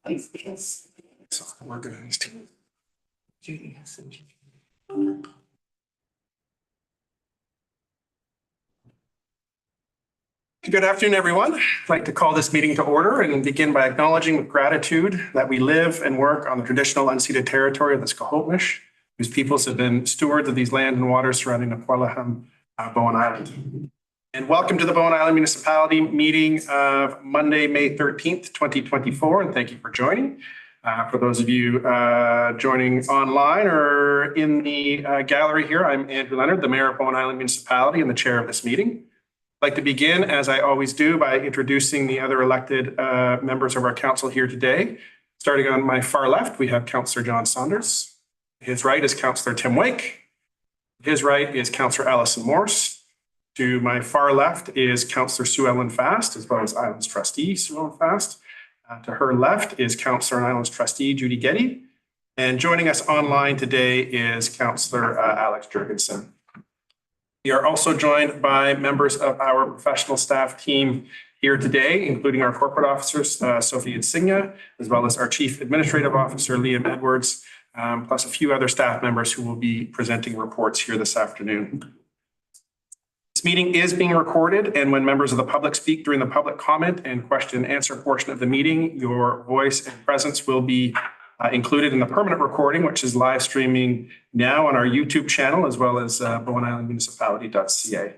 It's Organized. Judy has some. Good afternoon, everyone. I'd like to call this meeting to order and begin by acknowledging with gratitude that we live and work on the traditional unceded territory of the Squamish, whose peoples have been stewards of these land and waters surrounding the Qualicum, Bowen Island. And welcome to the Bowen Island Municipality meeting of Monday, May 13th, 2024. And thank you for joining. For those of you joining online or in the gallery here, I'm Andrew Leonard, the Mayor of Bowen Island Municipality and the chair of this meeting. I'd like to begin, as I always do, by introducing the other elected members of our council here today. Starting on my far left, we have Councillor John Saunders. His right is Councillor Tim Wake. His right is Councillor Alison Morse. To my far left is Councillor Sue Ellen Fast, as well as Islands Trustee Sue Ellen Fast. To her left is Councillor and Islands Trustee Judy Getty. And joining us online today is Councillor Alex Jurgensen. We are also joined by members of our professional staff team here today, including our corporate officers, Sophie Insignia, as well as our Chief Administrative Officer, Liam Edwards, plus a few other staff members who will be presenting reports here this afternoon. This meeting is being recorded, and when members of the public speak during the public comment and question and answer portion of the meeting, your voice and presence will be included in the permanent recording, which is live streaming now on our YouTube channel, as well as bowenislandmunicipality.ca.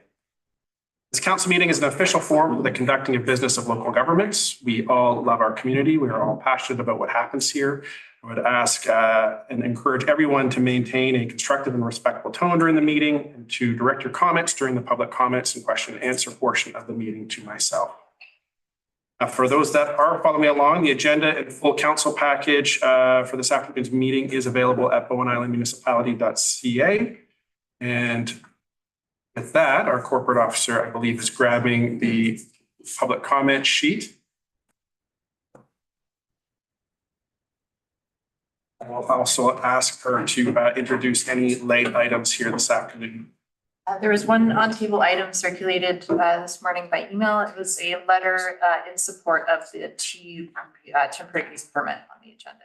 This council meeting is an official forum for the conducting of business of local governments. We all love our community. We are all passionate about what happens here. I would ask and encourage everyone to maintain a constructive and respectful tone during the meeting and to direct your comments during the public comments and question and answer portion of the meeting to myself. For those that are following along, the agenda and full council package for this afternoon's meeting is available at bowenislandmunicipality.ca. And with that, our corporate officer, I believe, is grabbing the public comment sheet. I'll also ask her to introduce any late items here this afternoon. There was one on-table item circulated this morning by email. It was a letter in support of the temporary use permit on the agenda.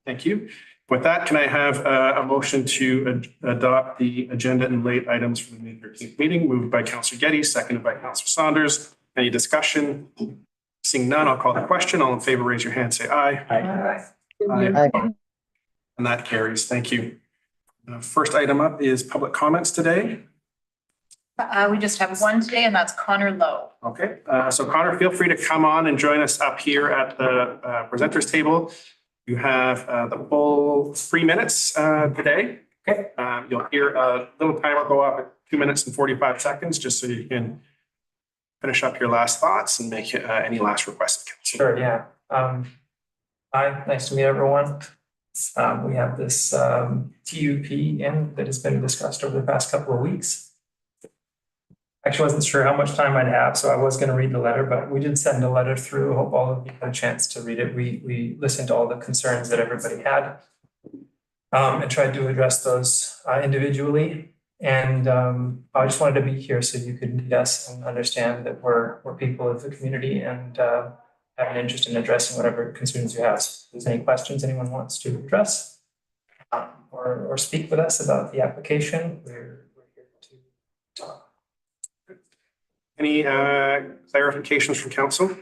Thank you. With that, can I have a motion to adopt the agenda and late items for the May 13th meeting? Moved by Councillor Getty, seconded by Councillor Saunders. Any discussion? Seeing none, I'll call the question. All in favor, raise your hand, say aye. Aye. Aye. And that carries. Thank you. First item up is public comments today. We just have one today, and that's Connor Lowe. Okay, so Connor, feel free to come on and join us up here at the presenters table. You have the full 3 minutes today. Okay, you'll hear a little timer go up at 2 minutes and 45 seconds, just so you can finish up your last thoughts and make any last requests. Sure, yeah. Hi, nice to meet everyone. We have this TUP in that has been discussed over the past couple of weeks. Actually, wasn't sure how much time I'd have, so I was going to read the letter, but we did send a letter through. I hope all of you had a chance to read it. We listened to all the concerns that everybody had and tried to address those individually. And I just wanted to be here so you could meet us and understand that we're people of the community and have an interest in addressing whatever concerns you have. So if there's any questions anyone wants to address or speak with us about the application, we're here to talk. Any clarifications from council?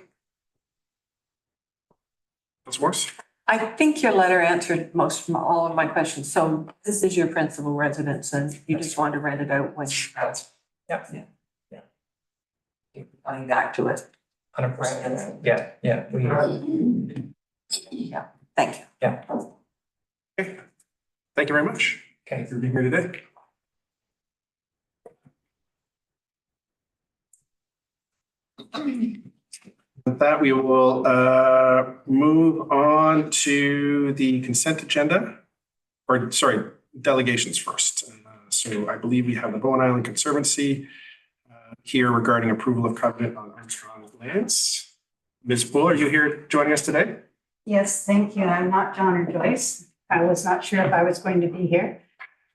Councillor Morse? I think your letter answered all of my questions. So this is your principal residence and you just want to rent it out when you Yeah. going back to it. 100%. Yeah. Yeah, thank you. Yeah. Okay. Thank you very much. Okay. For being here today. With that, we will move on to the consent agenda, or sorry, delegations first. So I believe we have the Bowen Island Conservancy here regarding approval of covenant on Armstrong lands. Ms. Bull, are you here joining us today? Yes, thank you. I'm not John or Joyce. I was not sure if I was going to be here.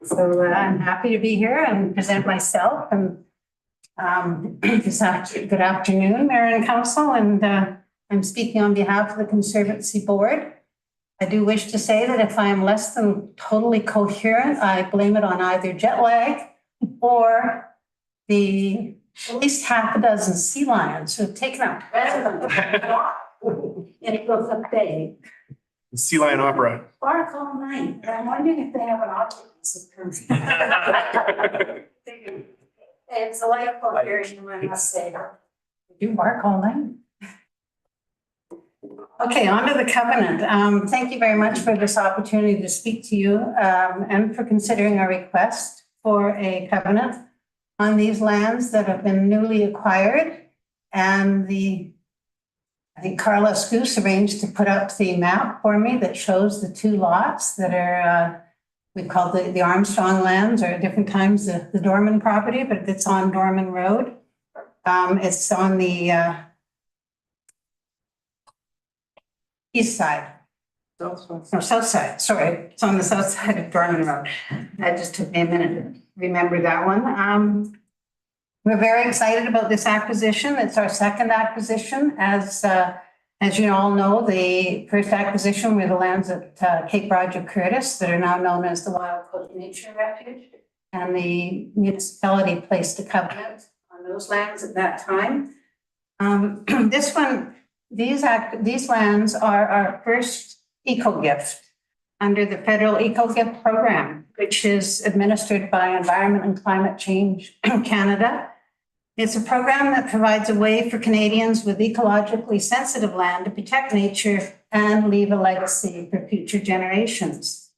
So I'm happy to be here and present myself and good afternoon, Mayor and Council, and I'm speaking on behalf of the Conservancy Board. I do wish to say that if I am less than totally coherent, I blame it on either jet lag or the at least half a dozen sea lions who have taken up residence in Eagle Bay. Sea Lion Opera. Bark all night, and I'm wondering if they have an occupancy permit. It's delightful hearing you, I must say. You bark all night. Okay, on to the covenant. Thank you very much for this opportunity to speak to you and for considering our request for a covenant on these lands that have been newly acquired. And I think Carlos Goose arranged to put up the map for me that shows the two lots that are, we call the Armstrong lands, or at different times the Dorman property, but it's on Dorman Road. It's on the east side. No, south side, sorry. It's on the south side of Dorman Road. That just took me a minute to remember that one. We're very excited about this acquisition. It's our second acquisition. As you all know, the first acquisition were the lands at Cape Roger Curtis that are now known as the Wild Coast Nature Refuge. And the municipality placed a covenant on those lands at that time. These lands are our first eco-gift under the federal eco-gift program, which is administered by Environment and Climate Change Canada. It's a program that provides a way for Canadians with ecologically sensitive land to protect nature and leave a legacy for future generations.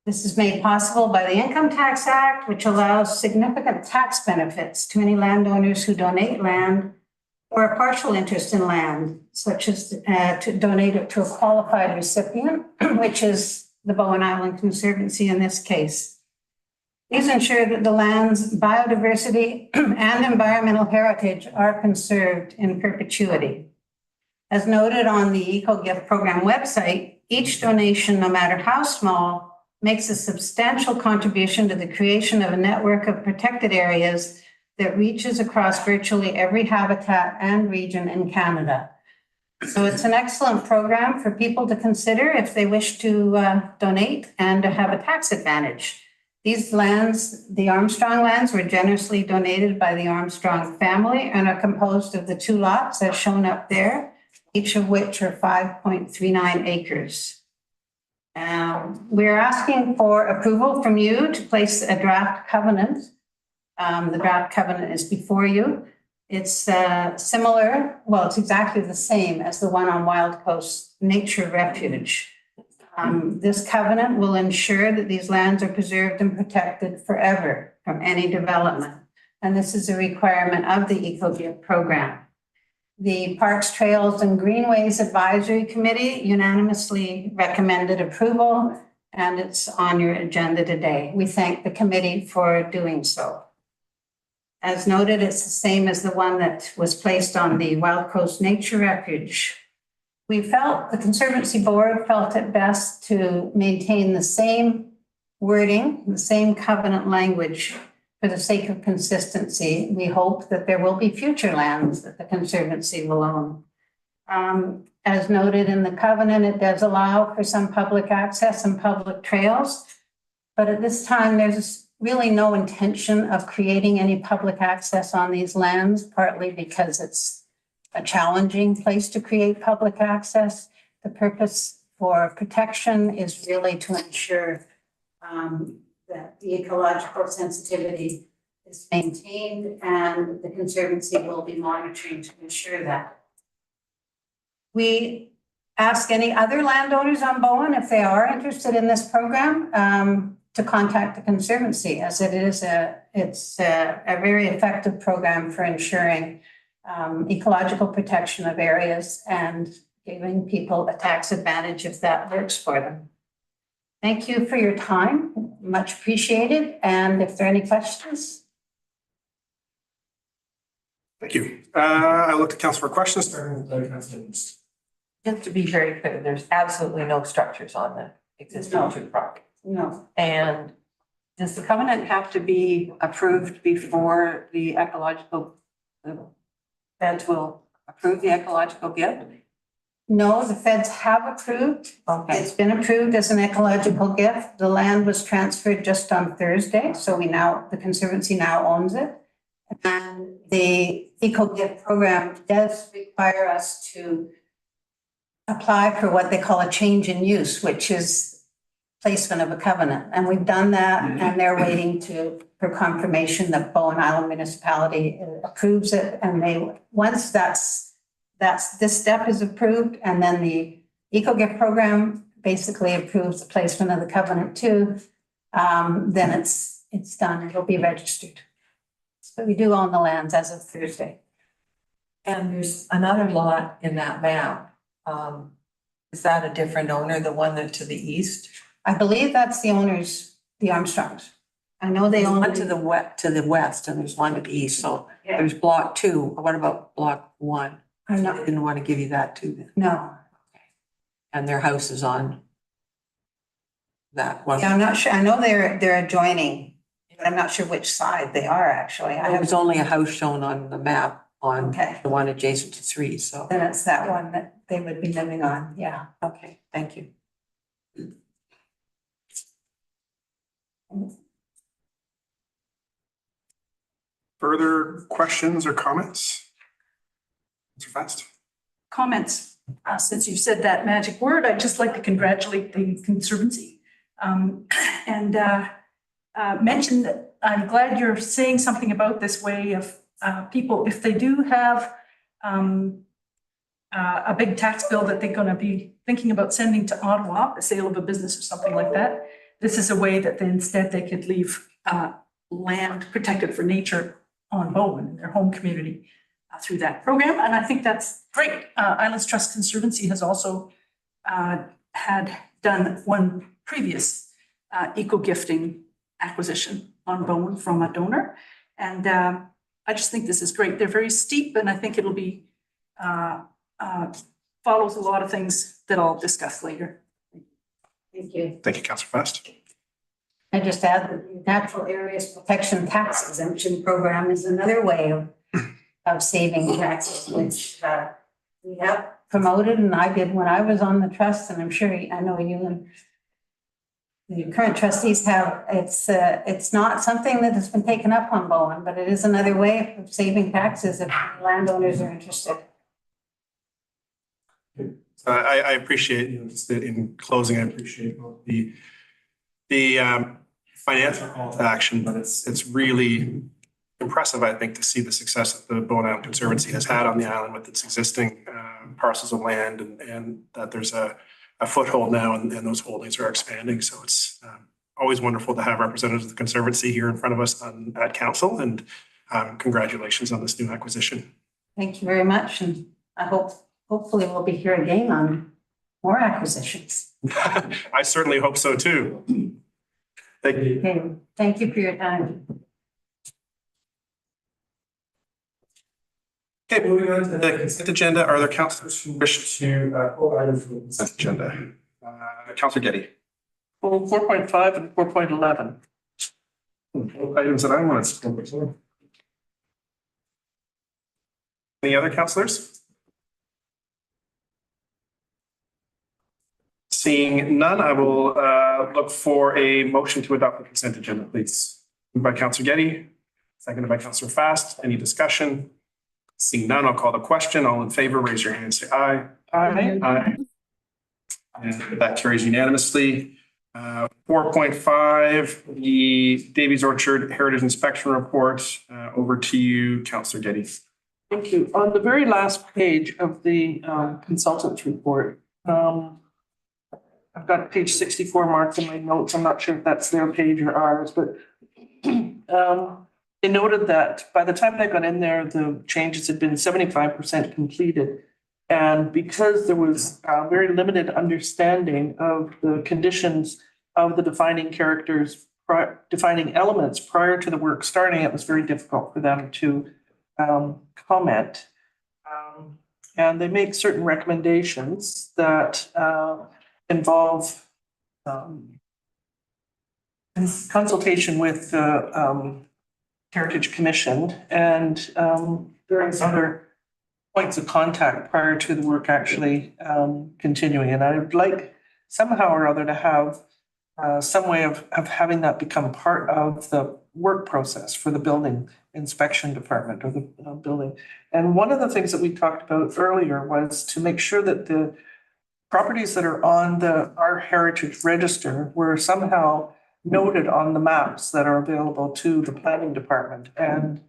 This is made possible by the Income Tax Act, which allows significant tax benefits to any landowners who donate land or a partial interest in land, such as to donate it to a qualified recipient, which is the Bowen Island Conservancy in this case. These ensure that the land's biodiversity and environmental heritage are conserved in perpetuity. As noted on the EcoGift program website, each donation, no matter how small, makes a substantial contribution to the creation of a network of protected areas that reaches across virtually every habitat and region in Canada. So it's an excellent program for people to consider if they wish to donate and to have a tax advantage. These lands, the Armstrong lands, were generously donated by the Armstrong family and are composed of the two lots as shown up there, each of which are 5.39 acres. We're asking for approval from you to place a draft covenant. The draft covenant is before you. It's similar, well, it's exactly the same as the one on Wild Coast Nature Refuge. This covenant will ensure that these lands are preserved and protected forever from any development. And this is a requirement of the EcoGift program. The Parks, Trails, and Greenways Advisory Committee unanimously recommended approval, and it's on your agenda today. We thank the committee for doing so. As noted, it's the same as the one that was placed on the Wild Coast Nature Refuge. The Conservancy Board felt it best to maintain the same wording, the same covenant language for the sake of consistency. We hope that there will be future lands that the Conservancy will own. As noted in the covenant, it does allow for some public access and public trails, but at this time, there's really no intention of creating any public access on these lands, partly because it's a challenging place to create public access. The purpose for protection is really to ensure that the ecological sensitivity is maintained, and the Conservancy will be monitoring to ensure that. We ask any other landowners on Bowen, if they are interested in this program, to contact the Conservancy, as it's a very effective program for ensuring ecological protection of areas and giving people a tax advantage if that works for them. Thank you for your time, much appreciated. And if there are any questions. Thank you. I look to council for questions, starting with Councilor East. Just to be very clear, there's absolutely no structures on the existing two properties. No. And does the covenant have to be approved before the ecological, the feds will approve the ecological gift? No, the feds have approved. Okay, It's been approved as an ecological gift. The land was transferred just on Thursday, so the Conservancy now owns it. And the Eco Gift program does require us to apply for what they call a change in use, which is placement of a covenant. And we've done that, and they're waiting for confirmation that Bowen Island Municipality approves it. And once this step is approved, and then the Eco Gift program basically approves the placement of the covenant too, then it's done. It'll be registered. So we do own the lands as of Thursday. and there's another lot in that map. Is that a different owner, the one that to the east? I believe that's the owners, the Armstrongs. I know they There's own. one to the west, and there's one to the east, so there's block 2. What about block 1? I'm I not, didn't want to give you that too then. no, And their house is on that one. yeah, I'm not sure. I know they're adjoining, but I'm not sure which side they are actually. I There's have, only a house shown on the map on Okay. the one adjacent to 3, so, then it's that one that they would be living on, yeah. okay, thank you. Further questions or comments? Mr. Fast? Comments. Since you've said that magic word, I'd just like to congratulate the Conservancy. And mention that I'm glad you're saying something about this way of people, if they do have a big tax bill that they're gonna be thinking about sending to Ottawa, the sale of a business or something like that, this is a way that instead they could leave land protected for nature on Bowen in their home community through that program. And I think that's great. Islands Trust Conservancy has also had done one previous eco-gifting acquisition on Bowen from a donor. And I just think this is great. They're very steep, and I think it'll be follows a lot of things that I'll discuss later. Thank you. Thank you, Councillor Fast. I just add that the Natural Areas Protection Tax Exemption Program is another way of saving taxes, which we have promoted, and I did when I was on the trust, and I'm sure, I know you and the current trustees have. It's not something that has been taken up on Bowen, but it is another way of saving taxes if landowners are interested. I appreciate, just in closing, I appreciate the financial call to action, but it's really impressive, I think, to see the success that the Bowen Island Conservancy has had on the island with its existing parcels of land, and that there's a foothold now, and those holdings are expanding. So it's always wonderful to have representatives of the Conservancy here in front of us at council, and congratulations on this new acquisition. Thank you very much, and I hopefully we'll be here again on more acquisitions. I certainly hope so too. Thank you. Okay, thank you for your time. Okay, moving on to the consent agenda. Are there councillors who wish to pull items from the consent agenda? Councillor Getty. Well, 4.5 and 4.11. Items that I want to pull. Any other councillors? Seeing none, I will look for a motion to adopt the consent agenda, please. Moved by Councillor Getty, seconded by Councillor Fast. Any discussion? Seeing none, I'll call the question. All in favor, raise your hand, say aye. Aye. Aye. And that carries unanimously. 4.5, the Davies Orchard Heritage Inspection Report. Over to you, Councillor Getty. Thank you. On the very last page of the consultant's report, I've got page 64 marked in my notes. I'm not sure if that's their page or ours, but they noted that by the time they got in there, the changes had been 75% completed. And because there was very limited understanding of the conditions of the defining characters, defining elements prior to the work starting, it was very difficult for them to comment. And they make certain recommendations that involve consultation with the Heritage Commission and various other points of contact prior to the work actually continuing. And I would like somehow or other to have some way of having that become part of the work process for the building inspection department or the building. And one of the things that we talked about earlier was to make sure that the properties that are on our heritage register were somehow noted on the maps that are available to the planning department and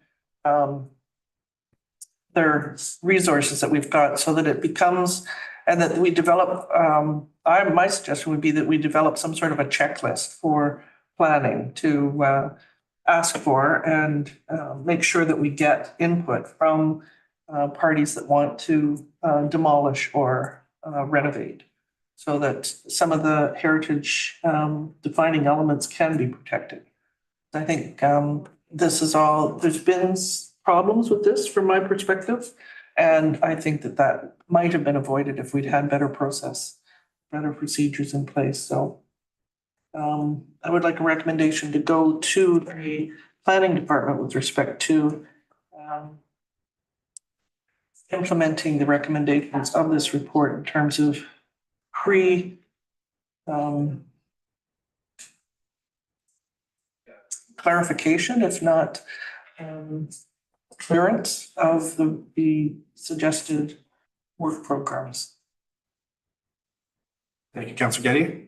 their resources that we've got so that it becomes, and that we develop, my suggestion would be that we develop some sort of a checklist for planning to ask for and make sure that we get input from parties that want to demolish or renovate, so that some of the heritage defining elements can be protected. I think this is all, there's been problems with this from my perspective, and I think that might have been avoided if we'd had better procedures in place. So I would like a recommendation to go to the planning department with respect to implementing the recommendations of this report in terms of clarification, if not clearance of the suggested work programs. Thank you, Councillor Getty.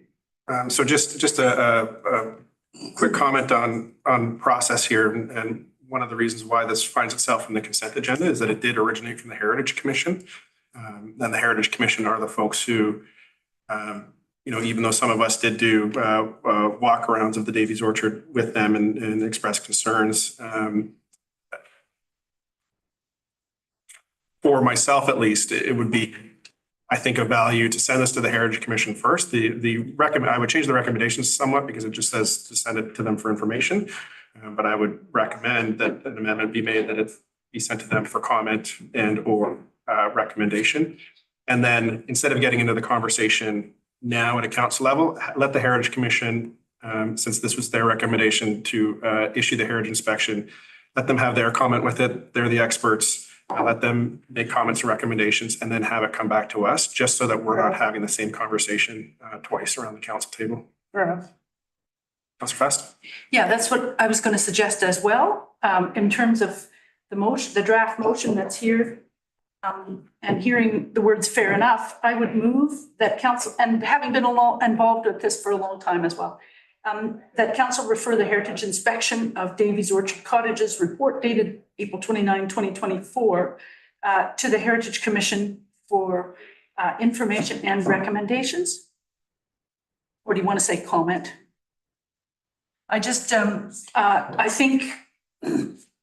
So just a quick comment on process here, and one of the reasons why this finds itself in the consent agenda is that it did originate from the Heritage Commission. And the Heritage Commission are the folks who, even though some of us did do walkarounds of the Davies Orchard with them and express concerns, for myself at least, it would be, I think, of value to send this to the Heritage Commission first. I would change the recommendations somewhat because it just says to send it to them for information. But I would recommend that an amendment be made that it be sent to them for comment and or recommendation. And then instead of getting into the conversation now at a council level, let the Heritage Commission, since this was their recommendation to issue the heritage inspection, let them have their comment with it. They're the experts. Let them make comments and recommendations and then have it come back to us, just so that we're not having the same conversation twice around the council table. Fair enough. Councillor Fest? Yeah, that's what I was going to suggest as well, in terms of the motion, the draft motion that's here. And hearing the words fair enough, I would move that council, and having been involved with this for a long time as well, that council refer the heritage inspection of Davies Orchard Cottages report dated April 29, 2024, to the Heritage Commission for information and recommendations. Or do you want to say comment? I just, I think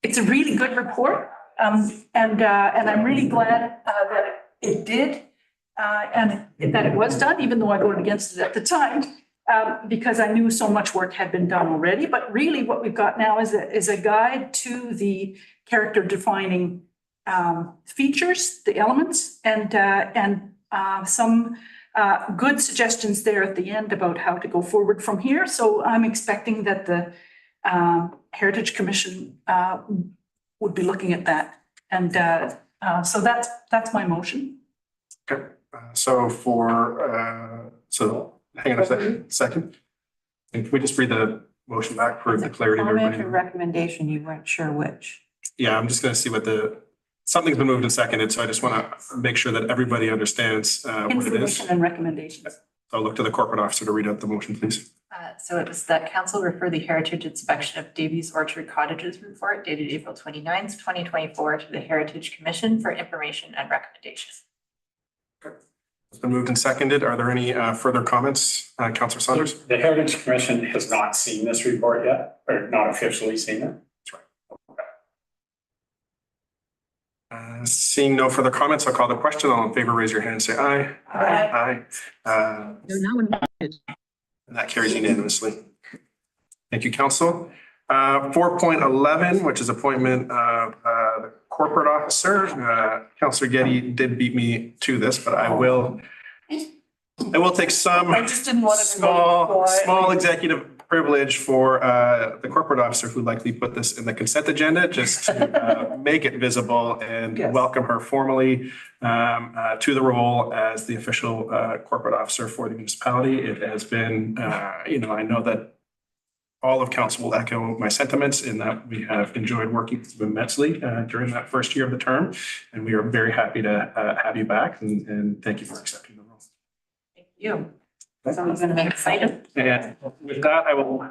it's a really good report. And I'm really glad that it did and that it was done, even though I voted against it at the time, because I knew so much work had been done already. But really what we've got now is a guide to the character defining features, the elements, and some good suggestions there at the end about how to go forward from here. So I'm expecting that the Heritage Commission would be looking at that. And so that's my motion. Okay. So hang on a second. And can we just read the motion back for the clarity of Comment or everybody? recommendation, you weren't sure which. Yeah, I'm just going to see what something's been moved and seconded, so I just want to make sure that everybody understands what it is. Information and recommendations. I'll look to the corporate officer to read out the motion, please. So it was that council refer the heritage inspection of Davies Orchard Cottages report dated April 29th, 2024 to the Heritage Commission for information and recommendation. It's been moved and seconded. Are there any further comments, Councillor Saunders? The Heritage Commission has not seen this report yet, or not officially seen it. Seeing no further comments, I'll call the question. All in favor, raise your hand and say aye. Aye. Aye. And that carries unanimously. Thank you, Council. 4.11, which is appointment of the corporate officer. Councillor Getty did beat me to this, but I will take some I just didn't want it to go quiet. small executive privilege for the corporate officer who likely put this in the consent agenda, just to make it visible and Yes. welcome her formally to the role as the official corporate officer for the municipality. It has been, I know that all of council will echo my sentiments in that we have enjoyed working with you immensely during that first year of the term. And we are very happy to have you back and thank you for accepting the role. Thank you. Someone's gonna be excited. And with that, I will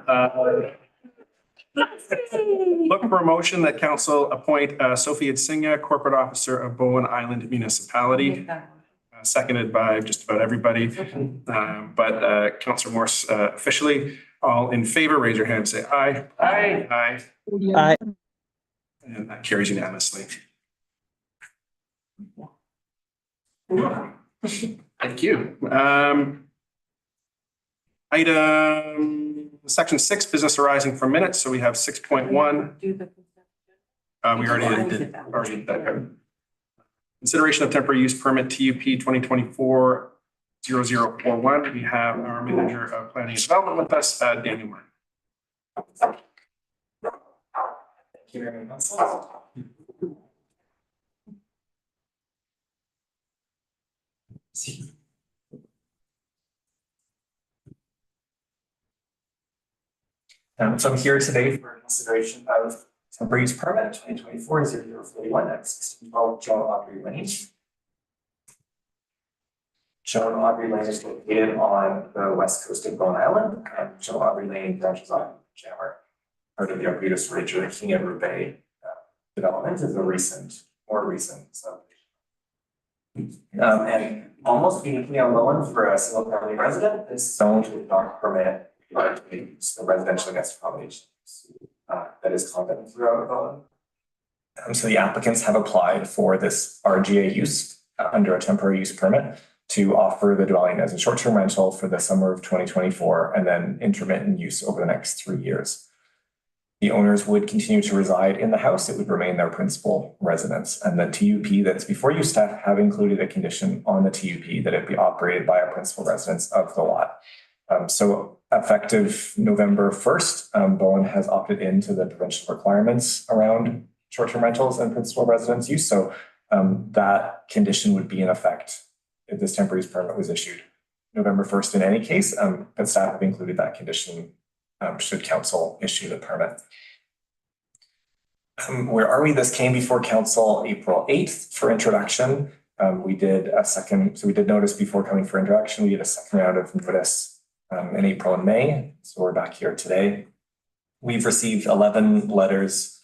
look for a motion that council appoint Sophia Singha, corporate officer of Bowen Island Municipality, seconded by just about everybody. But Councillor Morse officially, all in favor, raise your hand, say aye. Aye. Aye. Aye. And that carries unanimously. Thank you. Item section 6, business arising from minutes. So we have 6.1. Do the. We already did that. Consideration of temporary use permit TUP 2024-0041. We have our manager of planning and development with us, Daniel Martin. Thank you very much. So I'm here today for consideration of temporary use permit 2024-0041 at 1612 Joan Audrey Lane. Joan Audrey Lane is located on the west coast of Bowen Island, and Joan Audrey Lane branches off Jammer. Part of the Arbutus Ridge or the King Edward Bay development is a more recent subdivision. And almost uniquely on Bowen for a single family resident, this zone would not permit largely the residential guest accommodation that is common throughout Bowen. So the applicants have applied for this RGA use under a temporary use permit to offer the dwelling as a short-term rental for the summer of 2024 and then intermittent use over the next 3 years. The owners would continue to reside in the house. It would remain their principal residence. And the TUP that's before you staff have included a condition on the TUP that it be operated by a principal residence of the lot. So effective November 1st, Bowen has opted into the provincial requirements around short-term rentals and principal residence use. So that condition would be in effect if this temporary use permit was issued November 1st in any case, but staff have included that condition should council issue the permit. Where are we? This came before council April 8th for introduction. We did notice before coming for introduction. We did a second round of notice in April and May. So we're back here today. We've received 11 letters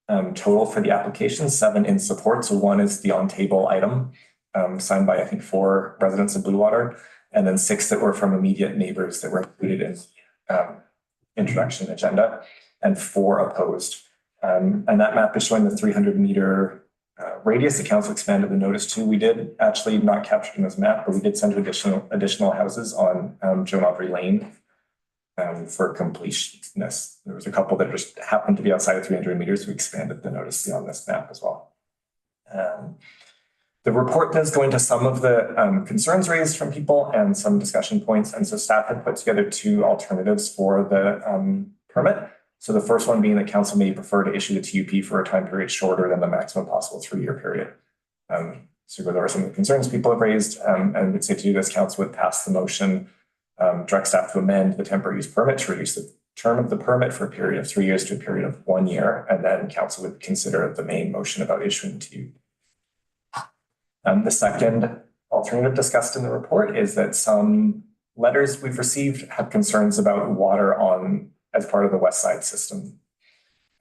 total for the application, 7 in support. So 1 is the on-table item signed by, I think, 4 residents of Bluewater, and then 6 that were from immediate neighbors that were included in introduction agenda, and 4 opposed. And that map is showing the 300-meter radius. The council expanded the notice to. We did actually not capture in this map, but we did send additional houses on Joan Audrey Lane for completeness. There was a couple that just happened to be outside of 300 meters. We expanded the notice beyond this map as well. The report does go into some of the concerns raised from people and some discussion points. And so staff had put together 2 alternatives for the permit. So the first one being that council may prefer to issue the TUP for a time period shorter than the maximum possible 3-year period. So there are some of the concerns people have raised, and would say to do this, council would pass the motion, direct staff to amend the temporary use permit to reduce the term of the permit for a period of 3 years to a period of 1 year, and then council would consider the main motion about issuing TUP. The second alternative discussed in the report is that some letters we've received have concerns about water as part of the West Side system.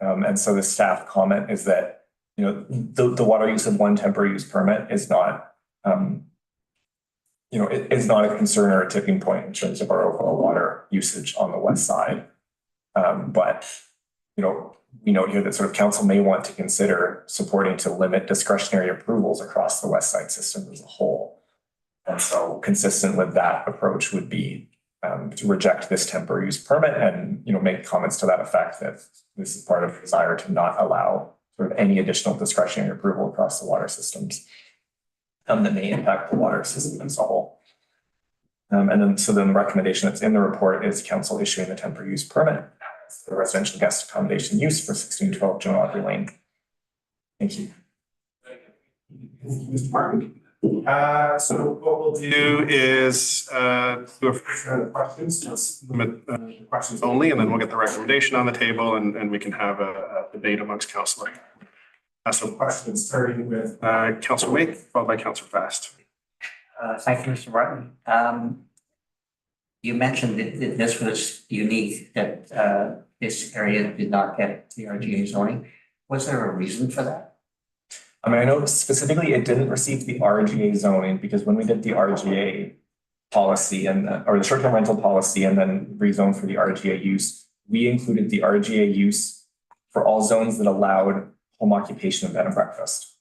And so the staff comment is that, the water use of one temporary use permit is not, it is not a concern or a tipping point in terms of our overall water usage on the West Side. But, we note here that sort of council may want to consider supporting to limit discretionary approvals across the West Side system as a whole. And so consistent with that approach would be to reject this temporary use permit and, make comments to that effect that this is part of the desire to not allow sort of any additional discretionary approval across the water systems that may impact the water system as a whole. And then, so then the recommendation that's in the report is council issuing the temporary use permit for residential guest accommodation use for 1612 Joan Audrey Lane. Thank you. Mr. Martin. So what we'll do is do a first round of questions, just limit questions only, and then we'll get the recommendation on the table and we can have a debate amongst council. So questions starting with Councillor Wake, followed by Councillor Fast. Thank you, Mr. Martin. You mentioned that this was unique, that this area did not get the RGA zoning. Was there a reason for that? I mean, I know specifically it didn't receive the RGA zoning because when we did the RGA policy or the short-term rental policy and then rezone for the RGA use, we included the RGA use for all zones that allowed home occupation and bed and breakfast.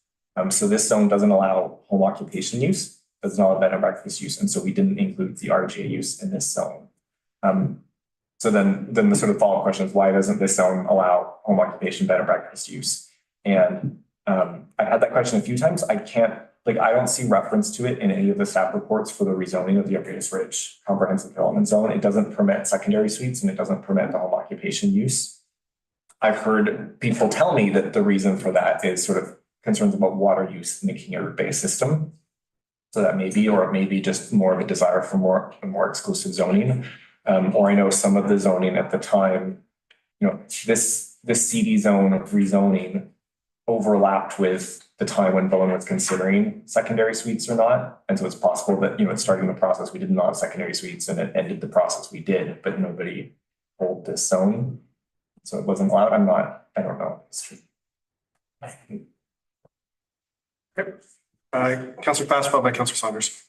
So this zone doesn't allow home occupation use, does not allow bed and breakfast use, and so we didn't include the RGA use in this zone. So then the sort of follow-up question is, why doesn't this zone allow home occupation, bed and breakfast use? And I've had that question a few times. I don't see reference to it in any of the staff reports for the rezoning of the Arcadis Ridge Comprehensive Development Zone. It doesn't permit secondary suites and it doesn't permit the home occupation use. I've heard people tell me that the reason for that is sort of concerns about water use in the King Edward Bay system. So that may be, or it may be just more of a desire for more exclusive zoning. Or I know some of the zoning at the time, this CD zone of rezoning overlapped with the time when Bowen was considering secondary suites or not. And so it's possible that, it's starting the process, we did not have secondary suites and it ended the process we did, but nobody pulled this zone. So it wasn't allowed. I don't know. It's true. Councillor Fast, followed by Councillor Saunders.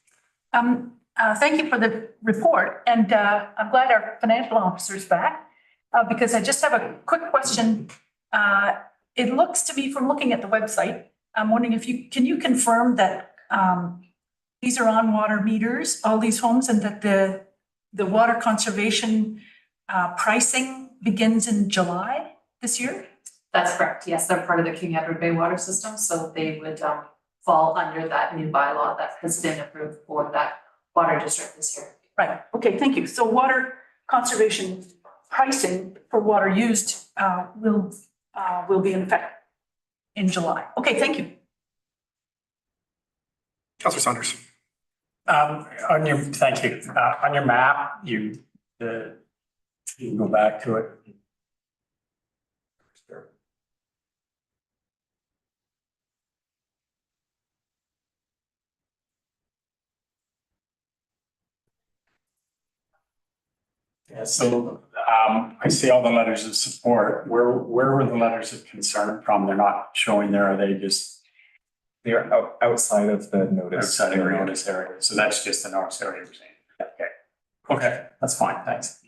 Thank you for the report, and I'm glad our financial officer's back because I just have a quick question. It looks to me from looking at the website, I'm wondering if can you confirm that these are on water meters, all these homes, and that the water conservation pricing begins in July this year? That's correct. Yes, they're part of the King Edward Bay water system, so they would fall under that new bylaw that has been approved for that water district this year. Right. Okay, thank you. So water conservation pricing for water used will be in effect in July. Okay, thank you. Councillor Saunders. Thank you. On your map, you can go back to it. Yeah, so I see all the letters of support. Where were the letters of concern from? They're not showing there. Are they just? They're outside of the notice. Outside of the notice area. So that's just the notice area you're saying. Okay. Okay, that's fine. Thanks.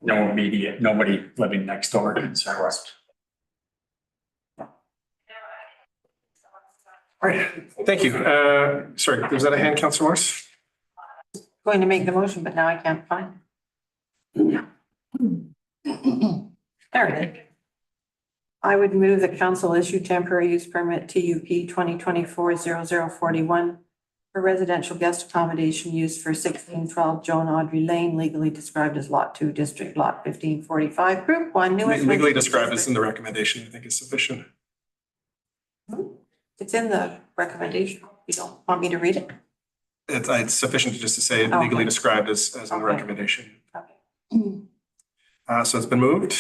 No immediate, nobody living next door to concern. All right, thank you. Sorry, was that a hand, Councillor Morris? Going to make the motion, but now I can't find it. There it is. I would move the council issue temporary use permit TUP 2024-0041 for residential guest accommodation use for 1612 Joan Audrey Lane, legally described as Lot 2, District Lot 1545, Group 1, New Westminster. Legally described as in the recommendation, I think is sufficient. It's in the recommendation. You don't want me to read it? It's sufficient just to say Okay. legally described as in the Okay. recommendation. Okay. So it's been moved,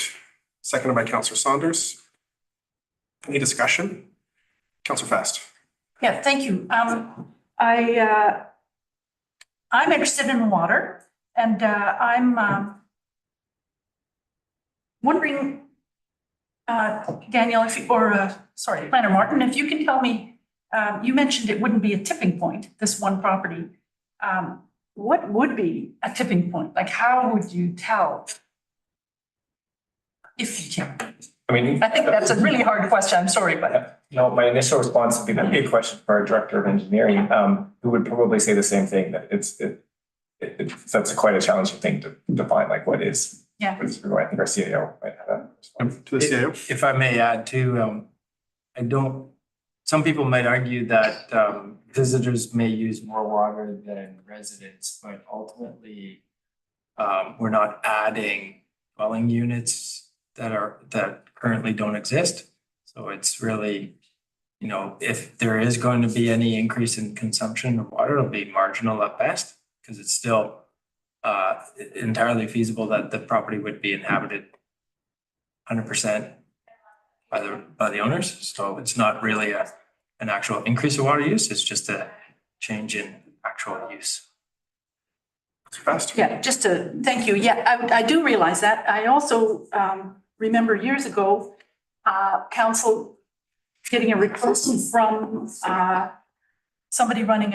seconded by Councillor Saunders. Any discussion? Councillor Fast. Yeah, thank you. I'm interested in water, and I'm wondering, Daniel, Planner Martin, if you can tell me, you mentioned it wouldn't be a tipping point, this one property. What would be a tipping point? Like, how would you tell? If you can. I think that's a really hard question. I'm sorry, but. No, my initial response would be that'd be a question for our director of engineering, who would probably say the same thing, that that's quite a challenging thing to define, like what is. Yeah. What is, I think our CAO might have a response. To the CAO. If I may add too, I don't some people might argue that visitors may use more water than residents, but ultimately we're not adding dwelling units that currently don't exist. So it's really, you know, if there is going to be any increase in consumption of water, it'll be marginal at best, because it's still entirely feasible that the property would be inhabited 100% by the owners. So it's not really an actual increase of water use, it's just a change in actual use. Fast. Yeah, just to, thank you. Yeah, I do realize that. I also remember years ago, council getting a request from somebody running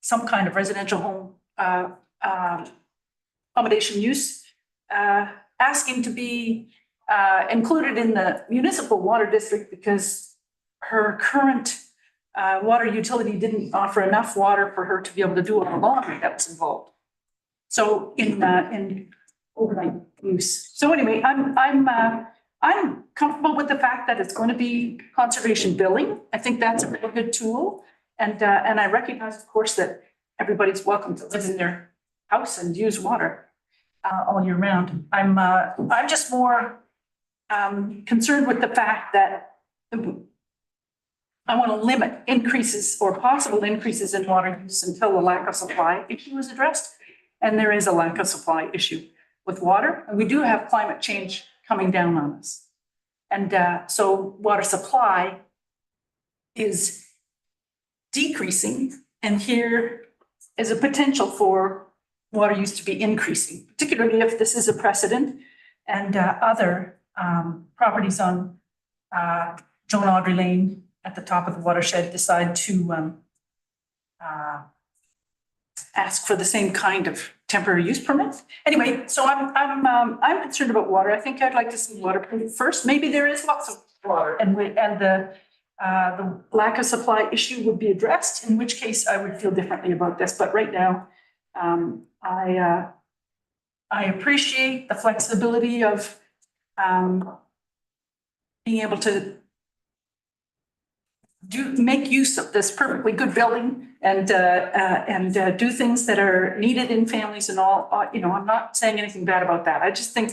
some kind of residential home accommodation use, asking to be included in the municipal water district because her current water utility didn't offer enough water for her to be able to do all the laundry that was involved. So in overnight use. So anyway, I'm comfortable with the fact that it's going to be conservation billing. I think that's a really good tool. And I recognize, of course, that everybody's welcome to live in their house and use water all year round. I'm just more concerned with the fact that I want to limit increases or possible increases in water use until the lack of supply issue is addressed. And there is a lack of supply issue with water. And we do have climate change coming down on us. And so water supply is decreasing. And here is a potential for water use to be increasing, particularly if this is a precedent and other properties on Joan Audrey Lane at the top of the watershed decide to ask for the same kind of temporary use permit. Anyway, so I'm concerned about water. I think I'd like to see water first. Maybe there is lots of water, and the lack of supply issue would be addressed. In which case, I would feel differently about this. But right now, I appreciate the flexibility of being able to make use of this perfectly good building and do things that are needed in families and all. You know, I'm not saying anything bad about that. I just think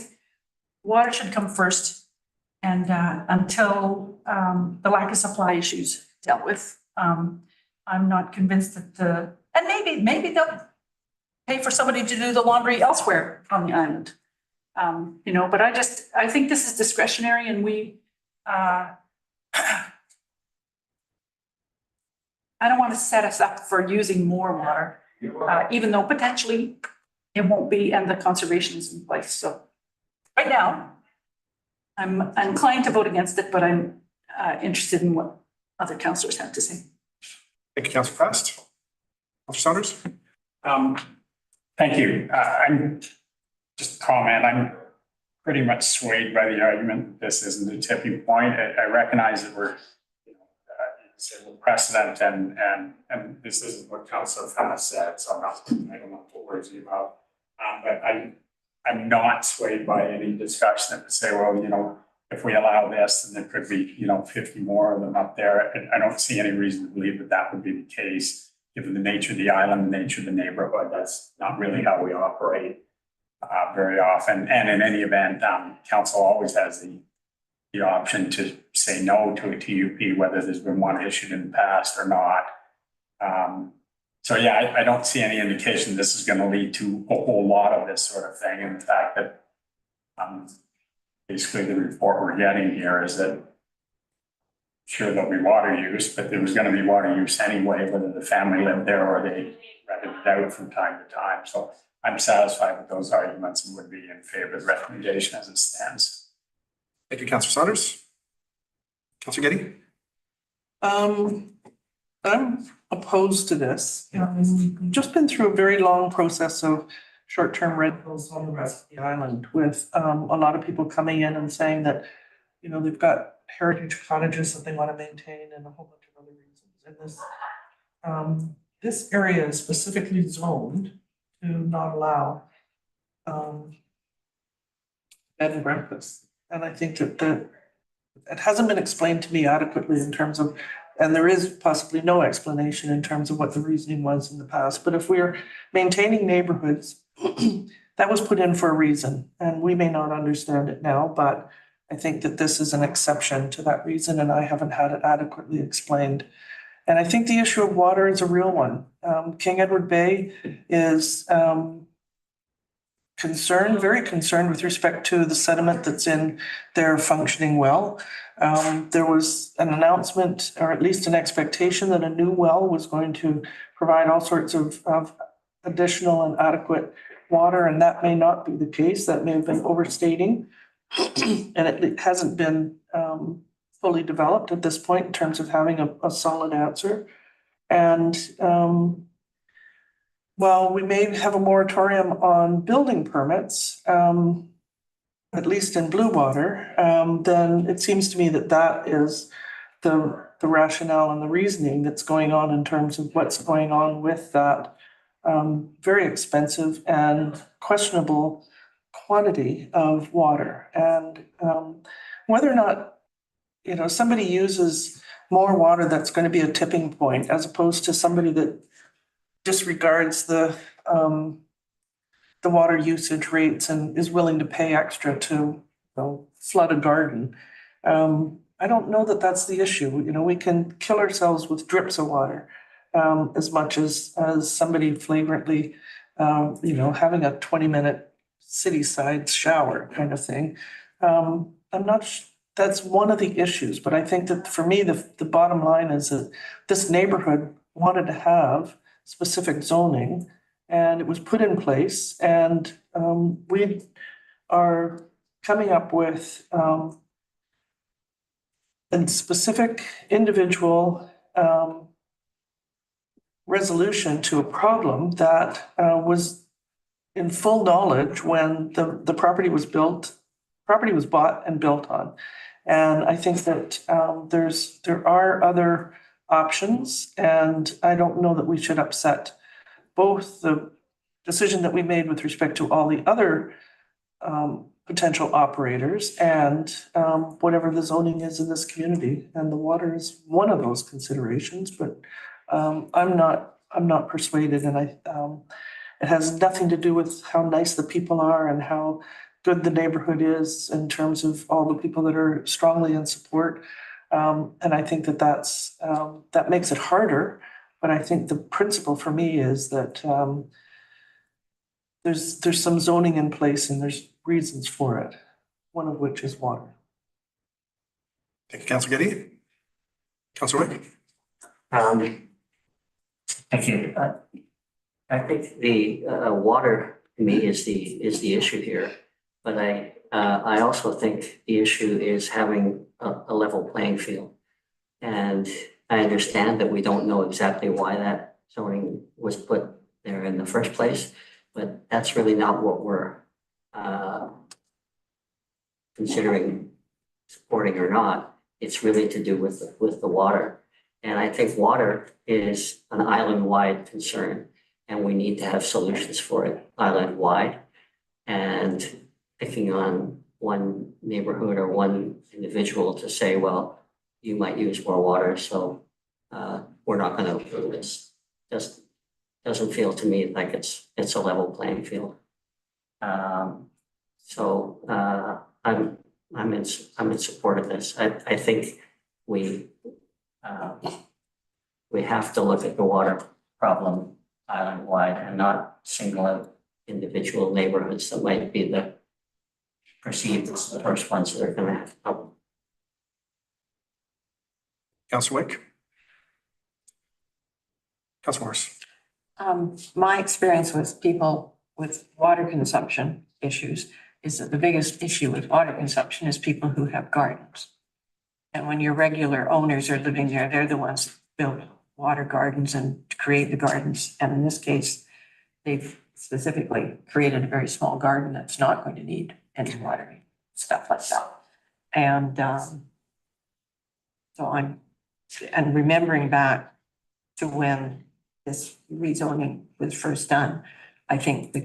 water should come first, and until the lack of supply issues dealt with, I'm not convinced that and maybe they'll pay for somebody to do the laundry elsewhere on the island. You know, but I think this is discretionary, and we I don't want to set us up for using more water, even though potentially it won't be, and the conservation is in place. So right now, I'm inclined to vote against it, but I'm interested in what other councillors have to say. Thank you, Councillor Fast. Councillor Saunders? Thank you. I'm just a comment. I'm pretty much swayed by the argument. This isn't a tipping point. I recognize that we're precedent and this isn't what Councillor Fast said, so I don't know what words you about. But I'm not swayed by any discussion that would say, well, you know, if we allow this, then there could be, you know, 50 more of them up there. I don't see any reason to believe that that would be the case, given the nature of the island, the nature of the neighborhood. That's not really how we operate very often. And in any event, council always has the option to say no to a TUP, whether there's been one issued in the past or not. So yeah, I don't see any indication this is going to lead to a whole lot of this sort of thing. And the fact that basically the report we're getting here is that sure there'll be water use, but there was going to be water use anyway, whether the family lived there or they rented it out from time to time. So I'm satisfied with those arguments and would be in favor of the recommendation as it stands. Thank you, Councillor Saunders. Councillor Getty? I'm opposed to this. Just been through a very long process of short-term rentals on the rest of the island with a lot of people coming in and saying that, you know, they've got heritage cottages that they want to maintain and a whole bunch of other reasons. And this area is specifically zoned to not allow bed and breakfast. And I think that the it hasn't been explained to me adequately in terms of, and there is possibly no explanation in terms of what the reasoning was in the past. But if we're maintaining neighborhoods, that was put in for a reason, and we may not understand it now, but I think that this is an exception to that reason, and I haven't had it adequately explained. And I think the issue of water is a real one. King Edward Bay is concerned, very concerned with respect to the sediment that's in their functioning well. There was an announcement, or at least an expectation, that a new well was going to provide all sorts of additional and adequate water, and that may not be the case. That may have been overstating. And it hasn't been fully developed at this point in terms of having a solid answer. And while we may have a moratorium on building permits, at least in Bluewater, then it seems to me that that is the rationale and the reasoning that's going on in terms of what's going on with that very expensive and questionable quantity of water. And whether or not, you know, somebody uses more water, that's going to be a tipping point, as opposed to somebody that disregards the water usage rates and is willing to pay extra to, you know, flood a garden. I don't know that that's the issue. You know, we can kill ourselves with drips of water as much as somebody flagrantly, you know, having a 20-minute city-side shower kind of thing. I'm not, that's one of the issues, but I think that for me, the bottom line is that this neighborhood wanted to have specific zoning, and it was put in place, and we are coming up with a specific individual resolution to a problem that was in full knowledge when the property was bought and built on. And I think that there are other options, and I don't know that we should upset both the decision that we made with respect to all the other potential operators and whatever the zoning is in this community. And the water is one of those considerations, but I'm not persuaded, and it has nothing to do with how nice the people are and how good the neighborhood is in terms of all the people that are strongly in support. And I think that makes it harder. But I think the principle for me is that there's some zoning in place and there's reasons for it, one of which is water. Thank you, Councilor Getty. Councilor Wick. Thank you. I think the water to me is the issue here, but I also think the issue is having a level playing field. And I understand that we don't know exactly why that zoning was put there in the first place, but that's really not what we're considering supporting or not. It's really to do with the water. And I think water is an island-wide concern, and we need to have solutions for it island-wide. And picking on one neighborhood or one individual to say, well, you might use more water, so we're not going to approve this. Just doesn't feel to me like it's a level playing field. So I'm in support of this. I think we have to look at the water problem island-wide and not single out individual neighborhoods that might be the perceived as the first ones that are going to have trouble. Councilor Wick. Councilor Morris. My experience with people with water consumption issues is that the biggest issue with water consumption is people who have gardens. And when your regular owners are living there, they're the ones that build water gardens and create the gardens. And in this case, they've specifically created a very small garden that's not going to need any watering, stuff like that. And so I'm remembering back to when this rezoning was first done, I think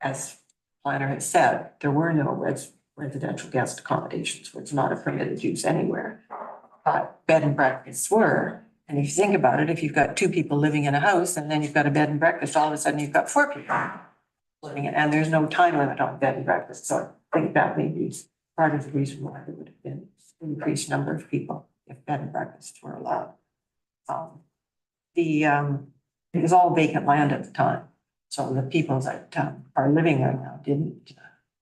as planner has said, there were no residential guest accommodations, which is not a permitted use anywhere. But bed and breakfasts were, and if you think about it, if you've got two people living in a house and then you've got a bed and breakfast, all of a sudden you've got four people living in, and there's no time limit on bed and breakfast. So I think that may be part of the reason why there would have been an increased number of people if bed and breakfasts were allowed. It was all vacant land at the time. So the people that are living there now didn't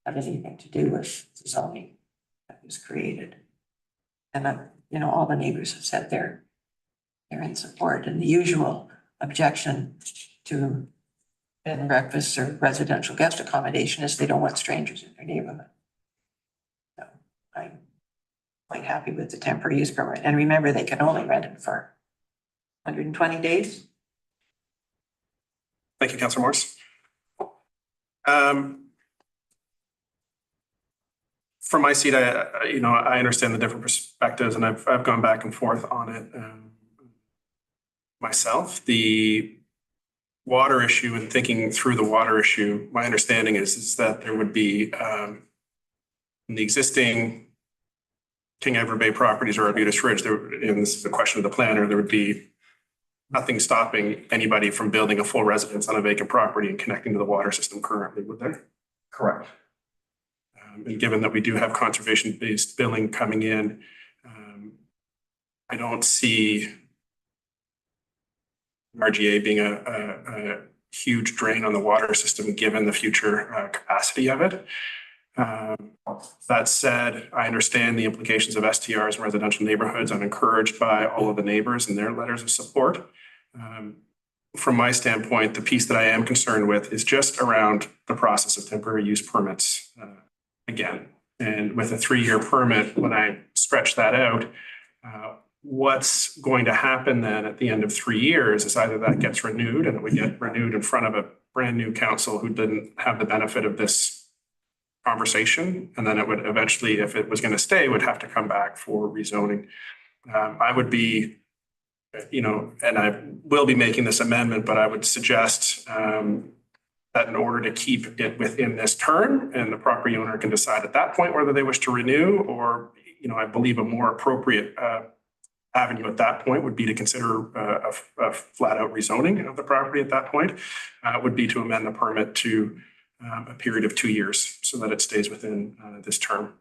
have anything to do with the zoning that was created. And all the neighbors have said they're in support, and the usual objection to bed and breakfasts or residential guest accommodation is they don't want strangers in their neighborhood. So I'm quite happy with the temporary use permit. And remember, they can only rent it for 120 days. Thank you, Councillor Morse. From my seat, I understand the different perspectives, and I've gone back and forth on it myself. The water issue and thinking through the water issue, my understanding is that there would be in the existing King Edward Bay properties or Arbutus Ridge, and this is the question of the planner, there would be nothing stopping anybody from building a full residence on a vacant property and connecting to the water system currently, would there? Correct. And given that we do have conservation-based billing coming in, I don't see RGA being a huge drain on the water system, given the future capacity of it. That said, I understand the implications of STRs in residential neighborhoods. I'm encouraged by all of the neighbors and their letters of support. From my standpoint, the piece that I am concerned with is just around the process of temporary use permits again. And with a 3-year permit, when I stretch that out, what's going to happen then at the end of 3 years is either that gets renewed and it would get renewed in front of a brand new council who didn't have the benefit of this conversation. And then it would eventually, if it was going to stay, would have to come back for rezoning. I would be, and I will be making this amendment, but I would suggest that in order to keep it within this term, and the property owner can decide at that point whether they wish to renew, or, I believe a more appropriate avenue at that point would be to consider a flat out rezoning of the property at that point, would be to amend the permit to a period of 2 years so that it stays within this term.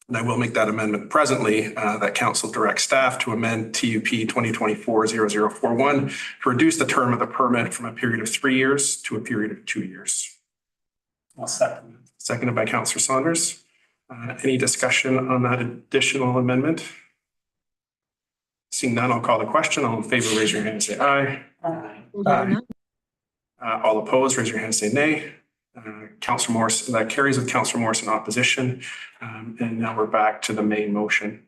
And I will make that amendment presently, that council directs staff to amend TUP 2024-0041 to reduce the term of the permit from a period of 3 years to a period of 2 years. I'll second. Seconded by Councillor Saunders. Any discussion on that additional amendment? Seeing none, I'll call the question. All in favor, raise your hand and say aye. Aye. All opposed, raise your hand and say nay. Councillor Morse, that carries with Councillor Morse in opposition. And now we're back to the main motion.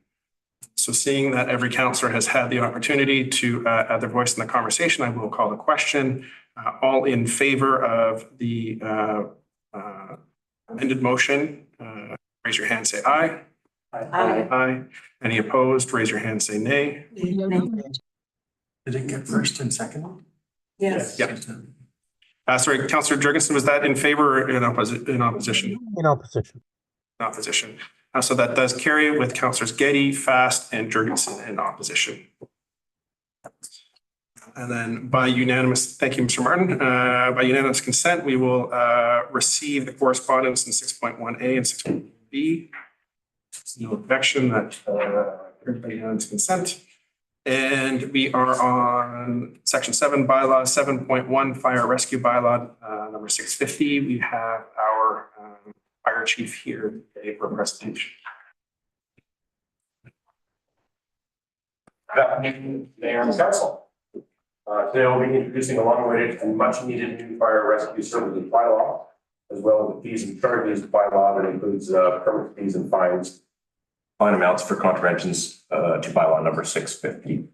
So seeing that every councillor has had the opportunity to add their voice in the conversation, I will call the question. All in favor of the amended motion, raise your hand and say aye. Aye. Aye. Any opposed, raise your hand and say nay. Did it get first and second? Yes. Yep. Sorry, Councillor Jurgensen, was that in favor or in opposition? In opposition. In opposition. So that does carry with Councillors Getty, Fast, and Jurgensen in opposition. And then by unanimous, thank you, Mr. Martin. By unanimous consent, we will receive the correspondence in 6.1A and 6.B. No objection, that by unanimous consent. And we are on section 7 bylaw 7.1 fire rescue bylaw number 650. We have our fire chief here today for a presentation. Good afternoon, Mayor and Council. Today we'll be introducing a long-awaited and much-needed new fire rescue services bylaw, as well as the fees and charges bylaw that includes permit fees and fines, fine amounts for contraventions to bylaw number 650.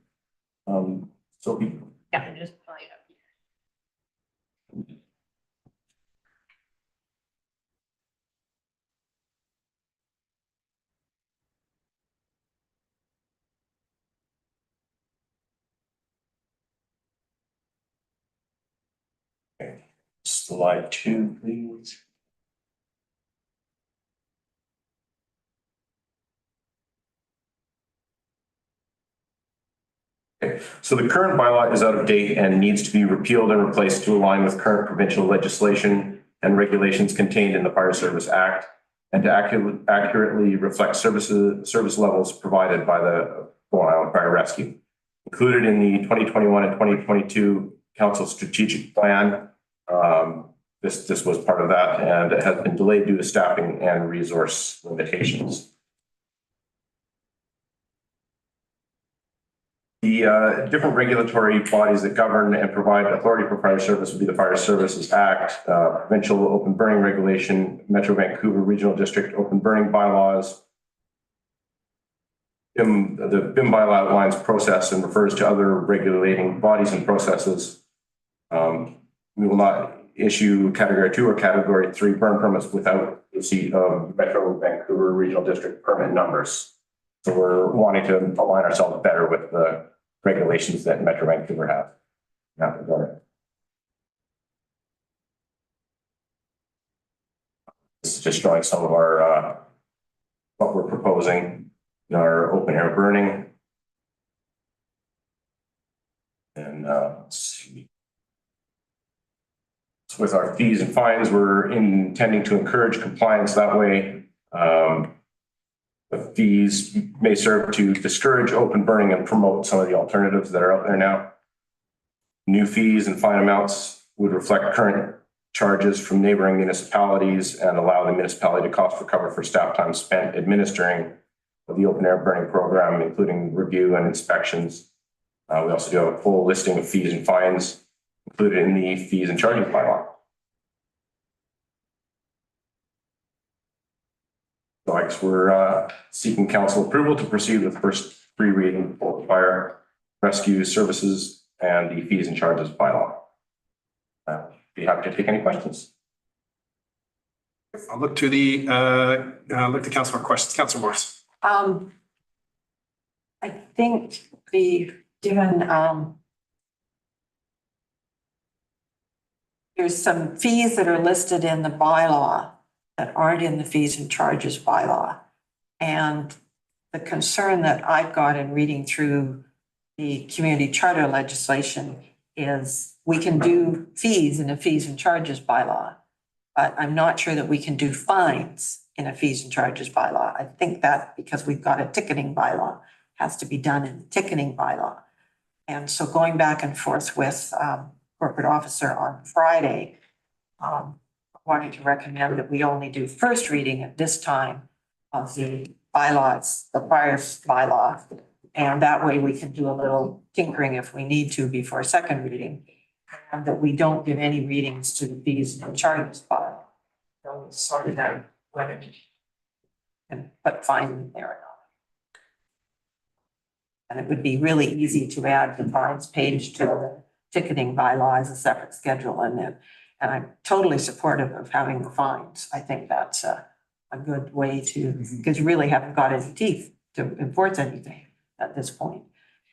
Yeah, just pull it up here. Slide 2, please. So the current bylaw is out of date and needs to be repealed and replaced to align with current provincial legislation and regulations contained in the Fire Service Act and to accurately reflect service levels provided by the Bowen Island Fire Rescue. Included in the 2021 and 2022 Council Strategic Plan, this was part of that, and it has been delayed due to staffing and resource limitations. The different regulatory bodies that govern and provide authority for fire service would be the Fire Services Act, Provincial Open Burning Regulation, Metro Vancouver Regional District Open Burning Bylaws. The BIM bylaw outlines process and refers to other regulating bodies and processes. We will not issue Category 2 or Category 3 burn permits without receipt of Metro Vancouver Regional District permit numbers. So we're wanting to align ourselves better with the regulations that Metro Vancouver have. This is just showing some of our what we're proposing in our open air burning. And let's see. So with our fees and fines, we're intending to encourage compliance that way. The fees may serve to discourage open burning and promote some of the alternatives that are out there now. New fees and fine amounts would reflect current charges from neighboring municipalities and allow the municipality to cost recover for staff time spent administering the open air burning program, including review and inspections. We also do have a full listing of fees and fines included in the fees and charges bylaw. So I guess we're seeking council approval to proceed with first free reading for fire rescue services and the fees and charges bylaw. Be happy to take any questions. I'll look to council for questions. Councilor Morris. I think given there's some fees that are listed in the bylaw that aren't in the fees and charges bylaw. And the concern that I've got in reading through the community charter legislation is we can do fees in a fees and charges bylaw, but I'm not sure that we can do fines in a fees and charges bylaw. I think that because we've got a ticketing bylaw has to be done in the ticketing bylaw. And so going back and forth with corporate officer on Friday, wanting to recommend that we only do first reading at this time of the bylaws, the fire bylaw. And that way we can do a little tinkering if we need to before second reading. And that we don't give any readings to the fees and charges bylaw. They'll sort it out whether and put fine in there or not. And it would be really easy to add the fines page to the ticketing bylaw as a separate schedule in there. And I'm totally supportive of having the fines. I think that's a good way to, because you really haven't got any teeth to enforce anything at this point.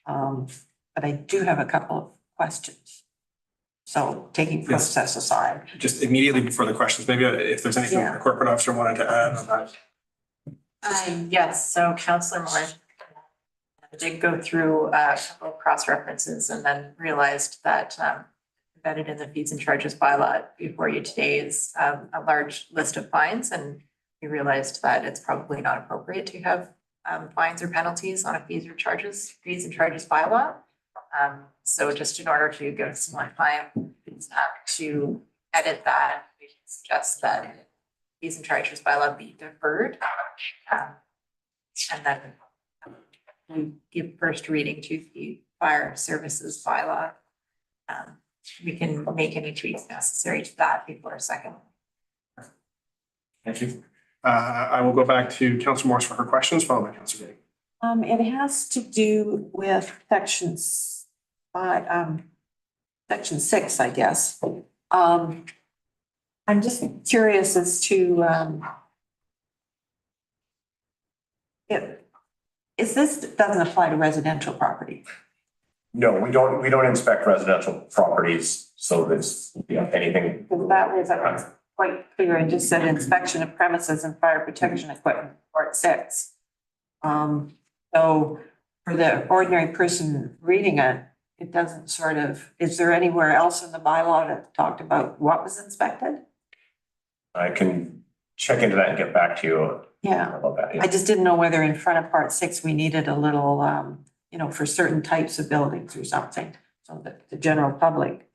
But I do have a couple of questions. So taking process aside. Just immediately before the questions, maybe if there's anything the corporate officer wanted to add on that. Yes, so Councillor Morris did go through a couple of cross-references and then realized that embedded in the fees and charges bylaw before you today is a large list of fines, and we realized that it's probably not appropriate to have fines or penalties on a fees and charges bylaw. So just in order to give some more time to edit that, we suggest that fees and charges bylaw be deferred. And then we give first reading to the fire services bylaw. We can make any tweaks necessary to that before second. Thank you. I will go back to Councilor Morris for her questions, followed by Councilor Day. It has to do with section 6, I guess. I'm just curious as to this doesn't apply to residential property. No, we don't inspect residential properties, so there's anything. That was quite clear. It just said inspection of premises and fire protection equipment, part 6. So for the ordinary person reading it, it doesn't sort of, is there anywhere else in the bylaw that talked about what was inspected? I can check into that and get back to you Yeah, about that. I just didn't know whether in front of part 6, we needed a little, for certain types of buildings or something, so that the general public,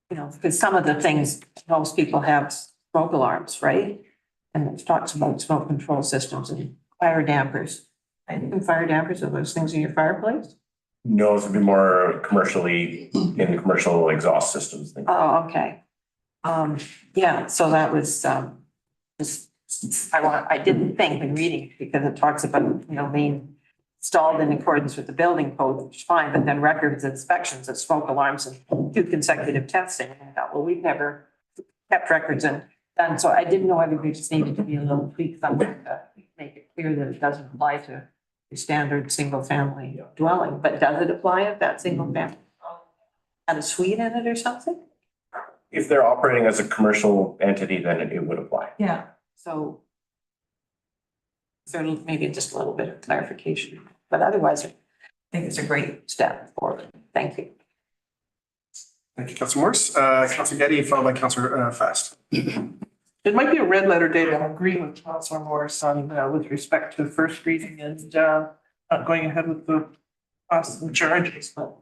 because some of the things, most people have smoke alarms, right? And it talks about smoke control systems and fire dampers. And fire dampers, are those things in your fireplace? No, this would be more commercially, in commercial exhaust systems. Oh, okay. Yeah, so that was, just, I didn't think when reading, because it talks about, being installed in accordance with the building code, which is fine, but then records, inspections of smoke alarms and 2 consecutive testing. And I thought, well, we've never kept records and done, so I didn't know whether we just needed to be a little tweak somewhere to make it clear that it doesn't apply to the standard single-family dwelling, but does it apply if that single family had a suite in it or something? If they're operating as a commercial entity, then it would apply. Yeah. So maybe just a little bit of clarification, but otherwise, I think it's a great step forward. Thank you. Thank you, Councillor Morse. Councillor Getty, followed by Councillor Fast. It might be a red letter day, but I'm agreeing with Councillor Morris on, with respect to first reading and, not going ahead with the costs and charges, but,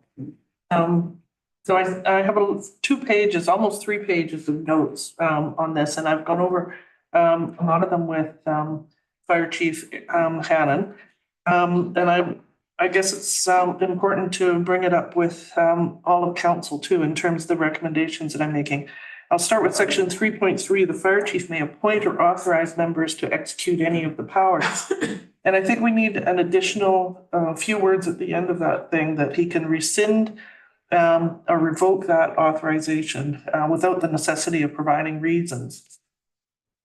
so I have 2 pages, almost 3 pages of notes, on this, and I've gone over, a lot of them with, Fire Chief, Hannon. And I guess it's, important to bring it up with, all of council too, in terms of the recommendations that I'm making. I'll start with section 3.3. The fire chief may appoint or authorize members to execute any of the powers. And I think we need an additional few words at the end of that thing, that he can rescind or revoke that authorization without the necessity of providing reasons.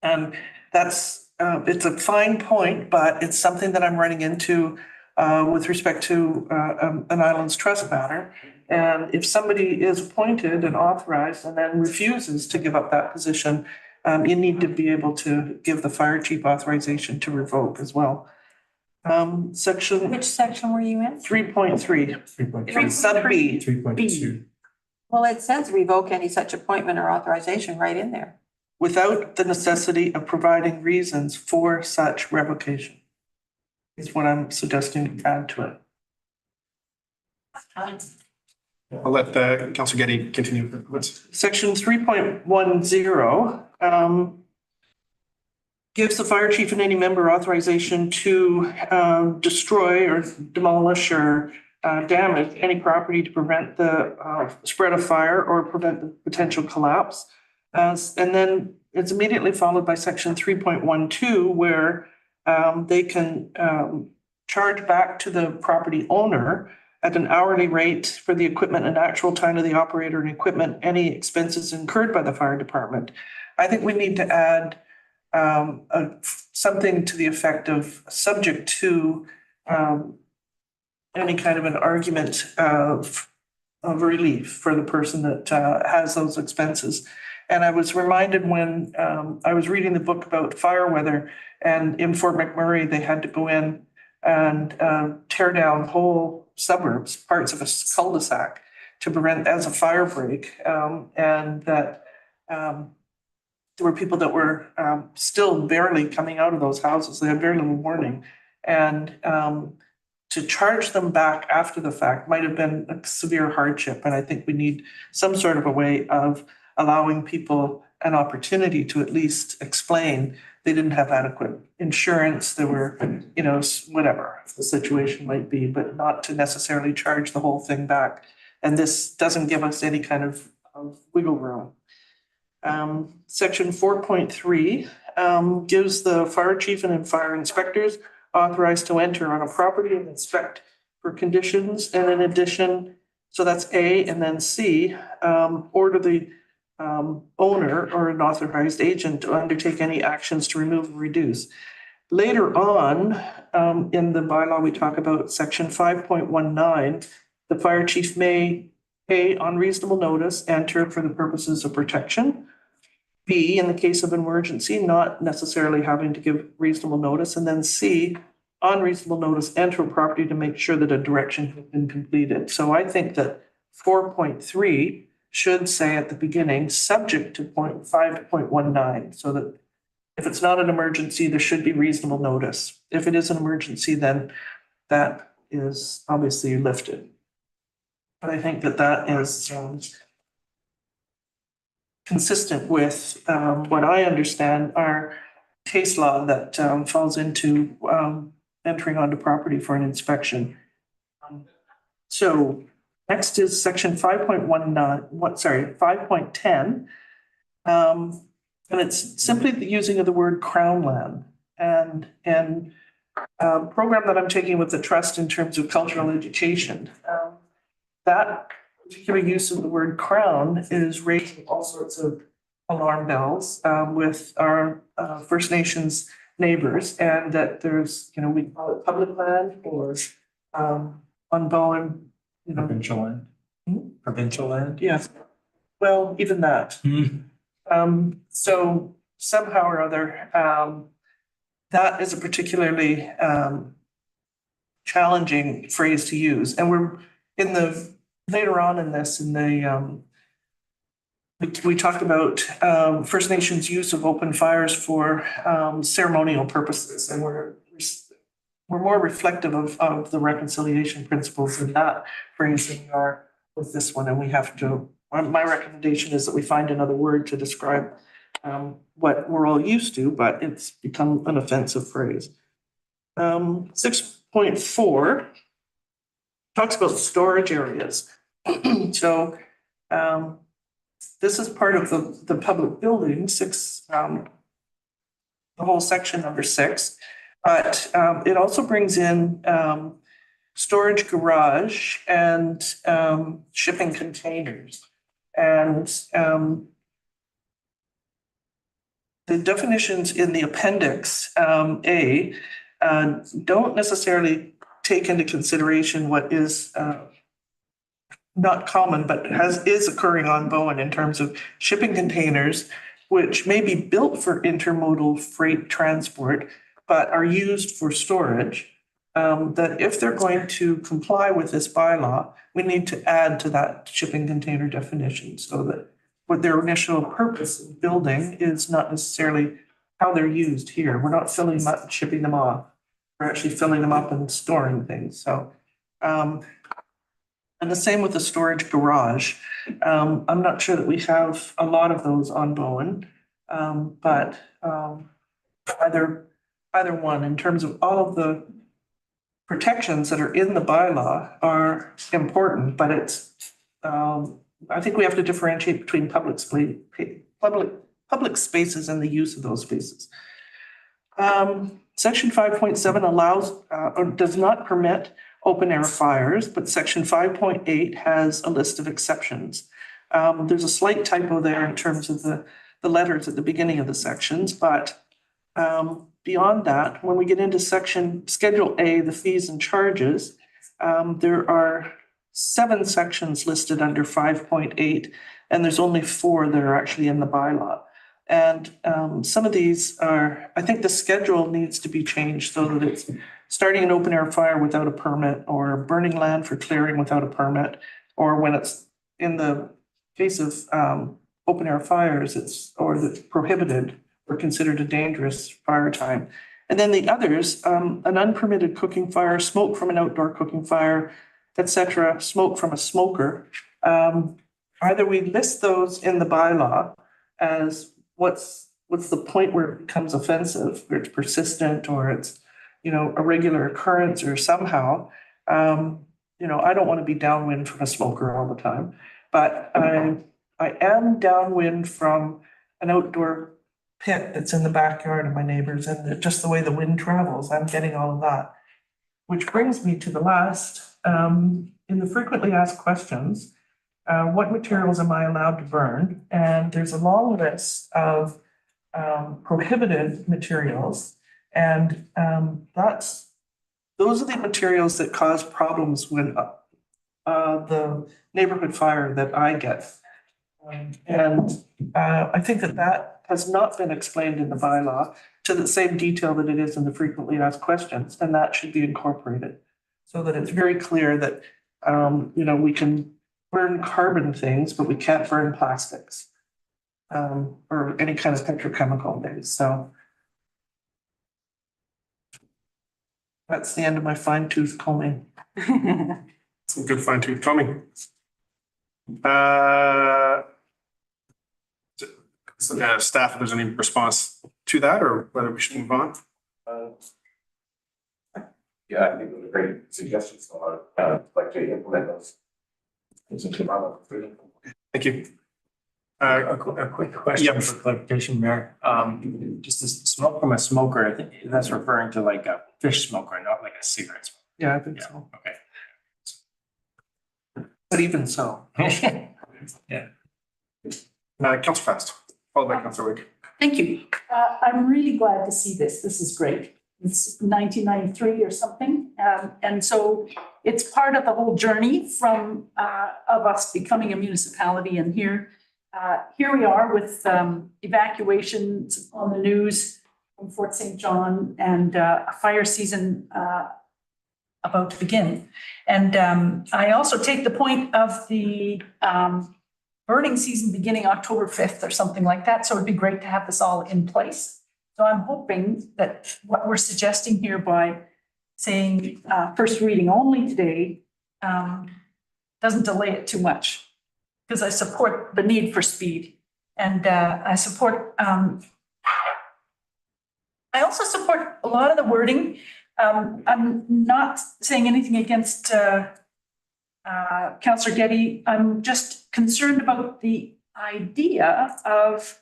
And that's, it's a fine point, but it's something that I'm running into with respect to an Islands Trust matter. And if somebody is appointed and authorized and then refuses to give up that position, you need to be able to give the fire chief authorization to revoke as well. Section Which section were you in? 3.3, sub B. 3.2. Well, it says revoke any such appointment or authorization right in there. Without the necessity of providing reasons for such revocation is what I'm suggesting to add to it. I'll let Councillor Getty continue. Section 3.10 gives the fire chief and any member authorization to destroy or demolish or damage any property to prevent the spread of fire or prevent the potential collapse. And then it's immediately followed by section 3.12, where they can charge back to the property owner at an hourly rate for the equipment and actual time of the operator and equipment, any expenses incurred by the fire department. I think we need to add something to the effect of subject to any kind of an argument of relief for the person that has those expenses. And I was reminded when I was reading the book about fire weather, and in Fort McMurray, they had to go in and tear down whole suburbs, parts of a cul-de-sac to prevent as a fire break. And that there were people that were still barely coming out of those houses. They had very little warning. And to charge them back after the fact might have been a severe hardship. And I think we need some sort of a way of allowing people an opportunity to at least explain they didn't have adequate insurance, there were, whatever the situation might be, but not to necessarily charge the whole thing back. And this doesn't give us any kind of wiggle room. Section 4.3 gives the fire chief and fire inspectors authorized to enter on a property and inspect for conditions. And in addition, so that's A, and then C, order the owner or an authorized agent to undertake any actions to remove or reduce. Later on, in the bylaw, we talk about section 5.19, the fire chief may A, on reasonable notice, enter for the purposes of protection. B, in the case of emergency, not necessarily having to give reasonable notice. And then C, on reasonable notice, enter a property to make sure that a direction has been completed. So I think that 4.3 should say at the beginning, subject to 5.19, so that if it's not an emergency, there should be reasonable notice. If it is an emergency, then that is obviously lifted. But I think that that is consistent with what I understand our case law that falls into entering onto property for an inspection. So next is section 5.10. And it's simply the using of the word crown land. And program that I'm taking with the trust in terms of cultural education, that particular use of the word crown is raising all sorts of alarm bells with our First Nations neighbors, and that there's, we call it public land or on Bowen, Provincial land. Provincial land. Yes. Well, even that. So somehow or other, that is a particularly challenging phrase to use. And we're later on in this, we talked about First Nations use of open fires for ceremonial purposes, and we're more reflective of the reconciliation principles in that phrase than we are with this one. And we have to, my recommendation is that we find another word to describe what we're all used to, but it's become an offensive phrase. 6.4 talks about storage areas. So this is part of the public building, the whole section number 6, but it also brings in storage garage and shipping containers. And the definitions in the appendix A don't necessarily take into consideration what is not common, but is occurring on Bowen in terms of shipping containers, which may be built for intermodal freight transport, but are used for storage. That if they're going to comply with this bylaw, we need to add to that shipping container definition so that what their initial purpose of building is not necessarily how they're used here. We're not filling them up and shipping them off. We're actually filling them up and storing things. So, and the same with the storage garage. I'm not sure that we have a lot of those on Bowen, but either one, in terms of all of the protections that are in the bylaw are important, but it's, I think we have to differentiate between public spaces and the use of those spaces. Section 5.7 allows or does not permit open air fires, but section 5.8 has a list of exceptions. There's a slight typo there in terms of the letters at the beginning of the sections, but beyond that, when we get into Schedule A, the fees and charges, there are 7 sections listed under 5.8, and there's only 4 that are actually in the bylaw. And some of these are, I think the schedule needs to be changed so that it's starting an open air fire without a permit, or burning land for clearing without a permit, or when it's in the case of open air fires, it's prohibited or considered a dangerous fire time. And then the others, an unpermitted cooking fire, smoke from an outdoor cooking fire, etc., smoke from a smoker. Either we list those in the bylaw as what's the point where it becomes offensive, where it's persistent, or it's, a regular occurrence, or somehow, I don't want to be downwind from a smoker all the time, but I am downwind from an outdoor pit that's in the backyard of my neighbors, and just the way the wind travels, I'm getting all of that. Which brings me to the last, in the frequently asked questions, what materials am I allowed to burn? And there's a long list of prohibited materials, and those are the materials that cause problems when the neighborhood fire that I get And I think that has not been explained in the bylaw to the same detail that it is in the frequently asked questions, and that should be incorporated. So that it's very clear that, we can burn carbon things, but we can't burn plastics. Or any kind of petrochemical things, so. That's the end of my fine tooth combing. Some good fine tooth combing. Staff, if there's any response to that or whether we should move on? Yeah, I think those are great suggestions. Like to implement those. Thank you. A quick question for clarification, Mayor. Just the smoke from a smoker, I think that's referring to like a fish smoker, not like a cigarette smoker. Yeah, I think so, Okay. but even so. Councillor Fast, followed by Councillor Wig. Thank you. I'm really glad to see this. This is great. It's 1993 or something. And so it's part of the whole journey from, of us becoming a municipality. And here we are with evacuations on the news from Fort St. John and a fire season about to begin. And I also take the point of the burning season beginning October 5th or something like that. So it'd be great to have this all in place. So I'm hoping that what we're suggesting here by saying first reading only today doesn't delay it too much. Because I support the need for speed, and I support. I also support a lot of the wording. I'm not saying anything against Councillor Getty. I'm just concerned about the idea of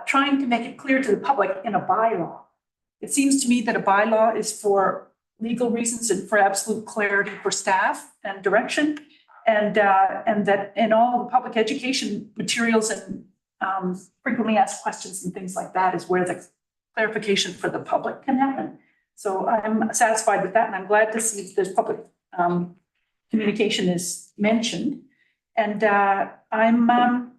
trying to make it clear to the public in a bylaw. It seems to me that a bylaw is for legal reasons and for absolute clarity for staff and direction. And that in all the public education materials and frequently asked questions and things like that is where the clarification for the public can happen. So I'm satisfied with that, and I'm glad to see there's public communication is mentioned. And I'm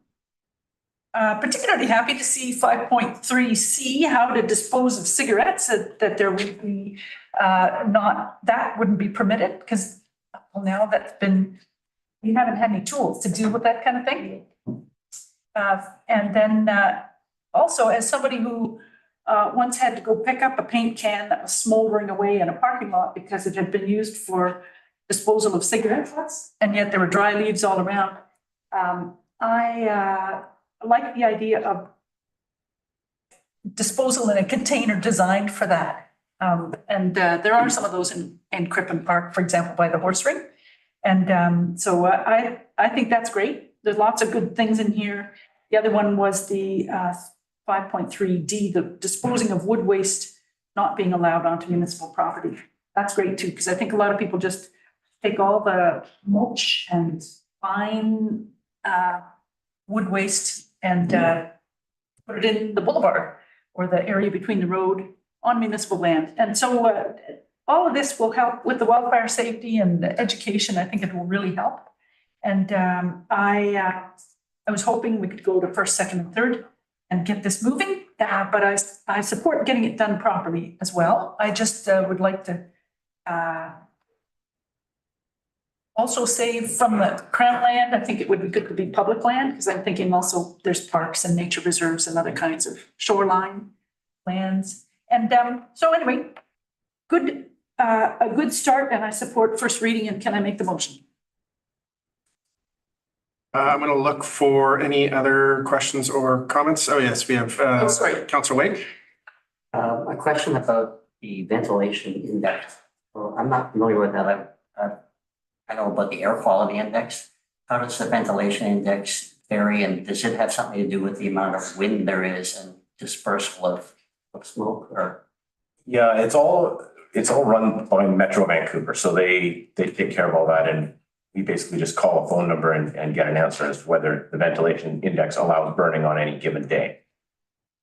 particularly happy to see 5.3C, how to dispose of cigarettes, that there would be that wouldn't be permitted, because now that's been. We haven't had any tools to deal with that kind of thing. And then also, as somebody who once had to go pick up a paint can that was smoldering away in a parking lot because it had been used for disposal of cigarette butts, and yet there were dry leaves all around. I like the idea of disposal in a container designed for that. And there are some of those in Crippen Park, for example, by the horse ring. And so I think that's great. There's lots of good things in here. The other one was the 5.3D, the disposing of wood waste not being allowed onto municipal property. That's great too, because I think a lot of people just take all the mulch and fine wood waste and put it in the boulevard or the area between the road on municipal land. And so all of this will help with the wildfire safety and the education. I think it will really help. And I was hoping we could go to first, second, and third and get this moving. But I support getting it done properly as well. I just would like to also say from the Crown land, I think it would be good to be public land, because I'm thinking also there's parks and nature reserves and other kinds of shoreline lands. And so anyway, a good start, and I support first reading. And can I make the motion? I'm going to look for any other questions or comments. Oh, yes, we have Sorry. Councillor Wake. A question about the ventilation index. Well, I'm not familiar with that. I know about the air quality index. How does the ventilation index vary, and does it have something to do with the amount of wind there is and dispersal of smoke? Or Yeah, it's all run by Metro Vancouver, so they take care of all that, and we basically just call a phone number and get an answer as to whether the ventilation index allows burning on any given day.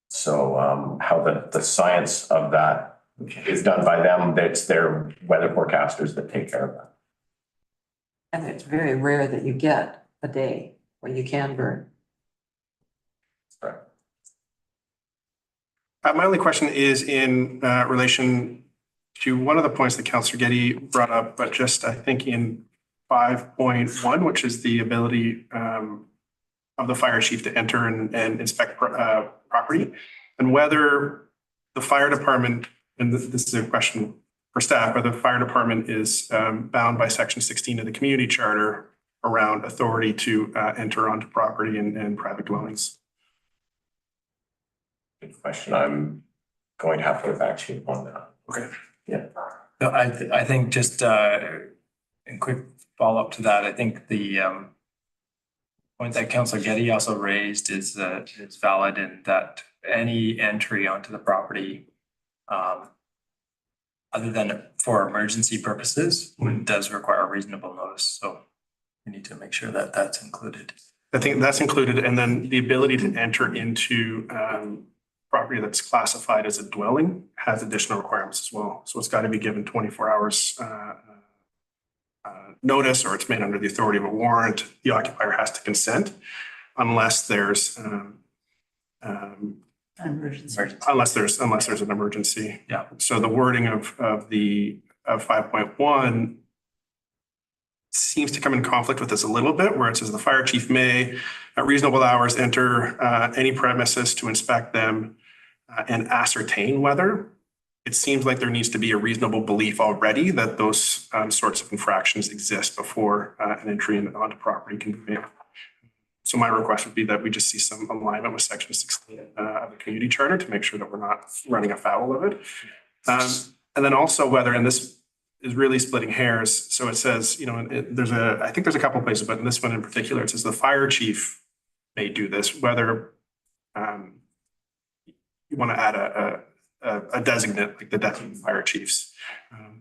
So how the science of that is done by them, it's their weather forecasters that take care of that. And it's very rare that you get a day where you can burn. My only question is in relation to one of the points that Councillor Getty brought up, but just I think in 5.1, which is the ability of the fire chief to enter and inspect property, and whether the fire department, and this is a question for staff, whether the fire department is bound by section 16 of the community charter around authority to enter onto property and private dwellings. Good question. I'm going to have to get back to you on that. Okay. No, I think just in quick follow-up to that, I think the point that Councillor Getty also raised is valid in that any entry onto the property other than for emergency purposes does require a reasonable notice. So we need to make sure that that's included. I think that's included, and then the ability to enter into property that's classified as a dwelling has additional requirements as well. So it's got to be given 24 hours notice, or it's made under the authority of a warrant. The occupier has to consent unless there's Emergency. unless there's an emergency. Yeah. So the wording of 5.1 seems to come in conflict with this a little bit, where it says the fire chief may at reasonable hours enter any premises to inspect them and ascertain whether. It seems like there needs to be a reasonable belief already that those sorts of infractions exist before an entry onto property can be made. So my request would be that we just see some alignment with section 16 of the community charter to make sure that we're not running afoul of it. And then also whether, and this is really splitting hairs. So it says, you know, I think there's a couple of places, but in this one in particular, it says the fire chief may do this, whether you want to add a designate like the deputy fire chiefs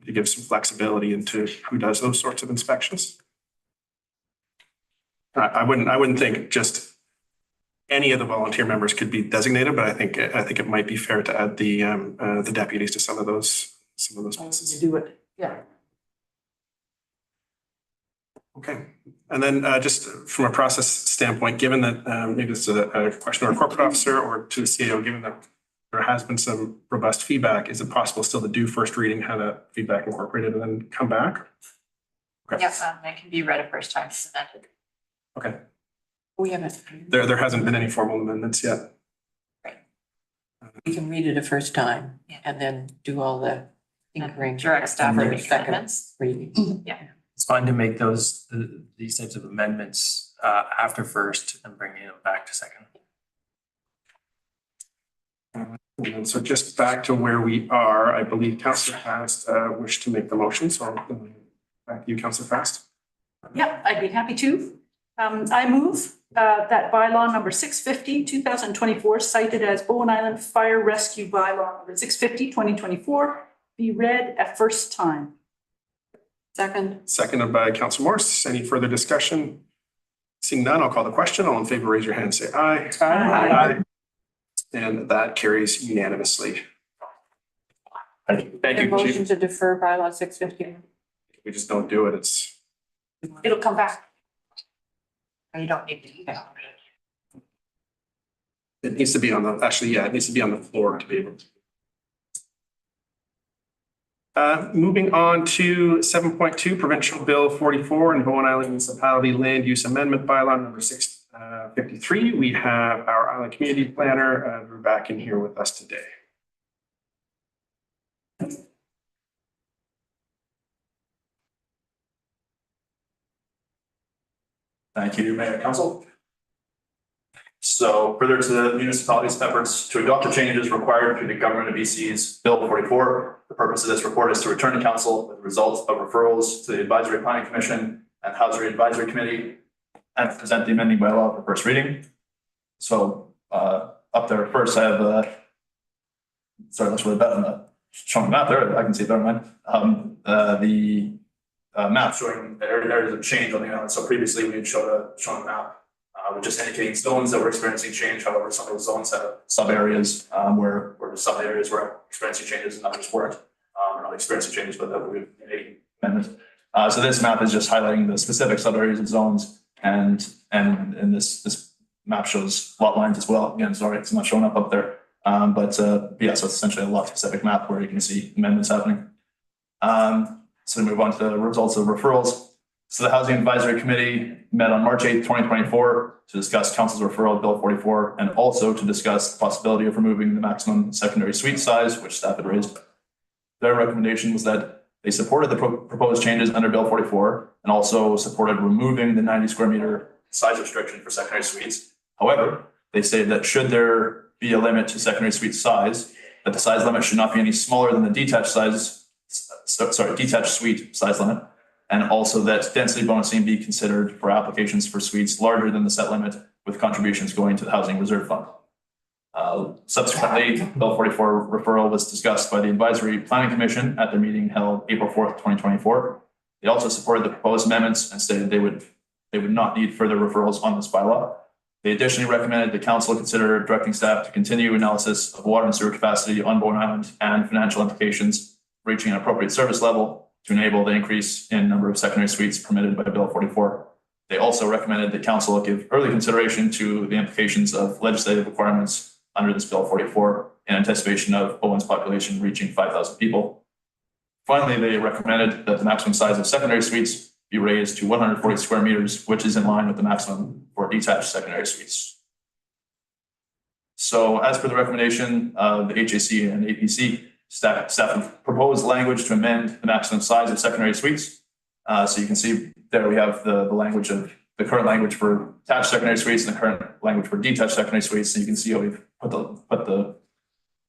to give some flexibility into who does those sorts of inspections. I wouldn't think just any of the volunteer members could be designated, but I think it might be fair to add the deputies to some of those places. Do it, yeah. Okay, and then just from a process standpoint, given that maybe this is a question to our corporate officer or to the CEO, given that there has been some robust feedback, is it possible still to do first reading, have that feedback incorporated, and then come back? Okay. Yes, it can be read a first time presented. Okay. We haven't, There hasn't been any formal amendments yet. we can read it a first time and then do all the tinkering. Direct staff for to the make second amendments. reading. It's fine to make these types of amendments after first and bringing them back to second. And then, so just back to where we are, I believe Councillor Fast wished to make the motion, so back to you, Councillor Fast. Yep, I'd be happy to. I move that bylaw number 650, 2024, cited as Bowen Island Fire Rescue Bylaw number 650, 2024, be read a first time. Second. Seconded by Councillor Morse. Any further discussion? Seeing none, I'll call the question. All in favor, raise your hand, say aye. Aye. And that carries unanimously. Thank you. Motion to defer bylaw 650. We just don't do it. It'll come back. You don't need to do that. It needs to be on the, actually, yeah, it needs to be on the floor to be able to. Moving on to 7.2, Provincial Bill 44 and Bowen Island Municipality Land Use Amendment Bylaw number 653. We have our Island Community Planner, Drew back in here with us today. Thank you, Mayor and Council. So further to the municipality's efforts to adopt the changes required through the Government of BC's Bill 44, the purpose of this report is to return to Council with the results of referrals to the Advisory Planning Commission and Housing Advisory Committee and present the amending bylaw for first reading. So up there first, I have sorry, that's really bad on the showing the map there. I can see it better than mine. The map showing the areas of change on the island. So previously we had shown a map with just indicating zones that were experiencing change. However, some of those zones have sub areas where the sub areas were experiencing changes and others weren't. Not experiencing changes, but that we would be making amendments. So this map is just highlighting the specific sub areas and zones, and in this map shows lot lines as well. Again, sorry, it's not showing up there. But yeah, so it's essentially a lot specific map where you can see amendments happening. So we move on to the results of referrals. So the Housing Advisory Committee met on March 8th, 2024 to discuss council's referral of Bill 44 and also to discuss the possibility of removing the maximum secondary suite size, which staff had raised. Their recommendation was that they supported the proposed changes under Bill 44 and also supported removing the 90 square meter size restriction for secondary suites. However, they stated that should there be a limit to secondary suite size, that the size limit should not be any smaller than the detached suite size limit, and also that density bonusing be considered for applications for suites larger than the set limit, with contributions going to the Housing Reserve Fund. Subsequently, Bill 44 referral was discussed by the Advisory Planning Commission at their meeting held April 4th, 2024. They also supported the proposed amendments and stated they would not need further referrals on this bylaw. They additionally recommended the council consider directing staff to continue analysis of water and sewer capacity on Bowen Island and financial implications, reaching an appropriate service level to enable the increase in number of secondary suites permitted by Bill 44. They also recommended that council give early consideration to the implications of legislative requirements under this Bill 44 in anticipation of Bowen's population reaching 5,000 people. Finally, they recommended that the maximum size of secondary suites be raised to 140 square meters, which is in line with the maximum for detached secondary suites. So as per the recommendation of the HAC and APC, staff have proposed language to amend the maximum size of secondary suites. So you can see there we have the language of the current language for attached secondary suites and the current language for detached secondary suites. So you can see how we've put the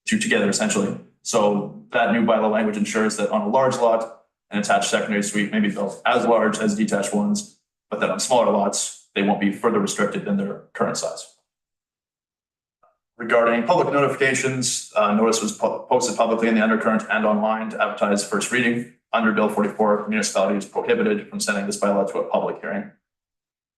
two together essentially. So that new bylaw language ensures that on a large lot, an attached secondary suite may be built as large as detached ones, but that on smaller lots, they won't be further restricted than their current size. Regarding public notifications, notice was posted publicly in the undercurrent and online to advertise first reading. Under Bill 44, municipalities prohibited from sending this bylaw to a public hearing.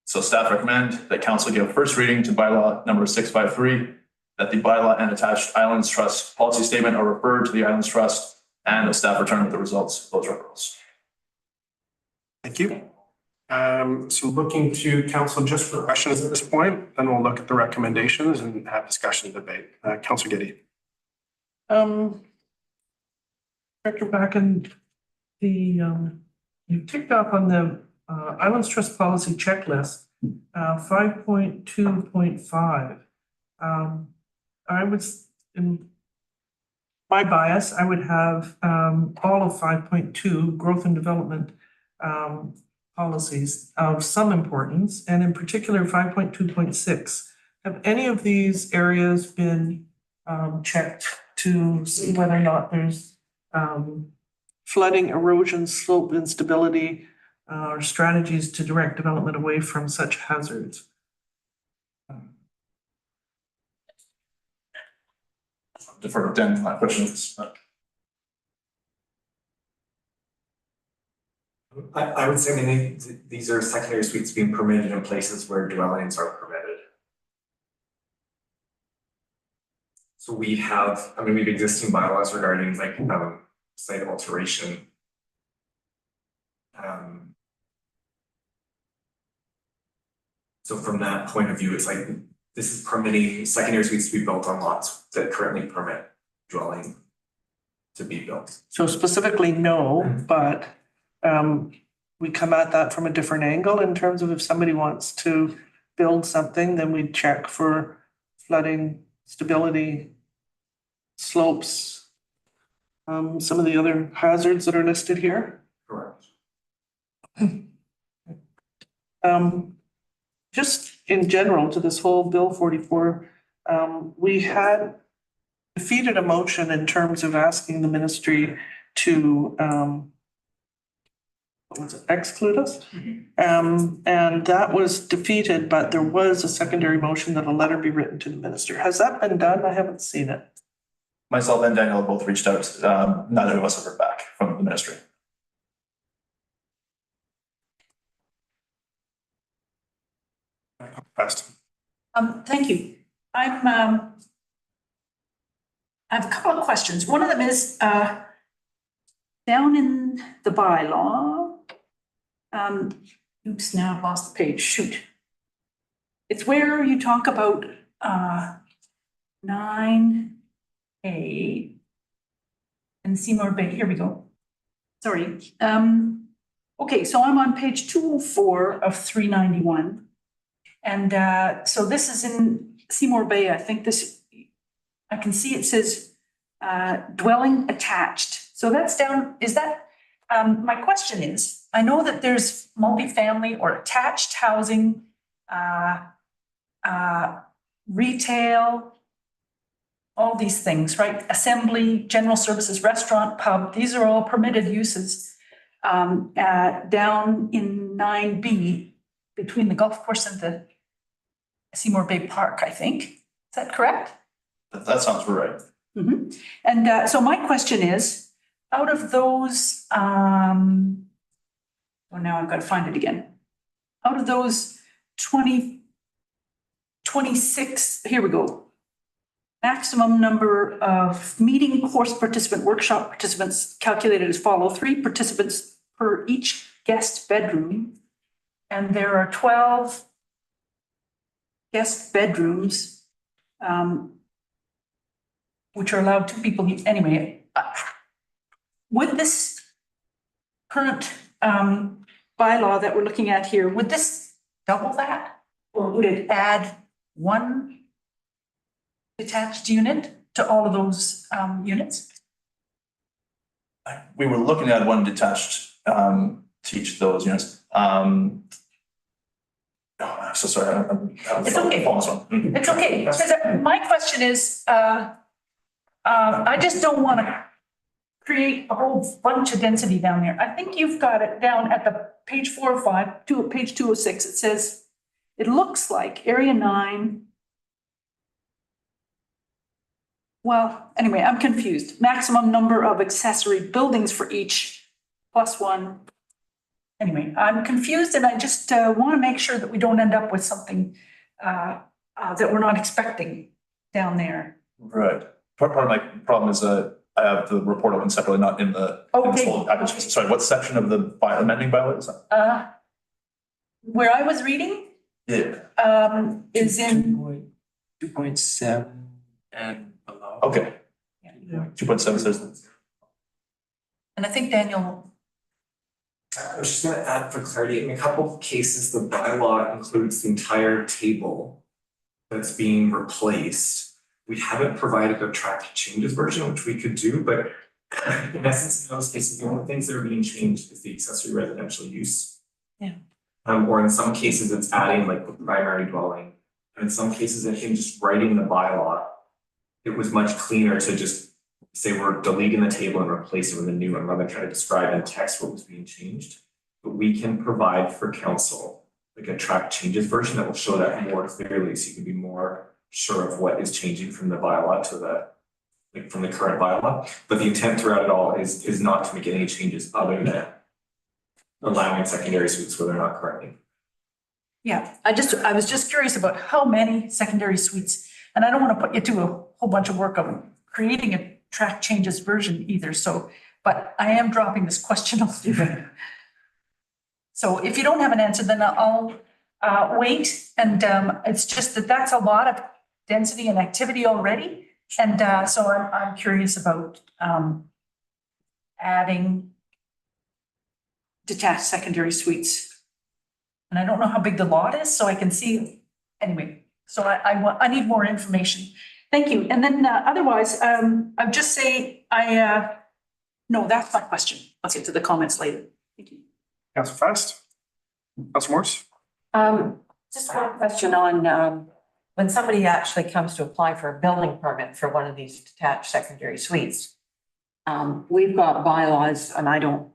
So staff recommend that council give first reading to bylaw number 653, that the bylaw and attached Islands Trust policy statement are referred to the Islands Trust, and a staff return with the results of those referrals. Thank you. So looking to council just for questions at this point, then we'll look at the recommendations and have discussion and debate. Councilor Giddy. Director Backen, you ticked off on the Islands Trust Policy Checklist, 5.2.5. I was, in my bias, I would have all of 5.2 growth and development policies of some importance, and in particular 5.2.6. Have any of these areas been checked to see whether or not there's flooding, erosion, slope instability, or strategies to direct development away from such hazards? Defer to Dan on that question. I would say mainly these are secondary suites being permitted in places where dwellings are permitted. So we have, we have existing bylaws regarding like site alteration. So from that point of view, it's like this is permitting secondary suites to be built on lots that currently permit dwelling to be built. So specifically, no, but we come at that from a different angle in terms of if somebody wants to build something, then we check for flooding, stability, slopes, some of the other hazards that are listed here. Correct. Just in general to this whole Bill 44, we had defeated a motion in terms of asking the ministry to exclude us? And that was defeated, but there was a secondary motion that a letter be written to the minister. Has that been done? I haven't seen it. Myself and Daniel both reached out. Neither of us have heard back from the ministry. Best. Thank you. I have a couple of questions. One of them is down in the bylaw. Oops, now I've lost the page. Shoot. It's where you talk about 9A and Seymour Bay. Here we go. Sorry. Okay, so I'm on page 204 of 391. And so this is in Seymour Bay. I think this, I can see it says dwelling attached. So that's down, is that, my question is, I know that there's multifamily or attached housing, retail, all these things, right? Assembly, general services, restaurant, pub, these are all permitted uses down in 9B between the golf course and the Seymour Bay Park, I think. Is that correct? That sounds right. Mm-hmm. And so my question is, out of those, oh, now I've got to find it again. Out of those 26, here we go. Maximum number of meeting course participant, workshop participants calculated as follow: 3 participants per each guest bedroom. And there are 12 guest bedrooms, which are allowed 2 people anyway. Would this current bylaw that we're looking at here, would this double that? Or would it add 1 detached unit to all of those units? We were looking at 1 detached to each of those units. So sorry, It's okay. It's okay. Because my question is, I just don't want to create a whole bunch of density down there. I think you've got it down at the page 4 or 5, page 206. It says, it looks like area 9. Well, anyway, I'm confused. Maximum number of accessory buildings for each +1. Anyway, I'm confused and I just want to make sure that we don't end up with something that we're not expecting down there. Right. Part of my problem is I have the report open separately, not in the. Okay. Sorry, what section of the amending bylaw is that? Where I was reading Yeah. is in 2.7 and below. Okay. 2.7 says. and I think Daniel. I was just gonna add for clarity, in a couple of cases, the bylaw includes the entire table that's being replaced. We haven't provided a track changes version, which we could do, but in essence, in those cases, the only things that are being changed is the accessory residential use. Yeah. Or in some cases, it's adding like the primary dwelling. And in some cases, I think just writing the bylaw, it was much cleaner to just say we're deleting the table and replace it with a new one, rather than try to describe in text what was being changed. But we can provide for council like a track changes version that will show that more clearly, so you can be more sure of what is changing from the bylaw to the, like from the current bylaw. But the intent throughout it all is not to make any changes other than allowing secondary suites where they're not currently. Yeah, I was just curious about how many secondary suites, and I don't want to put you to a whole bunch of work of creating a track changes version either, so, but I am dropping this question on you. So if you don't have an answer, then I'll wait, and it's just that that's a lot of density and activity already, and so I'm curious about adding detached secondary suites. And I don't know how big the lot is, so I can see, anyway, so I need more information. Thank you. And then otherwise, I'll just say, no, that's my question. I'll get to the comments later. Thank you. Councillor Fast? Councillor Morse? Just one question on when somebody actually comes to apply for a building permit for one of these detached secondary suites. We've got bylaws, and I don't,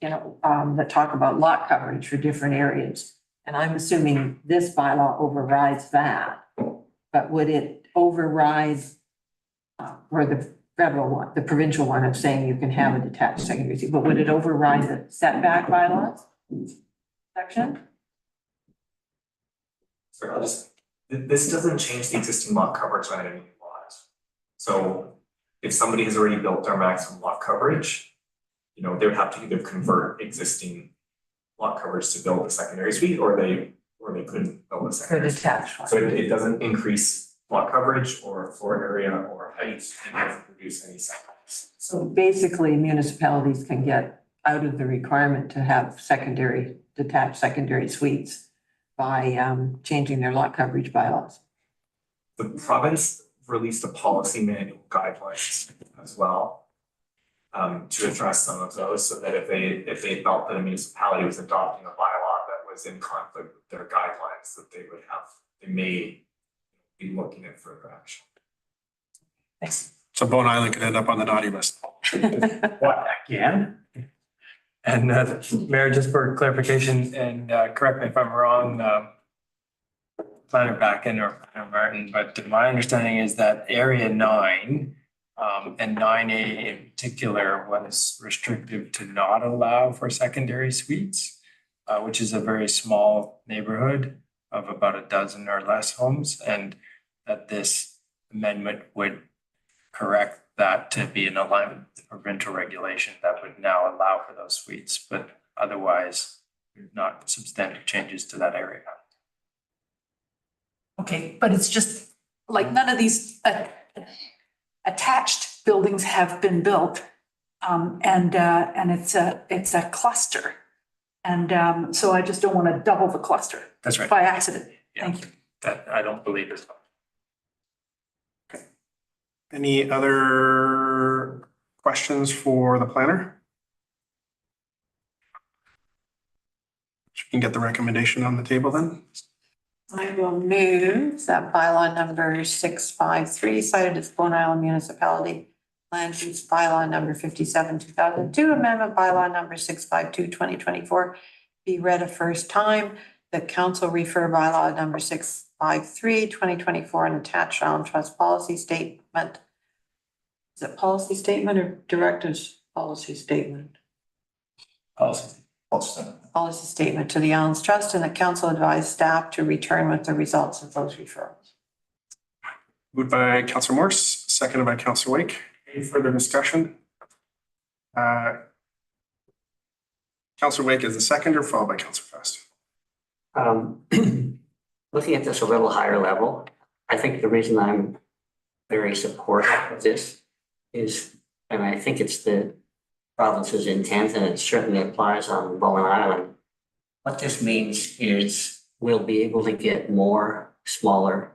that talk about lot coverage for different areas. And I'm assuming this bylaw overrides that, but would it override or the federal one, the provincial one of saying you can have a detached secondary suite, but would it override the setback bylaws section? So this doesn't change the existing lot coverage on any lots. So if somebody has already built their maximum lot coverage, they would have to either convert existing lot coverage to build a secondary suite, or they or they couldn't build a For secondary. detached one. So it doesn't increase lot coverage or floor area or height, it doesn't reduce any setbacks. So basically municipalities can get out of the requirement to have secondary, detached secondary suites by changing their lot coverage bylaws. The province released a policy manual guidelines as well to address some of those, so that if they felt that a municipality was adopting a bylaw that was in conflict with their guidelines, that they may be looking at further action. Thanks. So Bone Island could end up on the naughty list. What, again? And Mayor, just for clarification, and correct me if I'm wrong, Planner Backen or Planner Martin, but my understanding is that area 9 and 9A in particular was restrictive to not allow for secondary suites, which is a very small neighborhood of about a dozen or less homes, and that this amendment would correct that to be in alignment with the provincial regulation that would now allow for those suites, but otherwise not substantive changes to that area. Okay, but it's just like none of these attached buildings have been built. And it's a cluster. And so I just don't want to double the cluster That's right. by accident. Yeah. Thank you. That I don't believe is. Any other questions for the planner? You can get the recommendation on the table then. I will move that bylaw number 653 cited as Bone Island Municipality Land Use Bylaw number 57, 2002, amendment bylaw number 652, 2024 be read a first time. The council refer bylaw number 653, 2024 and attached Island Trust policy statement. Is it policy statement or director's policy statement? Policy. Policy statement to the Islands Trust, and the council advised staff to return with the results of those referrals. Moved by Councillor Morse, seconded by Councillor Wake. Any further discussion? Councillor Wake is the seconder, followed by Councillor Fast. Looking at this a little higher level, I think the reason I'm very supportive of this is, and I think it's the province's intent, and it certainly applies on Bowen Island. What this means is we'll be able to get more smaller,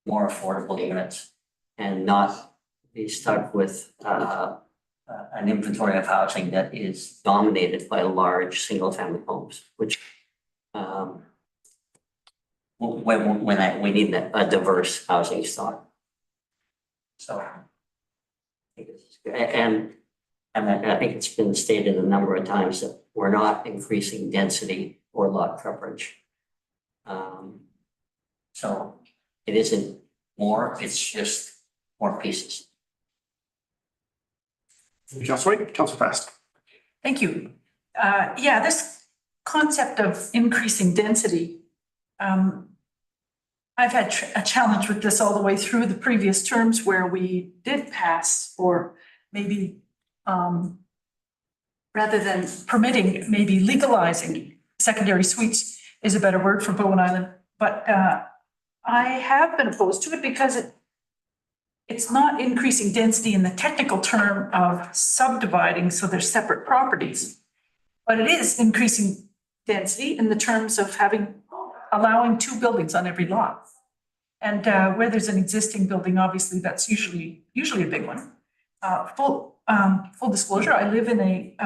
more affordable units and not be stuck with an inventory of housing that is dominated by large single-family homes, which we need a diverse housing stock. So, and I think it's been stated a number of times that we're not increasing density or lot coverage. So it isn't more, it's just more pieces. Councillor Wake, Councillor Fast. Thank you. Yeah, this concept of increasing density, I've had a challenge with this all the way through the previous terms where we did pass, or maybe rather than permitting, maybe legalizing secondary suites is a better word for Bowen Island. But I have been opposed to it because it's not increasing density in the technical term of subdividing so they're separate properties. But it is increasing density in the terms of allowing 2 buildings on every lot. And where there's an existing building, obviously that's usually a big one. Full disclosure, I live in a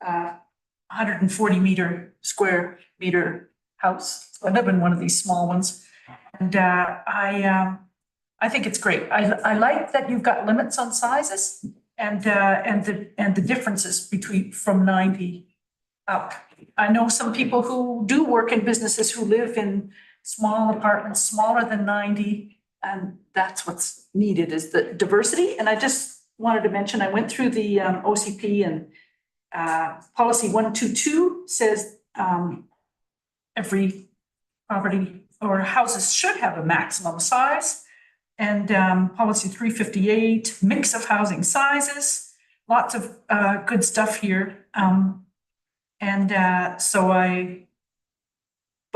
140 square meter house. I live in one of these small ones, and I think it's great. I like that you've got limits on sizes and the differences from 90 up. I know some people who do work in businesses who live in small apartments, smaller than 90, and that's what's needed is the diversity. And I just wanted to mention, I went through the OCP, and policy 122 says every property or houses should have a maximum size. And policy 358, mix of housing sizes, lots of good stuff here.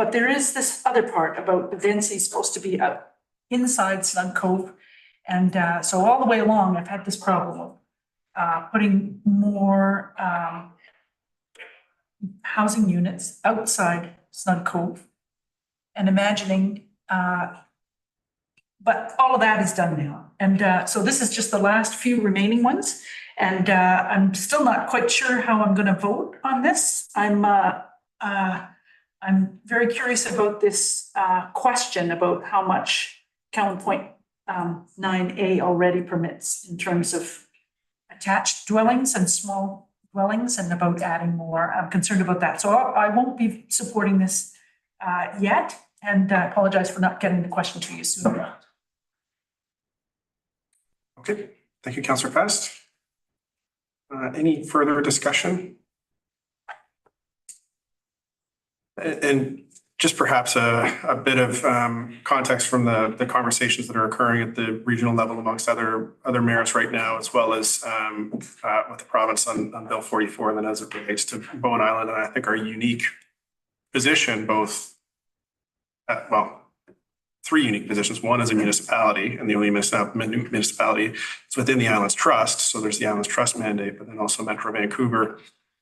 But there is this other part about the density is supposed to be up inside Snug Cove. And so all the way along, I've had this problem of putting more housing units outside Snug Cove and imagining, but all of that is done now. And so this is just the last few remaining ones. And I'm still not quite sure how I'm going to vote on this. I'm very curious about this question about how much Cowan Point 9A already permits in terms of attached dwellings and small dwellings and about adding more. I'm concerned about that. So I won't be supporting this yet, and I apologize for not getting the question to you sooner. Okay, thank you, Councillor Fest. Any further discussion? And just perhaps a bit of context from the conversations that are occurring at the regional level amongst other mayors right now, as well as with the province on Bill 44, and then as it relates to Bowen Island, and I think our unique position, both, three unique positions. One is a municipality, and the only municipality is within the Islands Trust. So there's the Islands Trust mandate, but then also Metro Vancouver.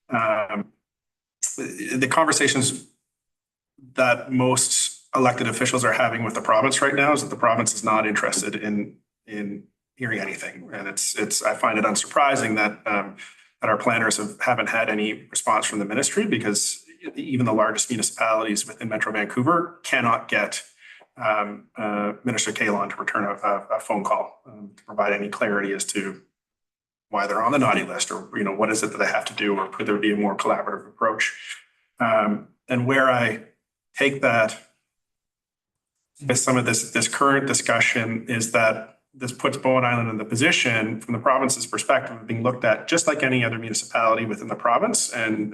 The conversations that most elected officials are having with the province right now is that the province is not interested in hearing anything. And I find it unsurprising that our planners haven't had any response from the ministry, because even the largest municipalities within Metro Vancouver cannot get Minister Kahlon to return a phone call to provide any clarity as to why they're on the naughty list, or what is it that they have to do, or could there be a more collaborative approach? And where I take that with some of this current discussion is that this puts Bowen Island in the position, from the province's perspective, of being looked at just like any other municipality within the province, and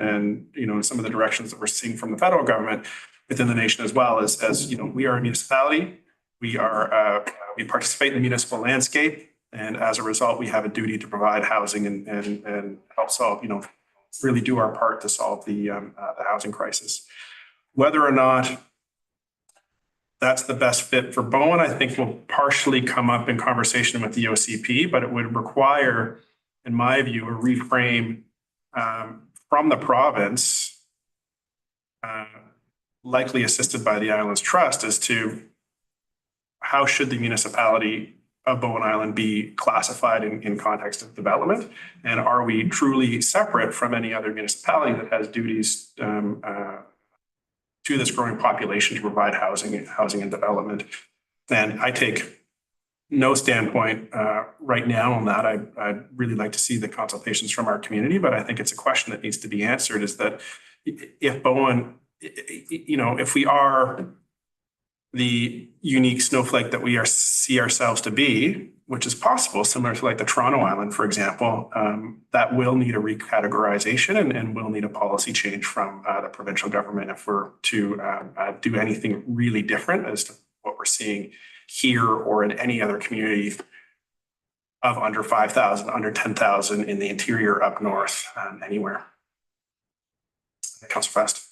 some of the directions that we're seeing from the federal government within the nation as well, as we are a municipality, we participate in the municipal landscape, and as a result, we have a duty to provide housing and help solve, really do our part to solve the housing crisis. Whether or not that's the best fit for Bowen, I think will partially come up in conversation with the OCP, but it would require, in my view, a reframe from the province, likely assisted by the Islands Trust, as to how should the municipality of Bowen Island be classified in context of development, and are we truly separate from any other municipality that has duties to this growing population to provide housing and development? And I take no standpoint right now on that. I'd really like to see the consultations from our community, but I think it's a question that needs to be answered, is that if Bowen, if we are the unique snowflake that we see ourselves to be, which is possible, similar to like the Toronto Island, for example, that will need a recategorization and will need a policy change from the provincial government if we're to do anything really different as to what we're seeing here or in any other community of under 5,000, under 10,000 in the interior, up north, anywhere. Councillor Fest.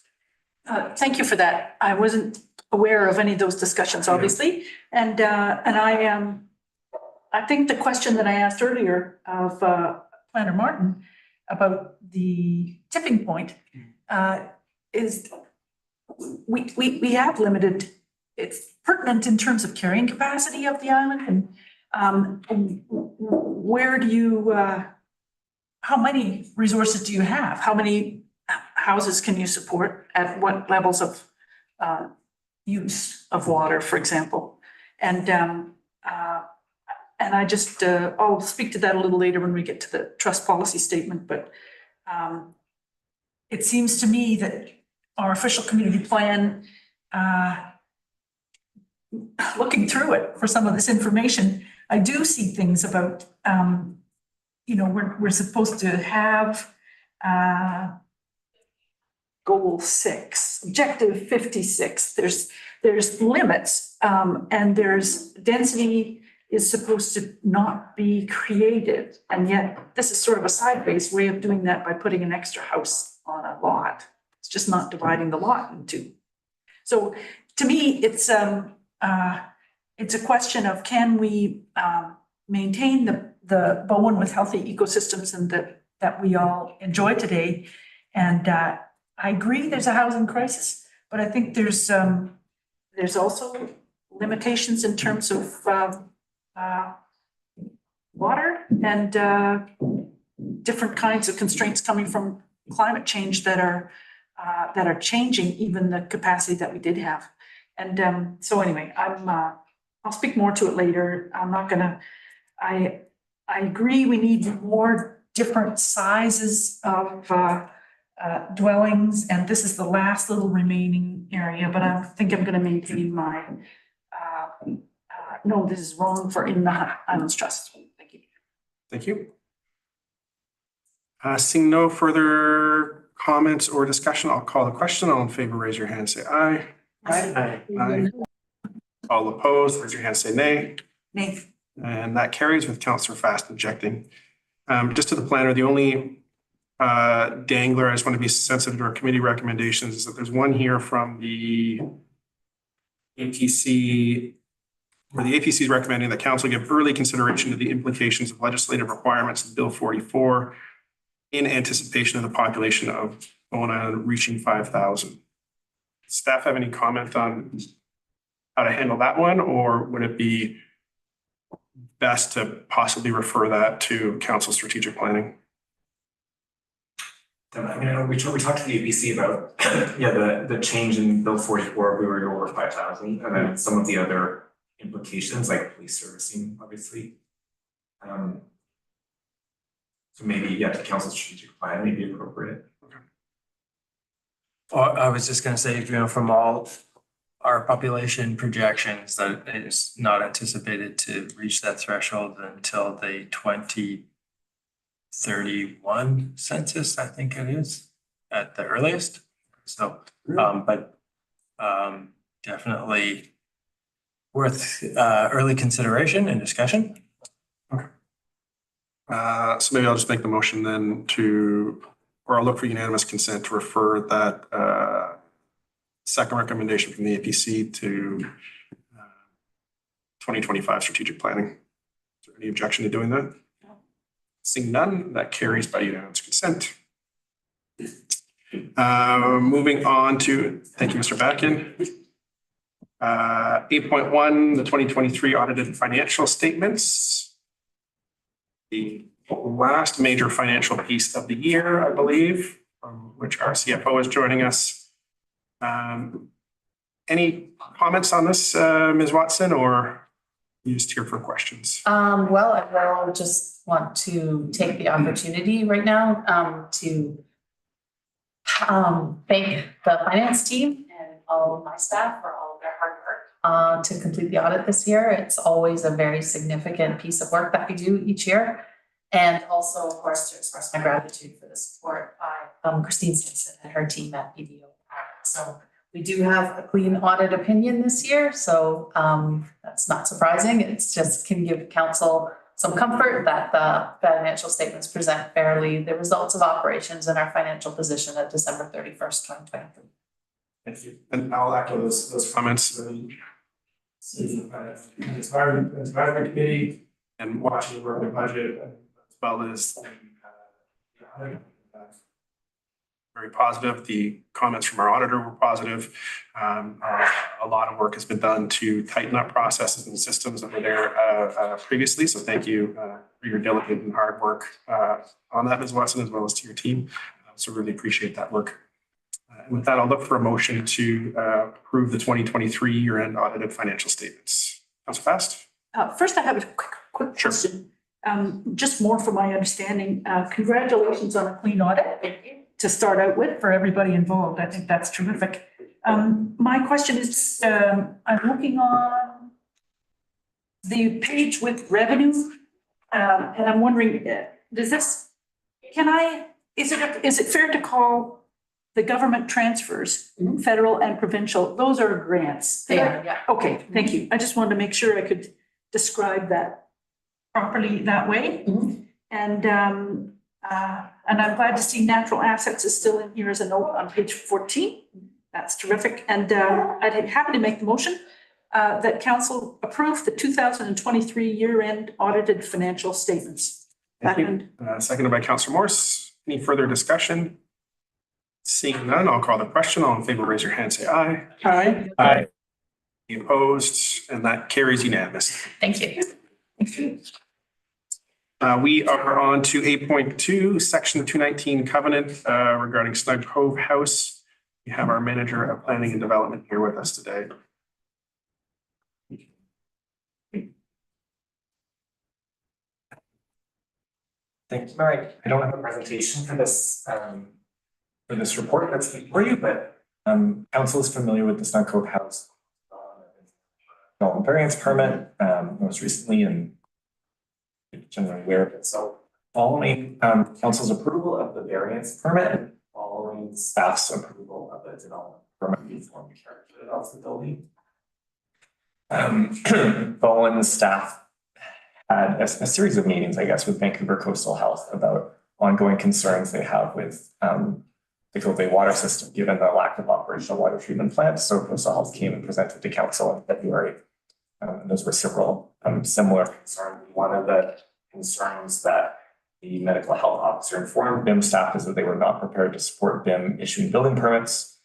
Thank you for that. I wasn't aware of any of those discussions, obviously. And I think the question that I asked earlier of Planner Martin about the tipping point is we have limited, it's pertinent in terms of carrying capacity of the island, and where do you, how many resources do you have? How many houses can you support at what levels of use of water, for example? And I just, I'll speak to that a little later when we get to the trust policy statement, but it seems to me that our official community plan, looking through it for some of this information, I do see things about, we're supposed to have goal 6, objective 56. There's limits, and there's density is supposed to not be created. And yet this is sort of a sideways way of doing that by putting an extra house on a lot. It's just not dividing the lot into So to me, it's a question of can we maintain the Bowen with healthy ecosystems and that we all enjoy today. And I agree there's a housing crisis, but I think there's also limitations in terms of water and different kinds of constraints coming from climate change that are changing even the capacity that we did have. And so anyway, I'll speak more to it later. I'm not gonna, I agree we need more different sizes of dwellings, and this is the last little remaining area, but I think I'm gonna maintain my, no, this is wrong for in the Highlands Trust. Thank you. Thank you. Seeing no further comments or discussion, I'll call the question. All in favor, raise your hand, say aye. Aye. Aye. All opposed, raise your hand, say nay. Nay. And that carries with Councillor Fast objecting. Just to the planner, the only dangler, I just want to be sensitive to our committee recommendations, is that there's one here from the APC, where the APC is recommending that council give early consideration to the implications of legislative requirements of Bill 44 in anticipation of the population of Bowen Island reaching 5,000. Staff have any comment on how to handle that one, or would it be best to possibly refer that to council strategic planning? I mean, I know we talked to the ABC about, the change in Bill 44, we were over 5,000, and then some of the other implications like police servicing, obviously. So maybe, the council strategic plan may be appropriate. Well, I was just gonna say, from all our population projections, that it is not anticipated to reach that threshold until the 2031 census, I think it is, at the earliest. So, definitely worth early consideration and discussion. Okay. So maybe I'll just make the motion then or I'll look for unanimous consent to refer that second recommendation from the APC to 2025 strategic planning. Is there any objection to doing that? No. Seeing none, that carries by unanimous consent. Moving on to, thank you, Mr. Batkin. 8.1, the 2023 audited financial statements. The last major financial piece of the year, I believe, from which our CFO is joining us. Any comments on this, Ms. Watson, or you just here for questions? Well, I will just want to take the opportunity right now to thank the finance team and all of my staff for all of their hard work to complete the audit this year. It's always a very significant piece of work that we do each year. And also, of course, to express my gratitude for the support by Christine Simpson and her team at BDO. So we do have a clean audit opinion this year, so that's not surprising. It's just can give council some comfort that the financial statements present fairly the results of operations and our financial position at December 31st, 2023. Thank you. And I'll echo those comments. Environment committee and watching the work budget as well as very positive. The comments from our auditor were positive. A lot of work has been done to tighten up processes and systems that were there previously. So thank you for your diligent and hard work on that, Ms. Watson, as well as to your team. So really appreciate that work. And with that, I'll look for a motion to approve the 2023 year-end audited financial statements. Councilor Fast? First, I have a quick question. Just more from my understanding, congratulations on a clean audit to start out with for everybody involved. I think that's terrific. My question is, I'm looking on the page with revenue, and I'm wondering, is it fair to call the government transfers, federal and provincial, those are grants? They are, yeah. Okay, thank you. I just wanted to make sure I could describe that properly that way. And I'm glad to see natural assets is still in here as a note on page 14. That's terrific. And I'd be happy to make the motion that council approve the 2023 year-end audited financial statements. Thank you. Seconded by Councillor Morse. Any further discussion? Seeing none, I'll call the question. All in favor, raise your hand, say aye. Aye. Aye. Any opposed? And that carries unanimous. Thank you. We are on to 8.2, section 219 covenant regarding Snug Cove House. We have our manager of planning and development here with us today. Thank you. All right, I don't have a presentation for this report that's before you, but council is familiar with the Snug Cove House development variance permit, most recently, and generally aware of it. So following council's approval of the variance permit and following staff's approval of the development permit, we formed the character of the building. Following the staff had a series of meetings, I guess, with Vancouver Coastal Health about ongoing concerns they have with the Cove Bay water system, given the lack of operational water treatment plants. So Coastal Health came and presented to council in February. Those were several similar concerns. One of the concerns that the medical health officer informed BIM staff is that they were not prepared to support BIM issuing building permits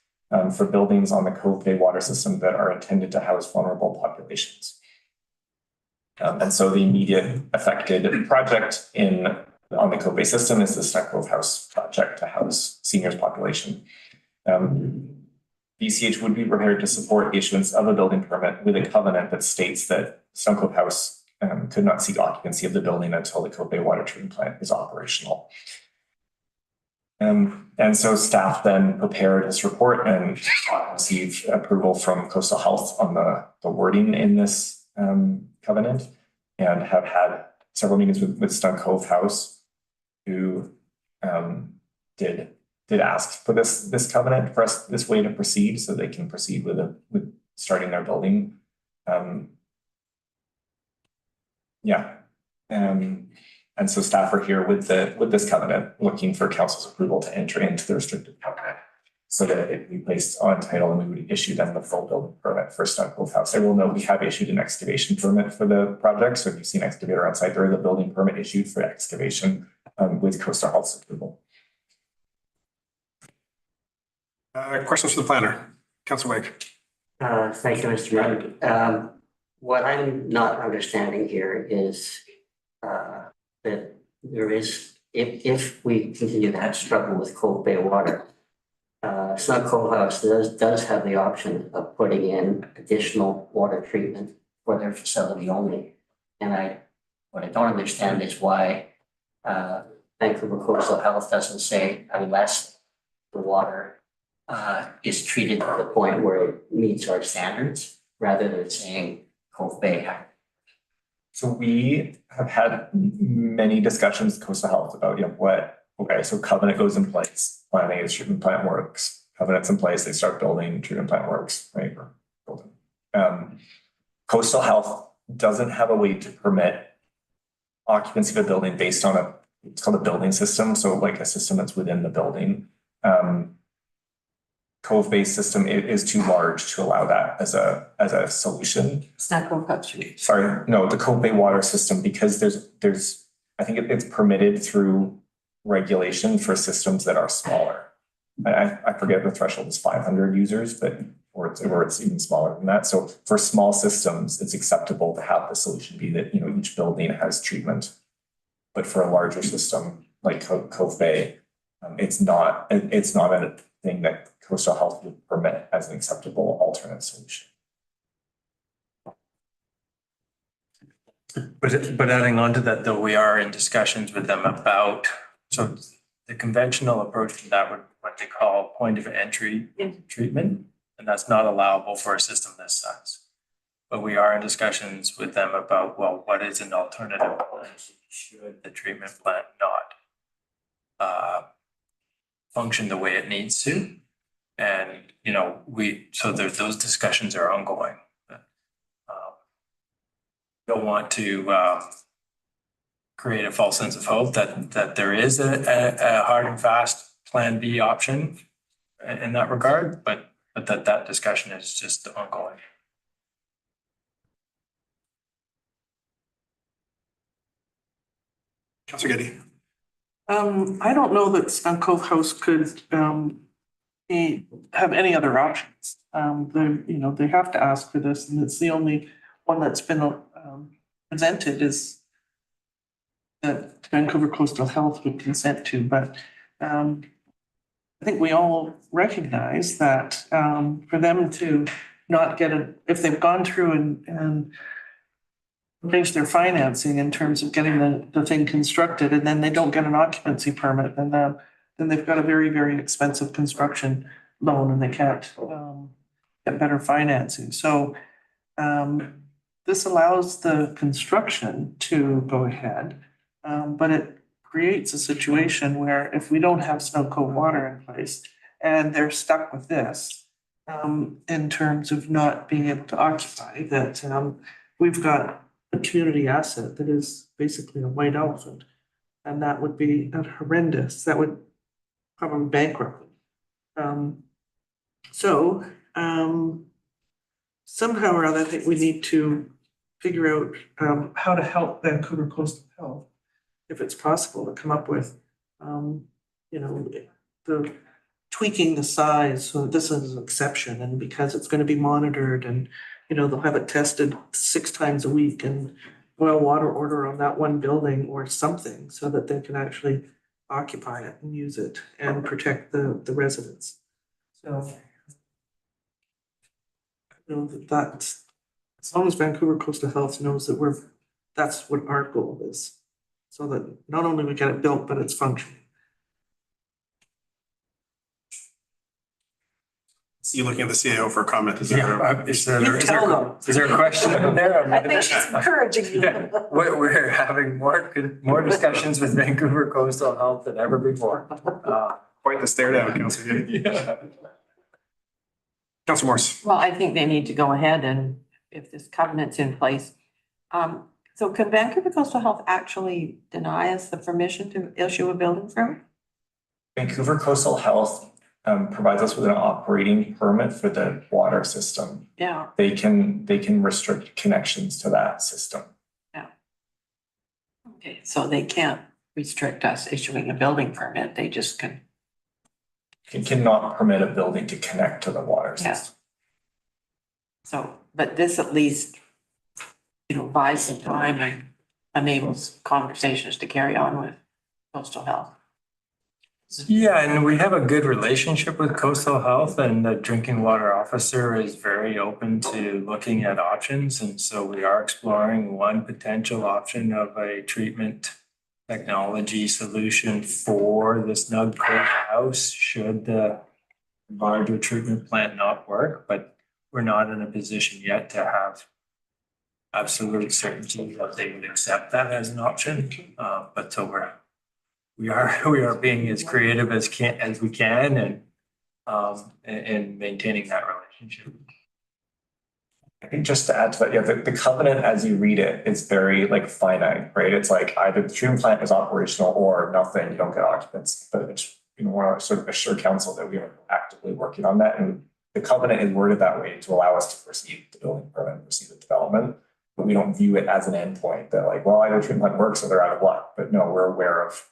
for buildings on the Cove Bay water system that are intended to house vulnerable populations. And so the immediate affected project on the Cove Bay system is the Snug Cove House project to house seniors population. BCH would be prepared to support issuance of a building permit with a covenant that states that Snug Cove House could not seek occupancy of the building until the Cove Bay water treatment plant is operational. And so staff then prepared this report and received approval from Coastal Health on the wording in this covenant, and have had several meetings with Snug Cove House, who did ask for this covenant, for us, this way to proceed, so they can proceed with starting their building. And so staff are here with this covenant, looking for council's approval to enter into the restricted covenant, so that it can be placed on title and we would issue them the full building permit for Snug Cove House. I will note we have issued an excavation permit for the project. So if you've seen excavator on site, there is a building permit issued for excavation with Coastal Health's approval. Questions for the planner? Councillor Wake. Thank you, Mr. Mayor. What I'm not understanding here is that there is, if we continue to have struggle with Cove Bay water, Snug Cove House does have the option of putting in additional water treatment for their facility only. And what I don't understand is why Vancouver Coastal Health doesn't say unless the water is treated to the point where it meets our standards, rather than saying Cove Bay. So we have had many discussions with Coastal Health about, so covenant goes in place, planning is treatment plant works, covenant's in place, they start building, treatment plant works, right? Or building. Coastal Health doesn't have a way to permit occupancy of a building based on it's called a building system. So like a system that's within the building. Cove Bay system is too large to allow that as a solution. Snug Cove House. Sorry, no, the Cove Bay water system, because there's I think it's permitted through regulation for systems that are smaller. I forget the threshold is 500 users, but or it's even smaller than that. So for small systems, it's acceptable to have the solution be that each building has treatment. But for a larger system like Cove Bay, it's not a thing that Coastal Health would permit as an acceptable alternate solution. But adding on to that, though, we are in discussions with them about, so the conventional approach to that would what they call point of entry treatment, and that's not allowable for a system this size. But we are in discussions with them about, well, what is an alternative should the treatment plant not function the way it needs to? And, so those discussions are ongoing. Don't want to create a false sense of hope that there is a hard and fast plan B option in that regard, but but that discussion is just ongoing. Councillor Getty. I don't know that Skunk Cove House could have any other options. They have to ask for this, and it's the only one that's been presented is that Vancouver Coastal Health would consent to, but I think we all recognize that for them to not get if they've gone through and arranged their financing in terms of getting the thing constructed, and then they don't get an occupancy permit, and then they've got a very, very expensive construction loan and they can't get better financing. So this allows the construction to go ahead, but it creates a situation where if we don't have Snow Cove water in place and they're stuck with this in terms of not being able to occupy, that we've got a community asset that is basically a white elephant. And that would be horrendous. That would probably bankrupt them. Somehow or other, I think we need to figure out how to help Vancouver Coastal Health, if it's possible, to come up with, the tweaking the size so that this is an exception, and because it's going to be monitored, and they'll have it tested 6 times a week, and boil water order on that one building or something, so that they can actually occupy it and use it and protect the residents. So that as long as Vancouver Coastal Health knows that that's what our goal is, so that not only we get it built, but it's functioning. See you looking at the CAO for a comment. Is Is there a question in there? I think she's encouraging you. We're having more discussions with Vancouver Coastal Health than ever before. Quite the stare down, Councillor Getty. Councillor Morse. Well, I think they need to go ahead, and if this covenant's in place. So can Vancouver Coastal Health actually deny us the permission to issue a building permit? Vancouver Coastal Health provides us with an operating permit for the water system. Yeah. They can restrict connections to that system. Yeah. Okay, so they can't restrict us issuing a building permit, they just can. It cannot permit a building to connect to the water Yeah. system. So, but this at least, buys some time and enables conversations to carry on with Coastal Health. Yeah, and we have a good relationship with Coastal Health, and the drinking water officer is very open to looking at options. And so we are exploring one potential option of a treatment technology solution for the Snug Cove House should the larger treatment plant not work, but we're not in a position yet to have absolute certainty that they would accept that as an option. But so we are being as creative as we can and maintaining that relationship. I think just to add to that, yeah, the covenant as you read it is very finite, right? It's either the treatment plant is operational or nothing, you don't get occupancy. But it's, want to sort of assure council that we are actively working on that. And the covenant is worded that way to allow us to proceed the building permit, proceed with development. But we don't view it as an endpoint that either treatment plant works or they're out of luck. But no, we're aware of,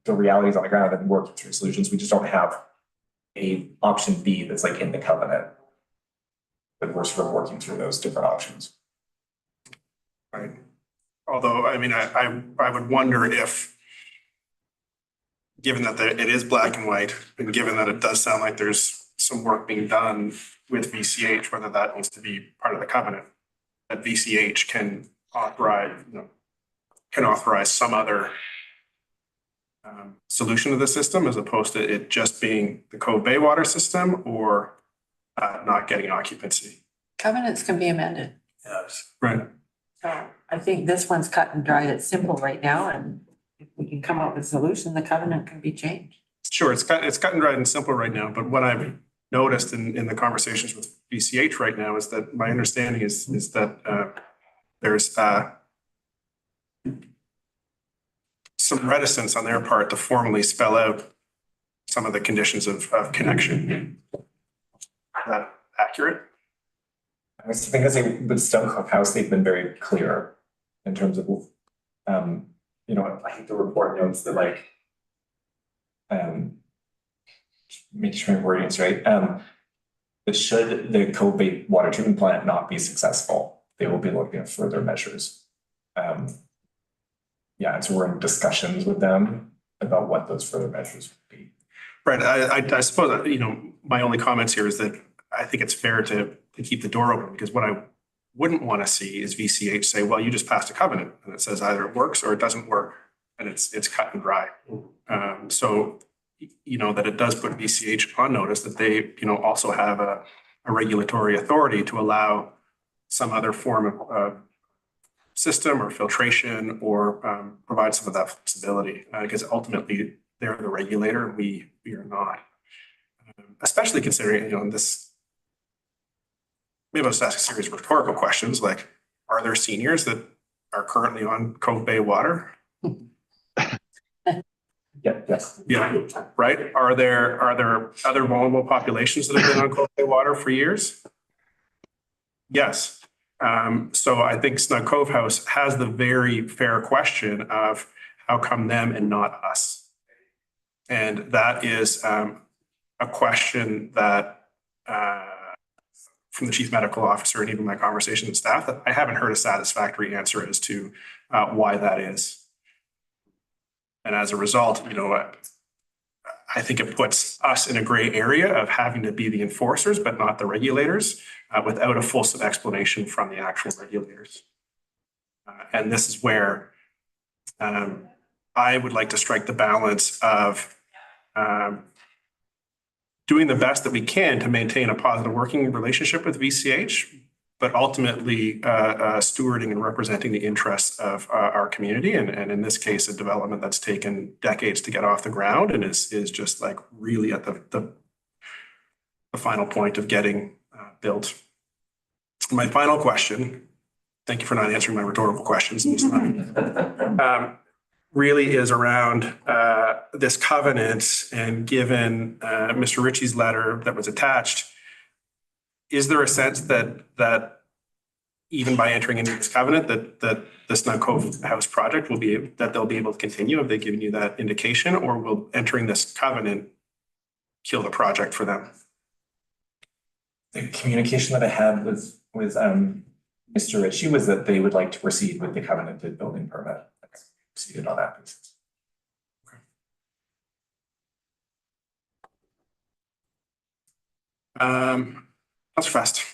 the realities on the ground and working through solutions. We just don't have a option B that's in the covenant. But we're sort of working through those different options. Right. Although, I would wonder if, given that it is black and white, and given that it does sound like there's some work being done with VCH, whether that needs to be part of the covenant, that VCH can authorize some other solution to the system, as opposed to it just being the Cove Bay water system or not getting occupancy. Covenants can be amended. Yes. Right. So I think this one's cut and dried, it's simple right now, and if we can come up with a solution, the covenant can be changed. Sure, it's cut and dried and simple right now, but what I've noticed in the conversations with VCH right now is that my understanding is that there's some reticence on their part to formally spell out some of the conditions of connection. that accurate? I was thinking, with Stone Cove House, they've been very clear in terms of, you know, I think the report notes that like, make sure my wording is right, that should the Cove Bay water treatment plant not be successful, they will be looking at further measures. Yeah, and so we're in discussions with them about what those further measures would be. Right, I suppose, that, you know, my only comments here is that I think it's fair to keep the door open, because what I wouldn't want to see is VCH say, well, you just passed a covenant and it says either it works or it doesn't work, and it's cut and dry. So, you know, that it does put VCH on notice that they, you know, also have a regulatory authority to allow some other form of system or filtration, or provide some of that flexibility, because ultimately they're the regulator and we are not. Especially considering, you know, this, maybe I'll just ask a series of rhetorical questions like, are there seniors that are currently on Cove Bay water? Yeah, yes. Yeah, right? Are there other vulnerable populations that have been on Cove Bay water for years? Yes. So I think Snug Cove House has the very fair question of how come them and not us? And that is a question that from the chief medical officer and even my conversation with staff, that I haven't heard a satisfactory answer as to why that is. And as a result, you know, I think it puts us in a gray area of having to be the enforcers, but not the regulators, without a fulsome explanation from the actual regulators. And this is where I would like to strike the balance of doing the best that we can to maintain a positive working relationship with VCH, but ultimately stewarding and representing the interests of our community. And in this case, a development that's taken decades to get off the ground and is just like really at the final point of getting built. My final question, thank you for not answering my rhetorical questions, really is around this covenant, and given Mr. Ritchie's letter that was attached, is there a sense that even by entering into this covenant that the Snug Cove House project that they'll be able to continue? Have they given you that indication, or will entering this covenant kill the project for them? The communication that I had with Mr. Ritchie was that they would like to proceed with the covenanted building permit. Proceeded on that basis. Councillor Fast.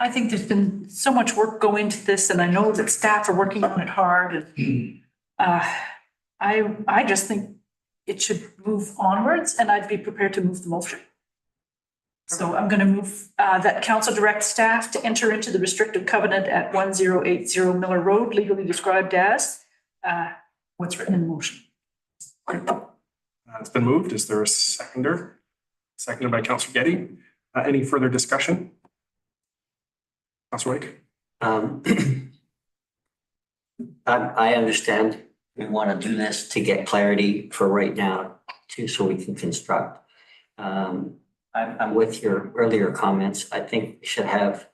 I think there's been so much work go into this, and I know that staff are working on it hard, and I just think it should move onwards, and I'd be prepared to move the motion. So I'm going to move that council direct staff to enter into the restrictive covenant at 1080 Miller Road, legally described as what's written in the motion. It's been moved. Is there a seconder? Seconded by Councillor Getty. Any further discussion? Councillor Wake. I understand we want to do this to get clarity for right now, so we can construct. I'm with your earlier comments. I think we should have,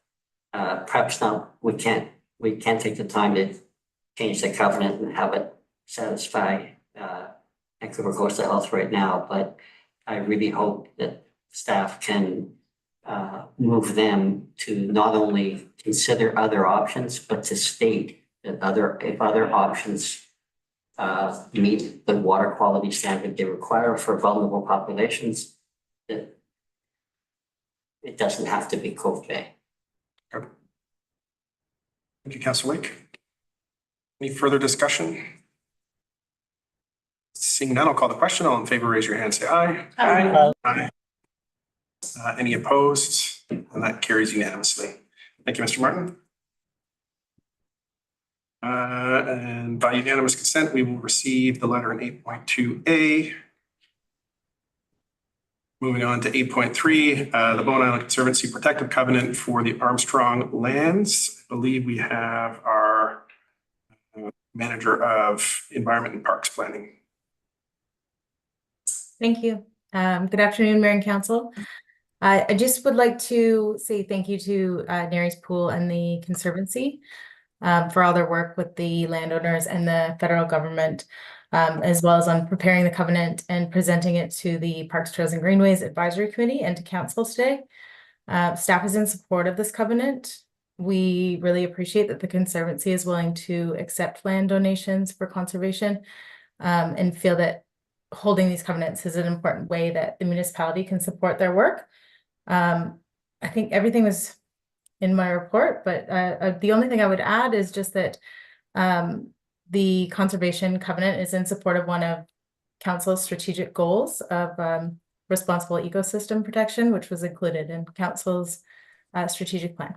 perhaps not, we can't take the time to change the covenant and have it satisfy Vancouver Coastal Health right now, but I really hope that staff can move them to not only consider other options, but to state that if other options meet the water quality standard they require for vulnerable populations, that it doesn't have to be Cove Bay. Okay. Thank you, Councillor Wake. Any further discussion? Seeing none, I'll call the question. All in favor, raise your hand, say aye. Aye. Aye. Any opposed? And that carries unanimously. Thank you, Mr. Martin. And by unanimous consent, we will receive the letter in 8.2A. Moving on to 8.3, the Bowen Island Conservancy Protective Covenant for the Armstrong lands. I believe we have our Manager of Environment and Parks Planning. Thank you. Good afternoon, Mayor and Council. I just would like to say thank you to Nary's Pool and the Conservancy for all their work with the landowners and the federal government, as well as on preparing the covenant and presenting it to the Parks, Trails and Greenways Advisory Committee and to council today. Staff is in support of this covenant. We really appreciate that the Conservancy is willing to accept land donations for conservation, and feel that holding these covenants is an important way that the municipality can support their work. I think everything was in my report, but the only thing I would add is just that the conservation covenant is in support of one of council's strategic goals of responsible ecosystem protection, which was included in council's strategic plan.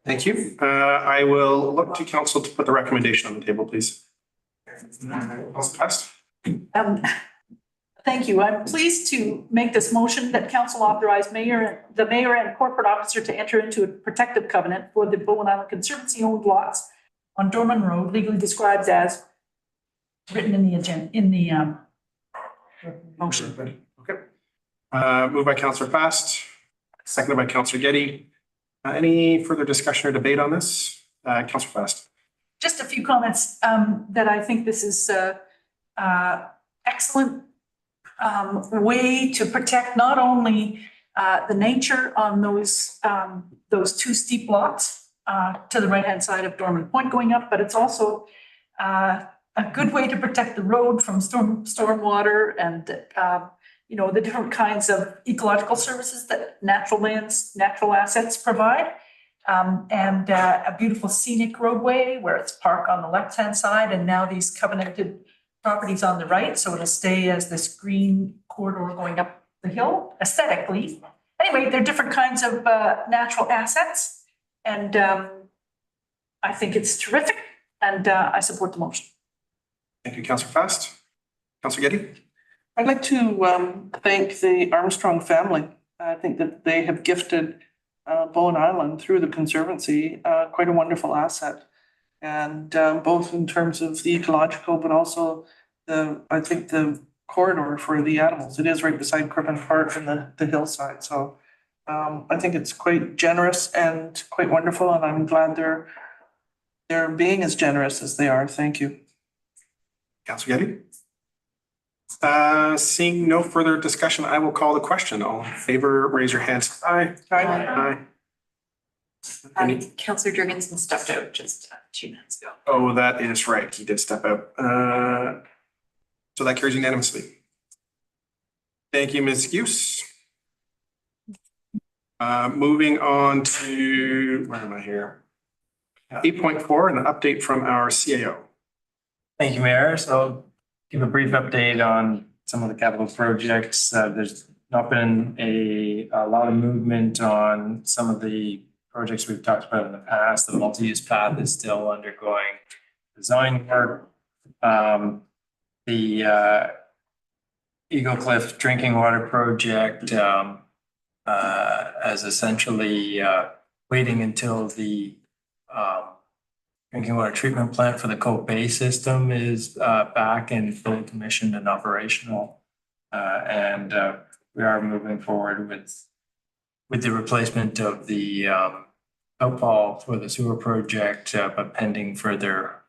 Thank you. I will look to council to put the recommendation on the table, please. Also passed. Thank you. I'm pleased to make this motion that council authorize the mayor and corporate officer to enter into a protective covenant for the Bowen Island Conservancy owned lots on Dorman Road, legally described as written in the agenda, motion. Okay. Moved by Councillor Fast, seconded by Councillor Getty. Any further discussion or debate on this? Councillor Fast. Just a few comments that I think this is excellent way to protect not only the nature on those two steep lots to the right-hand side of Dorman Point going up, but it's also a good way to protect the road from stormwater and the different kinds of ecological services that natural assets provide. And a beautiful scenic roadway where it's park on the left-hand side, and now these covenanted properties on the right, so it'll stay as this green corridor going up the hill aesthetically. Anyway, they're different kinds of natural assets, and I think it's terrific, and I support the motion. Thank you, Councillor Fast. Councillor Getty. I'd like to thank the Armstrong family. I think that they have gifted Bowen Island through the Conservancy quite a wonderful asset. And both in terms of the ecological, but also I think the corridor for the animals. It is right beside Crippen Park and the hillside. So I think it's quite generous and quite wonderful, and I'm glad they're being as generous as they are. Thank you. Councillor Getty. Seeing no further discussion, I will call the question. All in favor, raise your hands. Aye. Aye. Councillor Jurgensen stepped out just 2 minutes ago. Oh, that is right. He did step out. So that carries unanimously. Thank you, Ms. Hughes. Moving on to, where am I here? 8.4, an update from our CAO. Thank you, Mayor. So I'll give a brief update on some of the capital projects. There's not been a lot of movement on some of the projects we've talked about in the past. The multi-use path is still undergoing design work. The Eagle Cliff drinking water project as essentially waiting until the drinking water treatment plant for the Cope Bay system is back and fully commissioned and operational. And we are moving forward with the replacement of the outfall for the sewer project, but pending further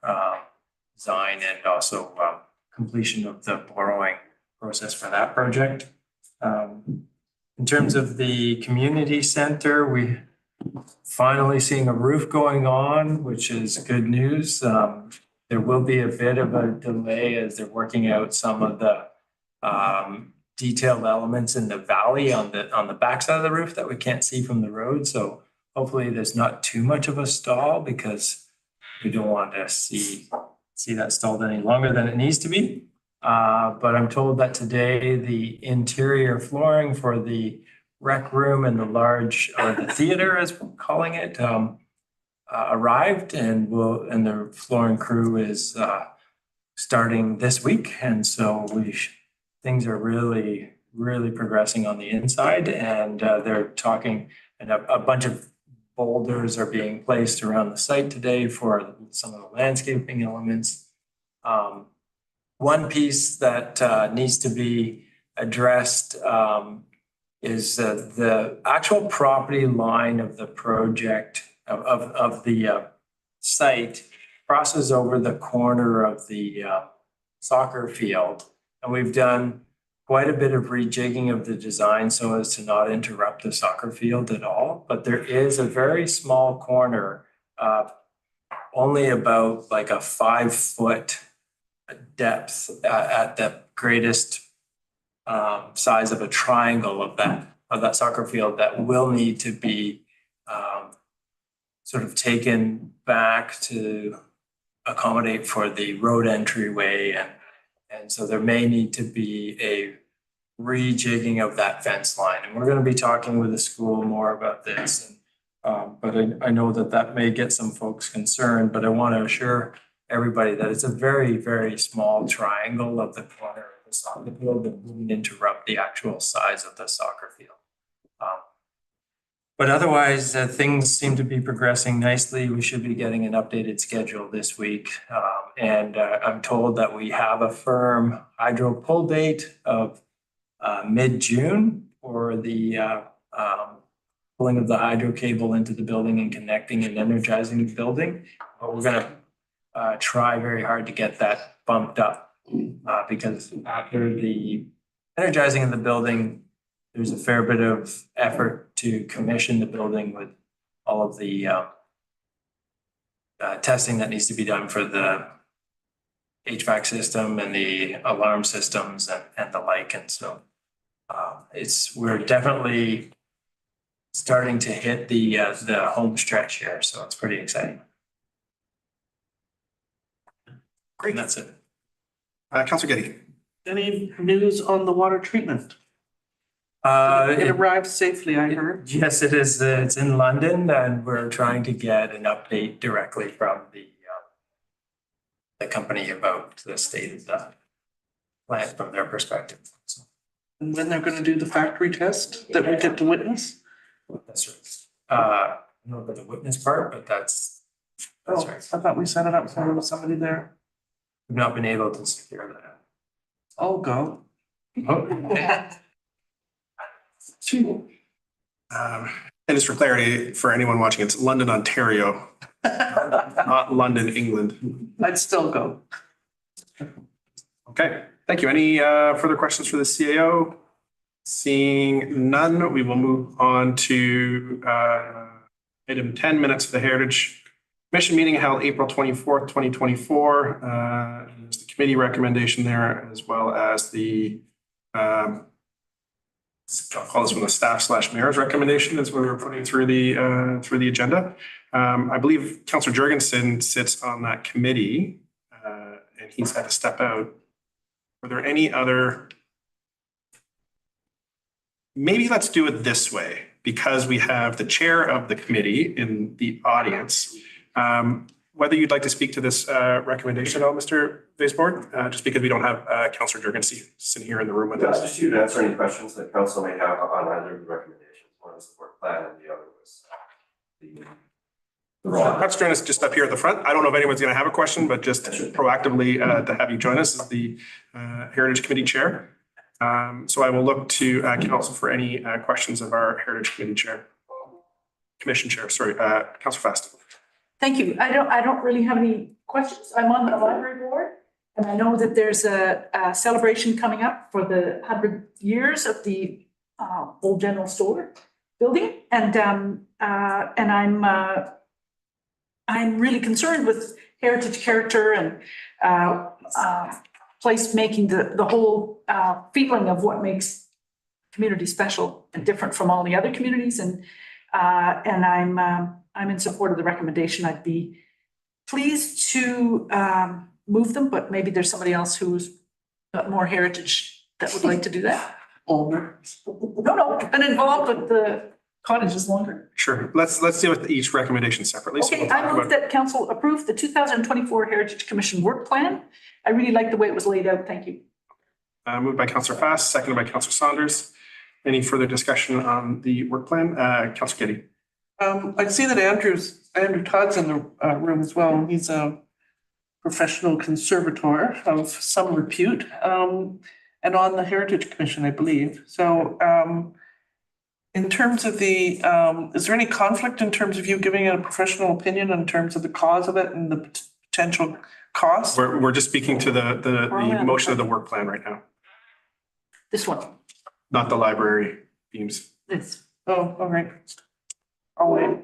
design and also completion of the borrowing process for that project. In terms of the community center, we finally seeing a roof going on, which is good news. There will be a bit of a delay as they're working out some of the detailed elements in the valley on the backside of the roof that we can't see from the road. So hopefully there's not too much of a stall, because we don't want to see that stalled any longer than it needs to be. But I'm told that today the interior flooring for the rec room and the theater, as we're calling it, arrived, and the flooring crew is starting this week. And so things are really, really progressing on the inside, and they're talking, and a bunch of boulders are being placed around the site today for some of the landscaping elements. one piece that needs to be addressed is the actual property line of the project of the site crosses over the corner of the soccer field. And we've done quite a bit of rejigging of the design so as to not interrupt the soccer field at all. But there is a very small corner, only about like a 5-foot depth at the greatest size of a triangle of that soccer field that will need to be sort of taken back to accommodate for the road entryway, and so there may need to be a rejigging of that fence line. And we're going to be talking with the school more about this. But I know that may get some folks concerned, but I want to assure everybody that it's a very, very small triangle of the corner of the soccer field that wouldn't interrupt the actual size of the soccer field. But otherwise, things seem to be progressing nicely. We should be getting an updated schedule this week. And I'm told that we have a firm hydro pull date of mid-June for the pulling of the hydro cable into the building and connecting and energizing the building. But we're going to try very hard to get that bumped up because after the energizing of the building, there's a fair bit of effort to commission the building with all of the testing that needs to be done for the HVAC system and the alarm systems and the like. And so we're definitely starting to hit the home stretch here. So it's pretty exciting. Great. And that's it. Councillor Getty. Any news on the water treatment? It arrived safely, I heard. Yes, it is. It's in London, and we're trying to get an update directly from the company about the state of the plant from their perspective. So And when they're going to do the factory test that we get to witness? that's right. I don't know about the witness part, but that's Oh, right. I thought we set it up so there was somebody there. We've not been able to secure that. I'll go. And just for clarity, for anyone watching, it's London, Ontario, not London, England. I'd still go. Okay, thank you. Any further questions for the CAO? Seeing none, we will move on to item 10, minutes of the Heritage Commission meeting held April 24th, 2024. There's the committee recommendation there, as well as the I'll call this one the staff/mayor's recommendation is what we were putting through the agenda. I believe Councillor Jurgensen sits on that committee and he's had to step out. Were there any other? Maybe let's do it this way, because we have the chair of the committee in the audience. Whether you'd like to speak to this recommendation at all, Mr. Weisbord, just because we don't have Councillor Jurgensen here in the room with us. Just to answer any questions that council may have on either of the recommendations. One is the work plan and the other was Councillor Jurgensen is just up here at the front. I don't know if anyone's going to have a question, but just proactively to have you join us as the Heritage Committee Chair. So I will look to council for any questions of our Heritage Commission Chair, sorry, Councillor Fast. Thank you. I don't really have any questions. I'm on the library board, and I know that there's a celebration coming up for the 100 years of the old general store building, and I'm really concerned with heritage character and place making the whole feeling of what makes community special and different from all the other communities, and I'm in support of the recommendation. I'd be pleased to move them, but maybe there's somebody else who's got more heritage that would like to do that. Older. No, been involved with the cottages longer. Sure, let's deal with each recommendation separately. So Okay, we'll talk I move about- that council approve the 2024 Heritage Commission work plan. I really like the way it was laid out. Thank you. Moved by Councillor Fast, seconded by Councillor Saunders. Any further discussion on the work plan? Councillor Getty. I see that Andrew Todd's in the room as well. He's professional conservator of some repute, and on the Heritage Commission, I believe. So, in terms of the, is there any conflict in terms of you giving a professional opinion in terms of the cause of it and the potential cost? We're just speaking to the motion of the work plan right now, This one, not the library beams. this. Oh, all right. I'll wait.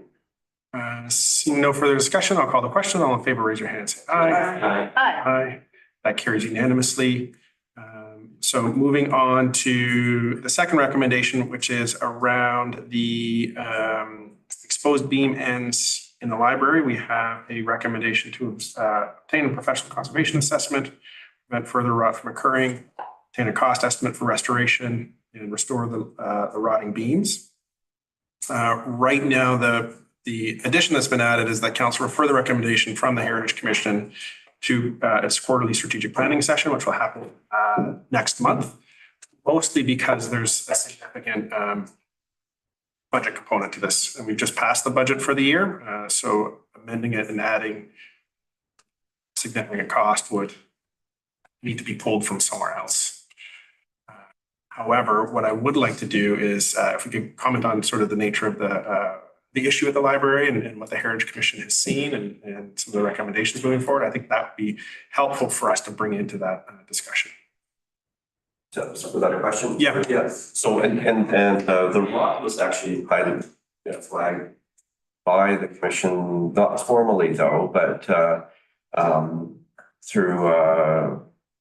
Seeing no further discussion, I'll call the question. All in favor, raise your hand. Say aye. Aye. Aye. Aye. That carries unanimously. So moving on to the second recommendation, which is around the exposed beam ends in the library. We have a recommendation to obtain a professional conservation assessment, prevent further rot from occurring, obtain a cost estimate for restoration, and restore the rotting beams. Right now, the addition that's been added is that council refer the recommendation from the Heritage Commission to its quarterly strategic planning session, which will happen next month, mostly because there's a significant budget component to this. And we've just passed the budget for the year, so amending it and adding significant cost would need to be pulled from somewhere else. However, what I would like to do is if we could comment on sort of the nature of the issue at the library and what the Heritage Commission has seen and some of the recommendations moving forward, I think that would be helpful for us to bring into that discussion. So was that a question? Yeah. Yes. So, and the rot was actually flagged by the commission, not formally though, but through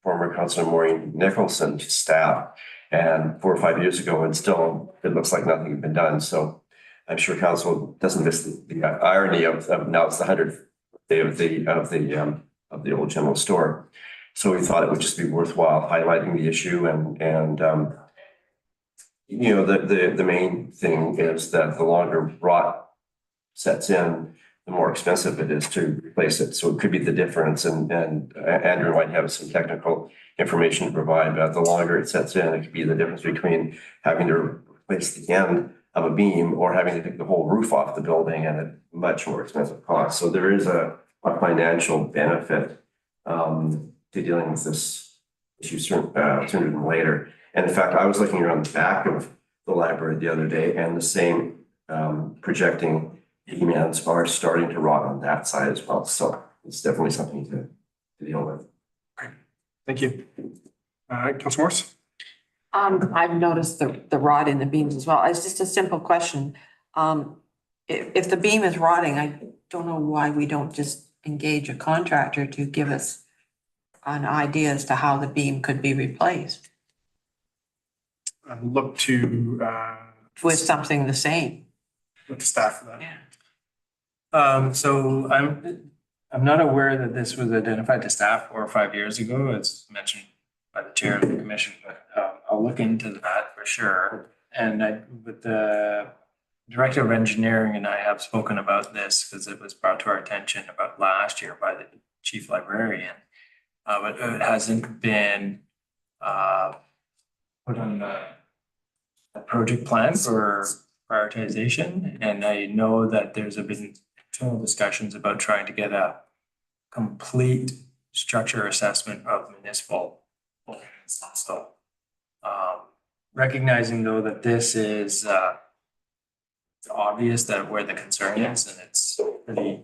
former Councillor Maureen Nicholson's staff, and 4 or 5 years ago, and still it looks like nothing had been done. So I'm sure council doesn't miss the irony of now it's the 100th day of the old general store. So we thought it would just be worthwhile highlighting the issue and you know, the main thing is that the longer rot sets in, the more expensive it is to replace it. So it could be the difference, and Andrew might have some technical information to provide, but the longer it sets in, it could be the difference between having to replace the end of a beam or having to take the whole roof off the building at a much more expensive cost. So there is a financial benefit to dealing with this issue sooner than later. And in fact, I was looking around the back of the library the other day, and the same projecting beam ends are starting to rot on that side as well. So it's definitely something to deal with. Great. Thank you. Councillor Morris? I've noticed the rot in the beams as well. It's just a simple question. If the beam is rotting, I don't know why we don't just engage a contractor to give us an idea as to how the beam could be replaced Look to with something the same. with the staff for that. So I'm not aware that this was identified to staff 4 or 5 years ago, as mentioned by the chair of the commission, but I'll look into that for sure. And with the director of engineering and I have spoken about this because it was brought to our attention about last year by the chief librarian. But it hasn't been put on the project plan for prioritization. And I know that there's been internal discussions about trying to get a complete structure assessment of municipal buildings. So recognizing though that this is it's obvious that where the concern is, and it's pretty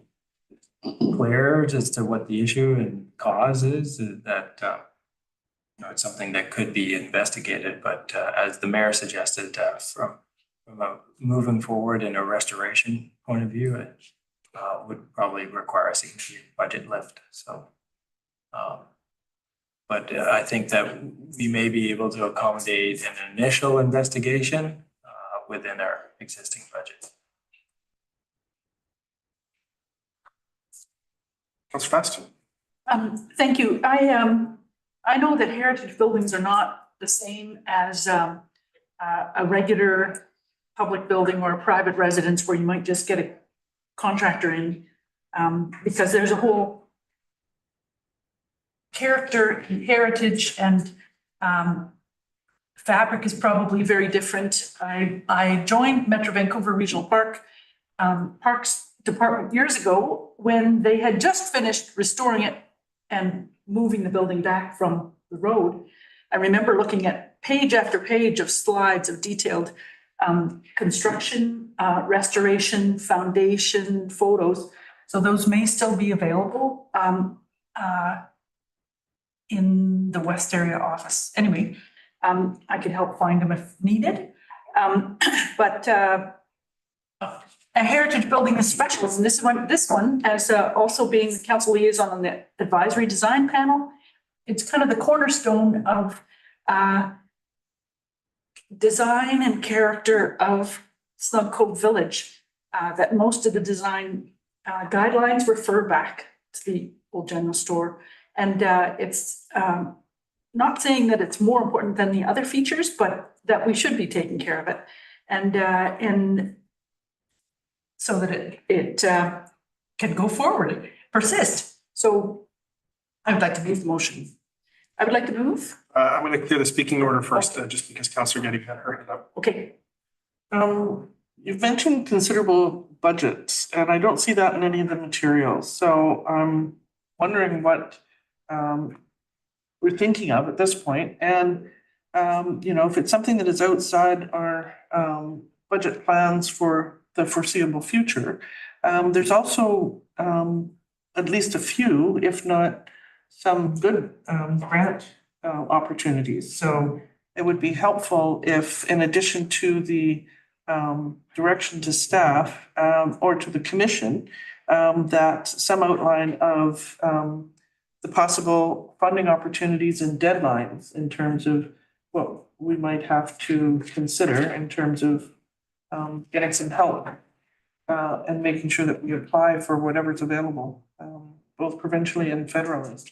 clear as to what the issue and cause is, that you know, it's something that could be investigated. But as the mayor suggested, from a moving forward in a restoration point of view, it would probably require a significant budget lift. So, but I think that we may be able to accommodate an initial investigation within our existing budget. Councillor Fast? Thank you. I know that heritage buildings are not the same as a regular public building or a private residence where you might just get a contractor in, because there's a whole character and heritage, and fabric is probably very different. I joined Metro Vancouver Regional Park Parks Department years ago when they had just finished restoring it and moving the building back from the road. I remember looking at page after page of slides of detailed construction, restoration, foundation photos. So those may still be available in the West area office. Anyway, I could help find them if needed. But a heritage building is special, and this one as also being the council liaison on the advisory design panel. It's kind of the cornerstone of design and character of Snug Cove Village. That most of the design guidelines refer back to the old general store, and it's not saying that it's more important than the other features, but that we should be taking care of it, and so that it can go forward, persist. So I would like to move the motion. I would like to move. I'm going to clear the speaking order first, just because Councillor Getty had her hand up. Okay. You've mentioned considerable budgets, and I don't see that in any of the materials. So I'm wondering what we're thinking of at this point. And, if it's something that is outside our budget plans for the foreseeable future, there's also at least a few, if not some good grant opportunities. So it would be helpful if, in addition to the direction to staff or to the commission, that some outline of the possible funding opportunities and deadlines in terms of what we might have to consider in terms of getting some help and making sure that we apply for whatever's available, both provincially and federally.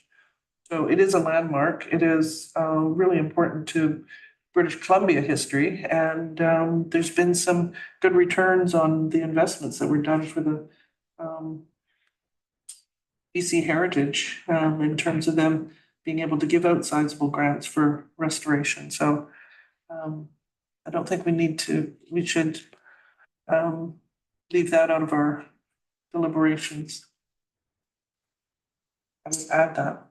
So it is a landmark. It is really important to British Columbia history, and there's been some good returns on the investments that were done for the BC Heritage in terms of them being able to give out sizable grants for restoration. So I don't think we should leave that out of our deliberations. I would add that.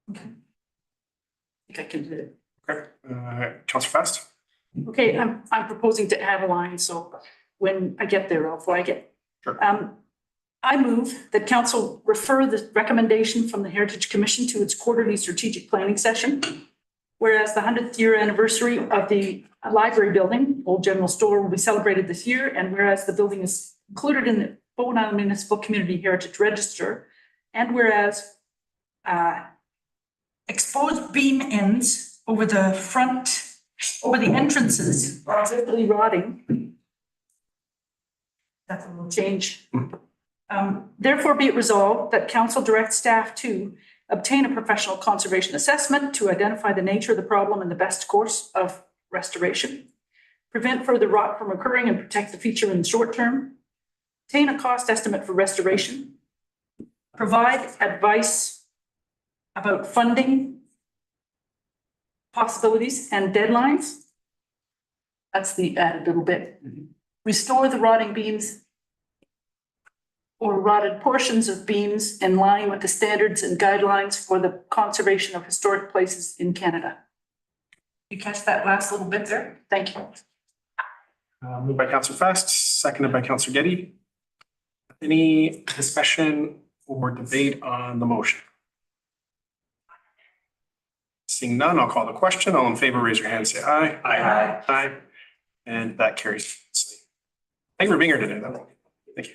Okay. I think I can do it. Okay, Councillor Fast. Okay, I'm proposing to add a line, so when I get there, I'll flag it. Sure. I move that council refer the recommendation from the Heritage Commission to its quarterly strategic planning session. Whereas the 100th year anniversary of the library building, Old General Store, will be celebrated this year, and whereas the building is included in the Bowen Island Municipal Community Heritage Register, and whereas exposed beam ends over the entrances are visibly rotting. That's a little change. Therefore be it resolved that council directs staff to obtain a professional conservation assessment to identify the nature of the problem and the best course of restoration, prevent further rot from occurring and protect the feature in the short term, obtain a cost estimate for restoration, provide advice about funding possibilities and deadlines. That's the added little bit. Restore the rotting beams or rotted portions of beams in line with the standards and guidelines for the conservation of historic places in Canada. You catch that last little bit there? Thank you. Moved by Councillor Fast, seconded by Councillor Getty. Any discussion or debate on the motion? Seeing none, I'll call the question. All in favor, raise your hand, say aye. Aye. Aye. And that carries. Thank you for being here today, though. Thank you.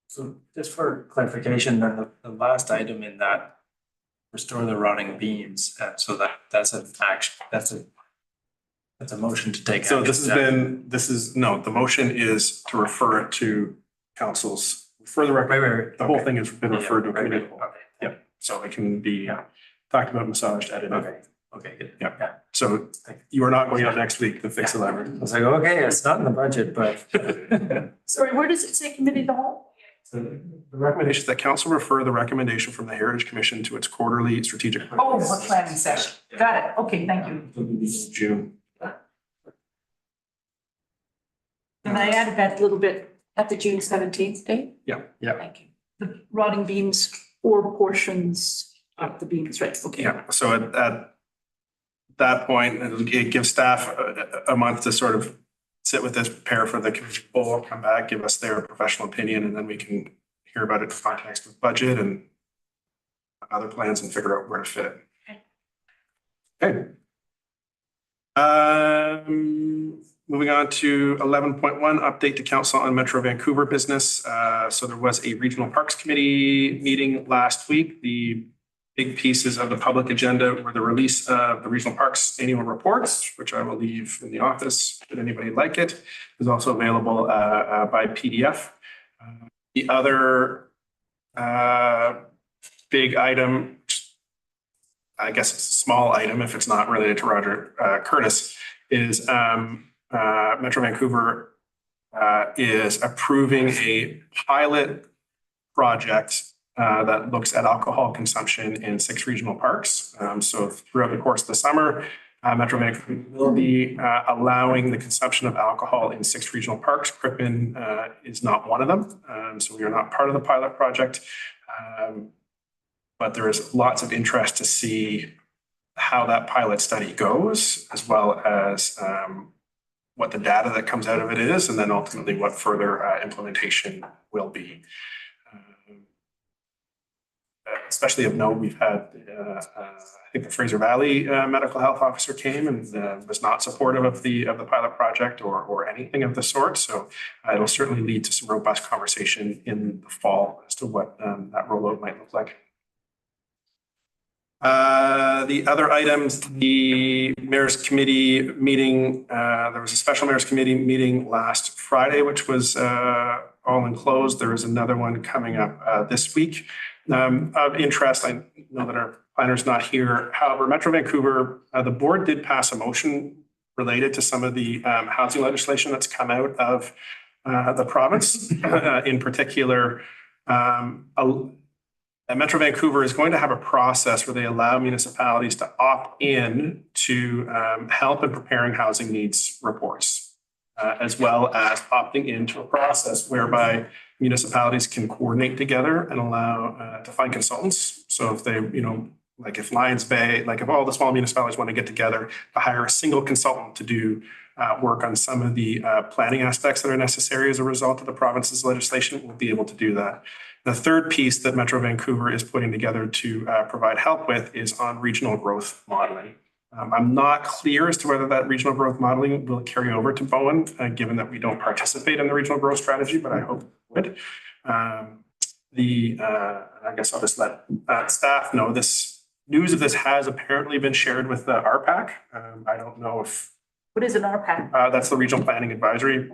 So just for clarification, then the last item in that, restore the rotting beams, so that's an action, that's a motion to take. So the motion is to refer it to council's further Right. The whole thing has been referred to a Right. committee. Okay. Yep, so it can be talked about, massaged, edited. Okay, good. Yeah. So you are not going out next week to fix the library. I was like, okay, it's not in the budget, but. Sorry, where does it say committee of the whole? So the recommendation is that council refer the recommendation from the Heritage Commission to its quarterly strategic. Oh, what planning session? Got it. Okay, thank you. June. And I added that little bit at the June 17th date. Yeah. Thank you. The rotting beams 4 portions of the beams, right? Okay. Yeah, so at that point, it gives staff a month to sort of sit with this, prepare for the committee poll, come back, give us their professional opinion, and then we can hear about it in context with budget and other plans and figure out where to fit it. Okay. Moving on to 11.1, update to council on Metro Vancouver business. So there was a regional parks committee meeting last week. The big pieces of the public agenda were the release of the regional parks annual reports, which I will leave in the office should anybody like it. It's also available by PDF. The other big item, I guess it's a small item if it's not related to Roger Curtis, is Metro Vancouver is approving a pilot project that looks at alcohol consumption in 6 regional parks. So throughout the course of the summer, Metro Vancouver will be allowing the consumption of alcohol in 6 regional parks. Crippen is not one of them, so we are not part of the pilot project. But there is lots of interest to see how that pilot study goes, as well as what the data that comes out of it is, and then ultimately what further implementation will be. Especially of note, we've had, I think the Fraser Valley medical health officer came and was not supportive of the pilot project or anything of the sort. So it'll certainly lead to some robust conversation in the fall as to what that rollout might look like. The other items, the Mayor's Committee meeting, there was a special Mayor's Committee meeting last Friday, which was all enclosed. There is another one coming up this week. Of interest, I know that our planner's not here. However, Metro Vancouver, the board did pass a motion related to some of the housing legislation that's come out of the province. In particular, Metro Vancouver is going to have a process where they allow municipalities to opt in to help in preparing housing needs reports, as well as opting into a process whereby municipalities can coordinate together and allow to find consultants. So if they, like if Lions Bay, like if all the small municipalities want to get together to hire a single consultant to do work on some of the planning aspects that are necessary as a result of the province's legislation, we'll be able to do that. The third piece that Metro Vancouver is putting together to provide help with is on regional growth modeling. I'm not clear as to whether that regional growth modeling will carry over to Bowen, given that we don't participate in the regional growth strategy, but I hope it would. I guess I'll just let staff know this news of this has apparently been shared with the RPAC. I don't know if. What is an RPAC? That's the Regional Planning Advisory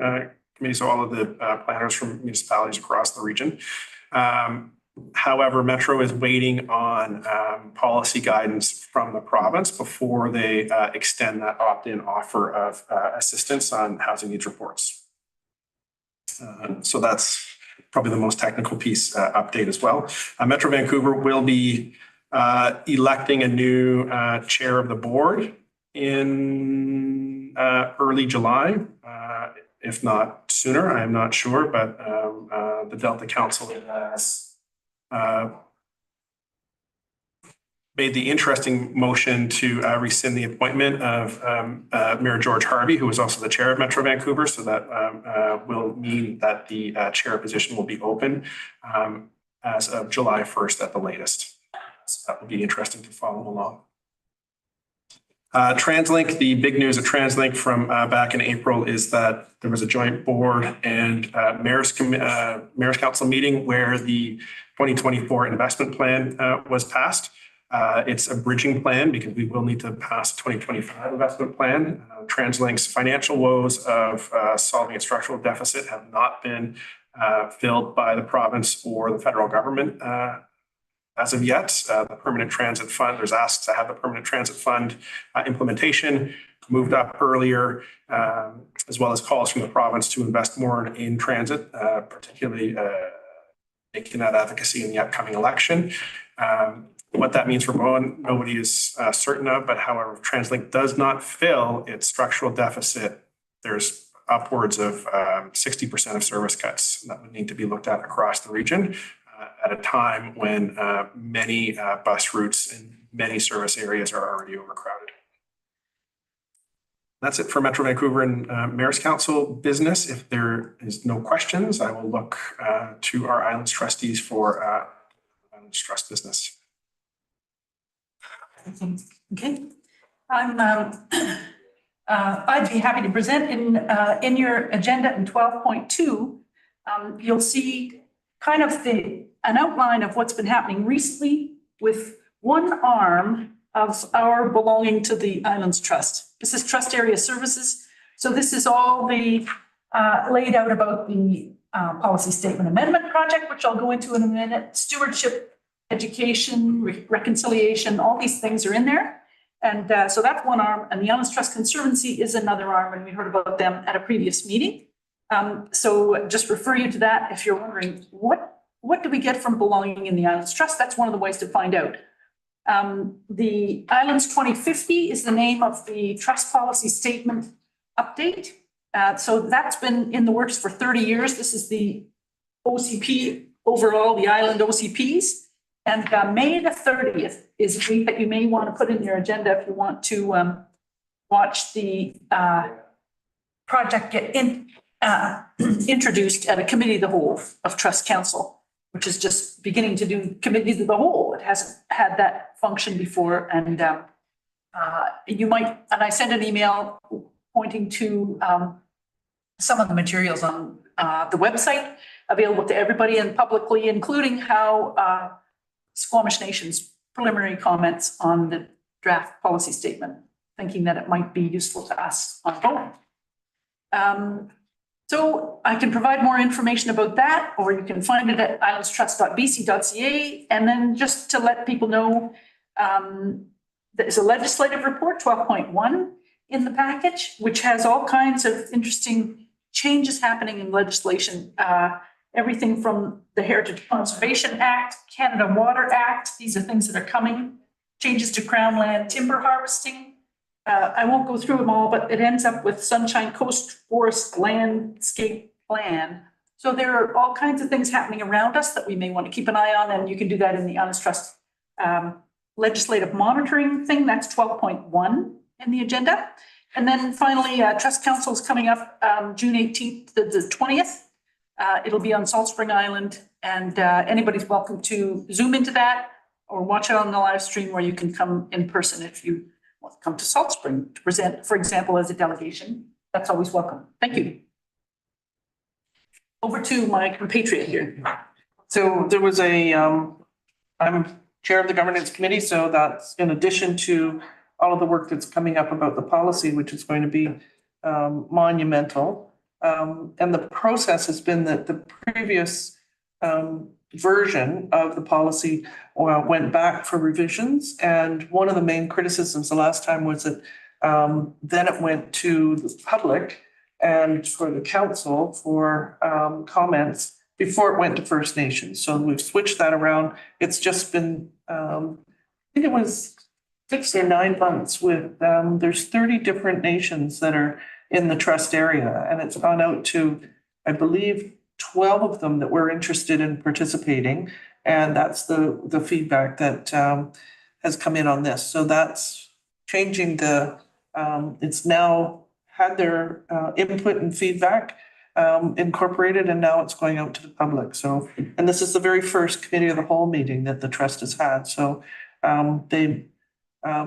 Committee, so all of the planners from municipalities across the region. However, Metro is waiting on policy guidance from the province before they extend that opt-in offer of assistance on housing needs reports. So that's probably the most technical piece update as well. Metro Vancouver will be electing a new chair of the board in early July, if not sooner. I am not sure, but the Delta Council has made the interesting motion to rescind the appointment of Mayor George Harvey, who is also the chair of Metro Vancouver. So that will mean that the chair position will be open as of July 1st at the latest. So that will be interesting to follow along. TransLink, the big news of TransLink from back in April is that there was a joint board and Mayor's Council meeting where the 2024 investment plan was passed. It's a bridging plan because we will need to pass a 2025 investment plan. TransLink's financial woes of solving a structural deficit have not been filled by the province or the federal government as of yet. The permanent transit fund, there's asks to have the permanent transit fund implementation moved up earlier, as well as calls from the province to invest more in transit, particularly making that advocacy in the upcoming election. What that means for Bowen, nobody is certain of, but however, if TransLink does not fill its structural deficit, there's upwards of 60% of service cuts that would need to be looked at across the region at a time when many bus routes and many service areas are already overcrowded. That's it for Metro Vancouver and Mayor's Council business. If there is no questions, I will look to our Islands trustees for Islands Trust business. Okay. I'd be happy to present in your agenda in 12.2. You'll see kind of an outline of what's been happening recently with one arm of our belonging to the Islands Trust. This is Trust Area Services. So this is all the laid out about the policy statement amendment project, which I'll go into in a minute, stewardship, education, reconciliation, all these things are in there. And so that's one arm, and the Islands Trust Conservancy is another arm, and we heard about them at a previous meeting. So just refer you to that if you're wondering, what do we get from belonging in the Islands Trust? That's one of the ways to find out. The Islands 2050 is the name of the trust policy statement update. So that's been in the works for 30 years. This is the OCP overall, the island OCPs. And May the 30th is a week that you may want to put in your agenda if you want to watch the project get introduced at a committee of the whole of Trust Council, which is just beginning to do committees of the whole. It hasn't had that function before. And you might, and I sent an email pointing to some of the materials on the website available to everybody and publicly, including how Squamish Nation's preliminary comments on the draft policy statement, thinking that it might be useful to us on voting. So I can provide more information about that, or you can find it at islandstrust.bc.ca. And then just to let people know, there's a legislative report, 12.1 in the package, which has all kinds of interesting changes happening in legislation. Everything from the Heritage Conservation Act, Canada Water Act, these are things that are coming, changes to Crown land timber harvesting. I won't go through them all, but it ends up with Sunshine Coast Forest Landscape Plan. So there are all kinds of things happening around us that we may want to keep an eye on, and you can do that in the Islands Trust legislative monitoring thing. That's 12.1 in the agenda. And then finally, Trust Council is coming up June 18th to the 20th. It'll be on Salt Spring Island, and anybody's welcome to Zoom into that or watch it on the live stream, where you can come in person if you want to come to Salt Spring to present, for example, as a delegation. That's always welcome. Thank you. Over to my compatriot here. So there was I'm chair of the governance committee, so that's in addition to all of the work that's coming up about the policy, which is going to be monumental. And the process has been that the previous version of the policy went back for revisions. And one of the main criticisms the last time was that then it went to the public and for the council for comments before it went to First Nations. So we've switched that around. It's just been, I think it was 6 or 9 months with, there's 30 different nations that are in the trust area, and it's gone out to, I believe, 12 of them that were interested in participating, and that's the feedback that has come in on this. So that's changing the, it's now had their input and feedback incorporated, and now it's going out to the public. So, and this is the very first committee of the whole meeting that the trust has had. So they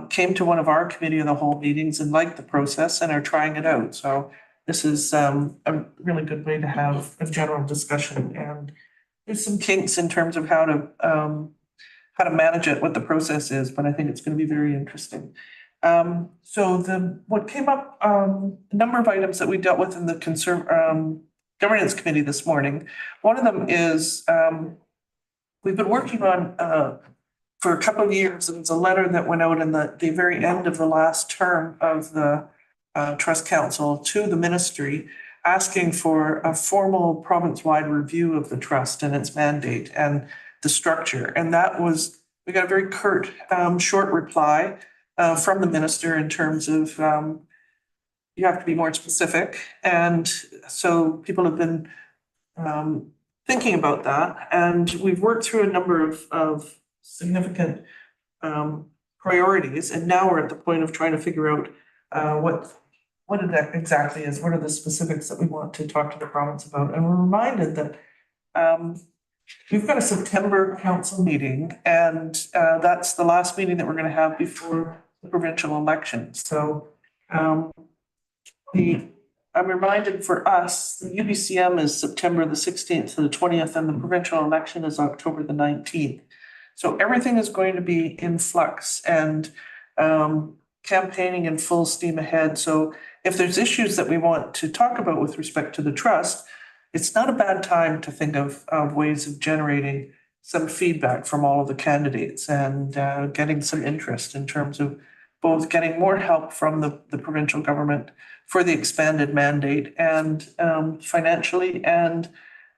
came to one of our committee of the whole meetings and liked the process and are trying it out. So this is a really good way to have a general discussion, and there's some kinks in terms of how to manage it, what the process is, but I think it's going to be very interesting. So what came up, a number of items that we dealt with in the governance committee this morning. One of them is we've been working on for a couple of years. It was a letter that went out in the very end of the last term of the Trust Council to the ministry, asking for a formal province-wide review of the trust and its mandate and the structure. And that was, we got a very curt, short reply from the minister in terms of you have to be more specific. And so people have been thinking about that, and we've worked through a number of significant priorities, and now we're at the point of trying to figure out what it exactly is, what are the specifics that we want to talk to the province about, and we're reminded that we've got a September council meeting, and that's the last meeting that we're gonna have before the provincial election. So I'm reminded for us, the UBCM is September the 16th to the 20th, and the provincial election is October the 19th. So everything is going to be in flux and campaigning in full steam ahead. So if there's issues that we want to talk about with respect to the trust, it's not a bad time to think of ways of generating some feedback from all of the candidates and getting some interest in terms of both getting more help from the provincial government for the expanded mandate and financially and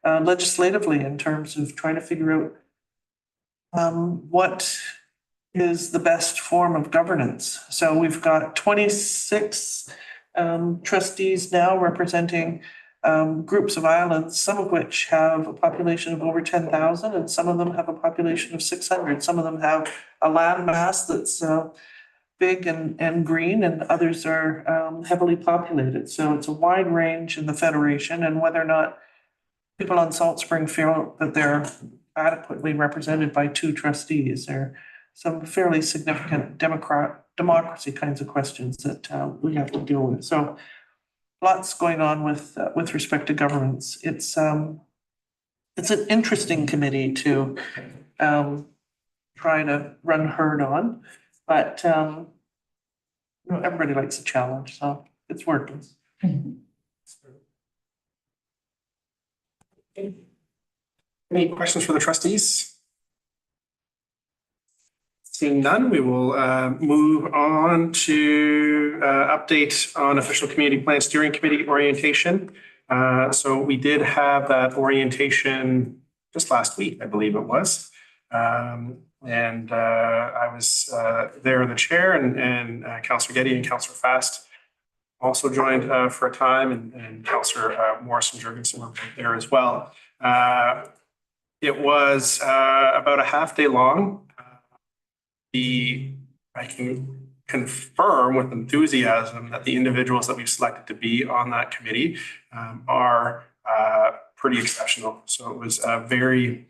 legislatively in terms of trying to figure out what is the best form of governance. So we've got 26 trustees now representing groups of islands, some of which have a population of over 10,000, and some of them have a population of 600. Some of them have a land mass that's big and green, and others are heavily populated. So it's a wide range in the federation, and whether or not people on Salt Spring feel that they're adequately represented by two trustees are some fairly significant democracy kinds of questions that we have to deal with. So lots going on with respect to governance. It's an interesting committee to try to run herd on, but everybody likes a challenge, so it's working. Any questions for the trustees? Seeing none, we will move on to update on official community plan steering committee orientation. So we did have that orientation just last week, I believe it was. And I was there in the chair, and Councillor Getty and Councillor Fast also joined for a time, and Councillor Morris and Jurgensen were there as well. It was about a half day long. I can confirm with enthusiasm that the individuals that we've selected to be on that committee are pretty exceptional. So it was very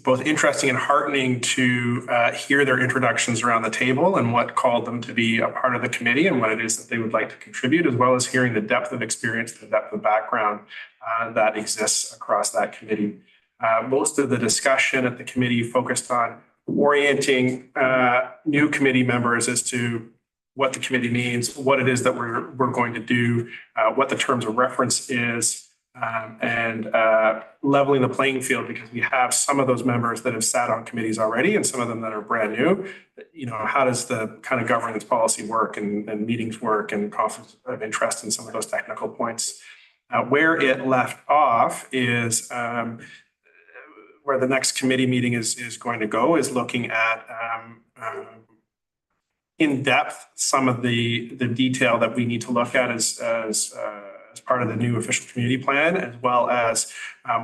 both interesting and heartening to hear their introductions around the table and what called them to be a part of the committee and what it is that they would like to contribute, as well as hearing the depth of experience, the depth of background that exists across that committee. Most of the discussion at the committee focused on orienting new committee members as to what the committee means, what it is that we're going to do, what the terms of reference is, and leveling the playing field, because we have some of those members that have sat on committees already and some of them that are brand new. You know, how does the kind of governance policy work and meetings work and conflicts of interest in some of those technical points. Where it left off is where the next committee meeting is going to go is looking at in depth some of the detail that we need to look at as part of the new official community plan, as well as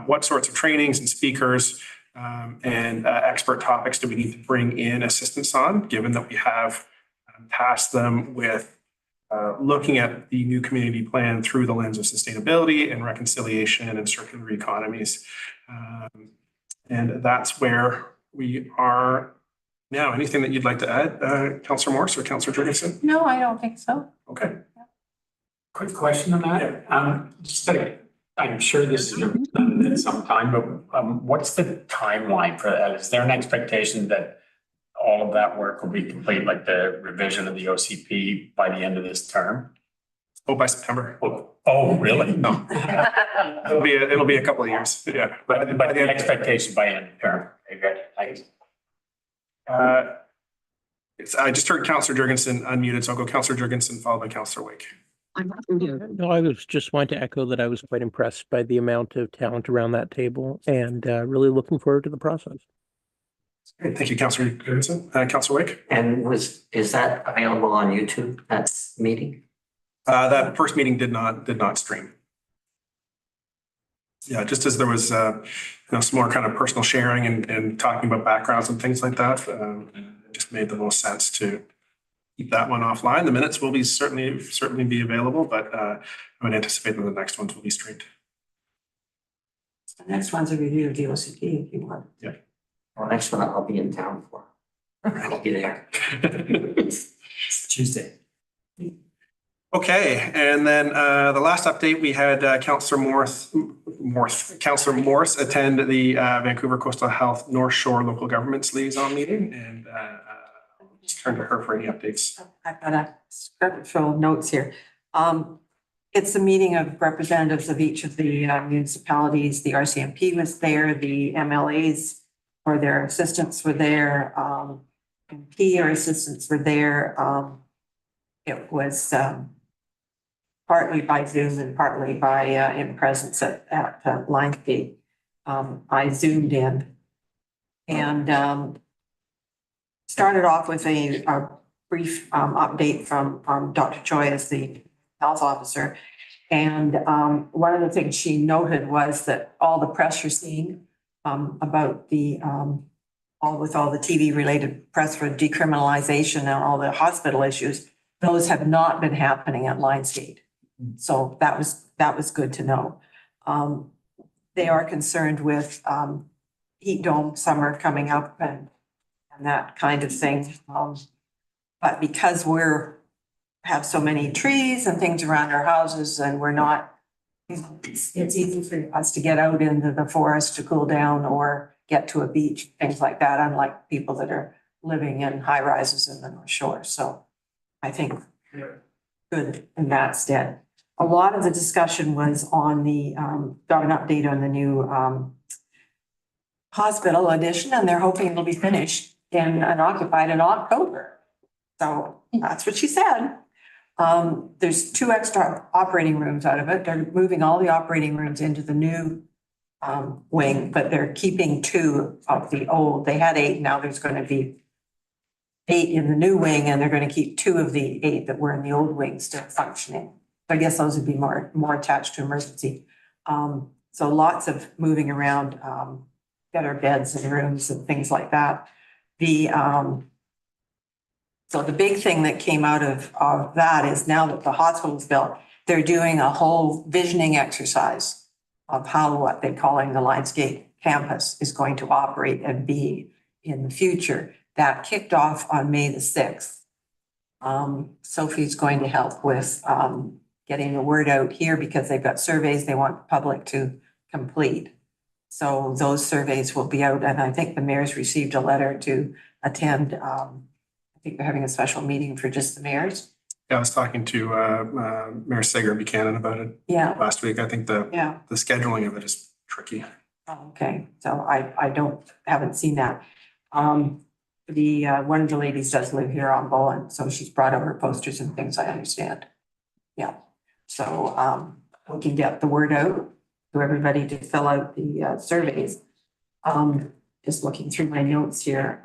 what sorts of trainings and speakers and expert topics do we need to bring in assistance on, given that we have tasked them with looking at the new community plan through the lens of sustainability and reconciliation and circular economies. And that's where we are now. Anything that you'd like to add, Councillor Morris or Councillor Jurgensen? No, I don't think so. Okay. Quick question on that. I'm sure this is done at some time, but what's the timeline for that? Is there an expectation that all of that work will be complete, like the revision of the OCP, by the end of this term? Oh, by September. Oh, really? No. It'll be a couple of years. Yeah. But the expectation by end of term. Okay, good. Thanks. I just heard Councillor Jurgensen unmuted, so I'll go Councillor Jurgensen followed by Councillor Wake. No, I was just wanting to echo that I was quite impressed by the amount of talent around that table and really looking forward to the process. Great. Thank you, Councillor Jurgensen. Councillor Wake. And is that available on YouTube, that meeting? That first meeting did not stream. Yeah, just as there was, some more kind of personal sharing and talking about backgrounds and things like that, it just made the most sense to keep that one offline. The minutes will be certainly be available, but I would anticipate that the next ones will be streamed. The next one's a review of the OCP if you want. Well, next one I'll be in town for. I'll be there. Tuesday. Okay, and then the last update, we had Councillor Morse attend the Vancouver Coastal Health North Shore Local Governments Liaison meeting, and just turn to her for any updates. I've got a script full of notes here. It's a meeting of representatives of each of the municipalities. The RCMP was there, the MLAs or their assistants were there, MP or assistants were there. It was partly by Zoom and partly by in presence at Lionsgate. I zoomed in and started off with a brief update from Dr. Choi as the health officer. And one of the things she noted was that all the press you're seeing about the all the TV related press for decriminalization and all the hospital issues, those have not been happening at Lionsgate. So that was good to know. They are concerned with heat dome summer coming up and that kind of thing. But because have so many trees and things around our houses and we're not, it's easy for us to get out into the forest to cool down or get to a beach, things like that, unlike people that are living in high rises in the North Shore. So I think we're good in that stead. A lot of the discussion was on the, got an update on the new hospital addition, and they're hoping it'll be finished and occupied in October. So that's what she said. There's 2 extra operating rooms out of it. They're moving all the operating rooms into the new wing, but they're keeping 2 of the old. They had 8, now there's going to be 8 in the new wing, and they're going to keep 2 of the 8 that were in the old wing still functioning. So I guess those would be more attached to emergency. So lots of moving around, better beds and rooms and things like that. So the big thing that came out of that is now that the hospital's built, they're doing a whole visioning exercise of how what they're calling the Lionsgate campus is going to operate and be in the future. That kicked off on May the 6th. Sophie's going to help with getting the word out here because they've got surveys they want the public to complete. So those surveys will be out, and I think the mayor's received a letter to attend. I think they're having a special meeting for just the mayors. Yeah, I was talking to Mayor Sager Buchanan about it last week. I think the scheduling of it is tricky. Okay, so I haven't seen that. One of the ladies does live here on Bowen, so she's brought over posters and things, I understand. Yeah, so we can get the word out to everybody to fill out the surveys. Just looking through my notes here.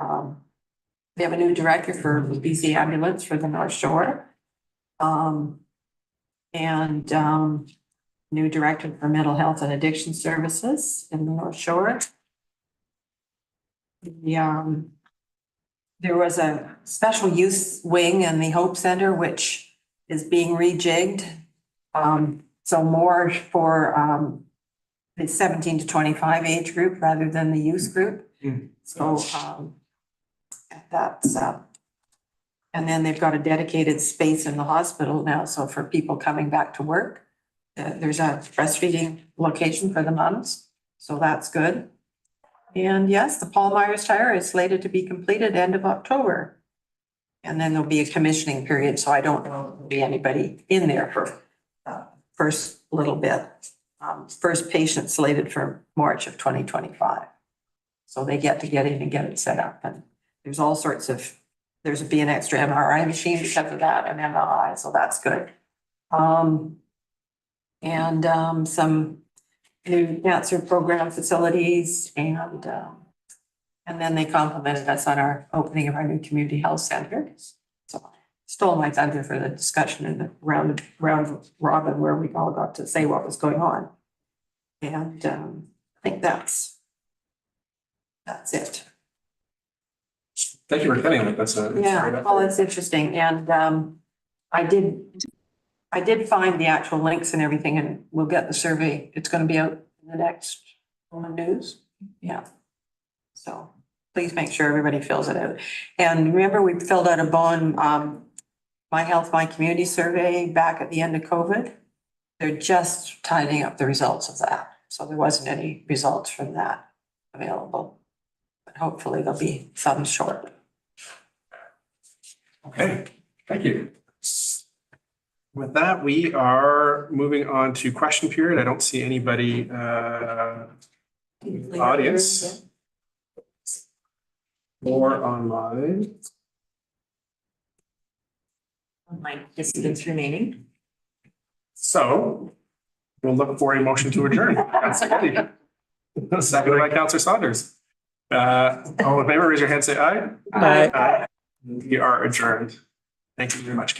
We have a new director for BC Ambulance for the North Shore. And new director for Mental Health and Addiction Services in the North Shore. There was a special use wing in the Hope Center, which is being rejigged. So more for the 17 to 25 age group rather than the youth group. So that's and then they've got a dedicated space in the hospital now. So for people coming back to work, there's a breastfeeding location for the moms. So that's good. And yes, the Paul Myers Tire is slated to be completed end of October. And then there'll be a commissioning period. So I don't know if there'll be anybody in there for first little bit. First patient slated for March of 2025. So they get in and get it set up. And there's all sorts of, there's be an extra MRI machine because of that and MRI. So that's good. Some new cancer program facilities and then they complimented us on our opening of our new community health center. So stole my thunder for the discussion in the round robin where we all got to say what was going on. And I think that's it. Thank you for telling me. That's a. Yeah, well, it's interesting, and I did find the actual links and everything, and we'll get the survey. It's gonna be out in the next news. Yeah. So please make sure everybody fills it out. And remember, we filled out a bond, My Health, My Community survey back at the end of COVID. They're just tidying up the results of that. So there wasn't any results from that available. But hopefully there'll be some shortly. Okay, thank you. With that, we are moving on to question period. I don't see anybody in the audience or online. My dissidents remaining. So we'll look for a motion to adjourn. Seconded by Councillor Saunders. All in favor, raise your hand, say aye. Aye. Aye. We are adjourned. Thank you very much.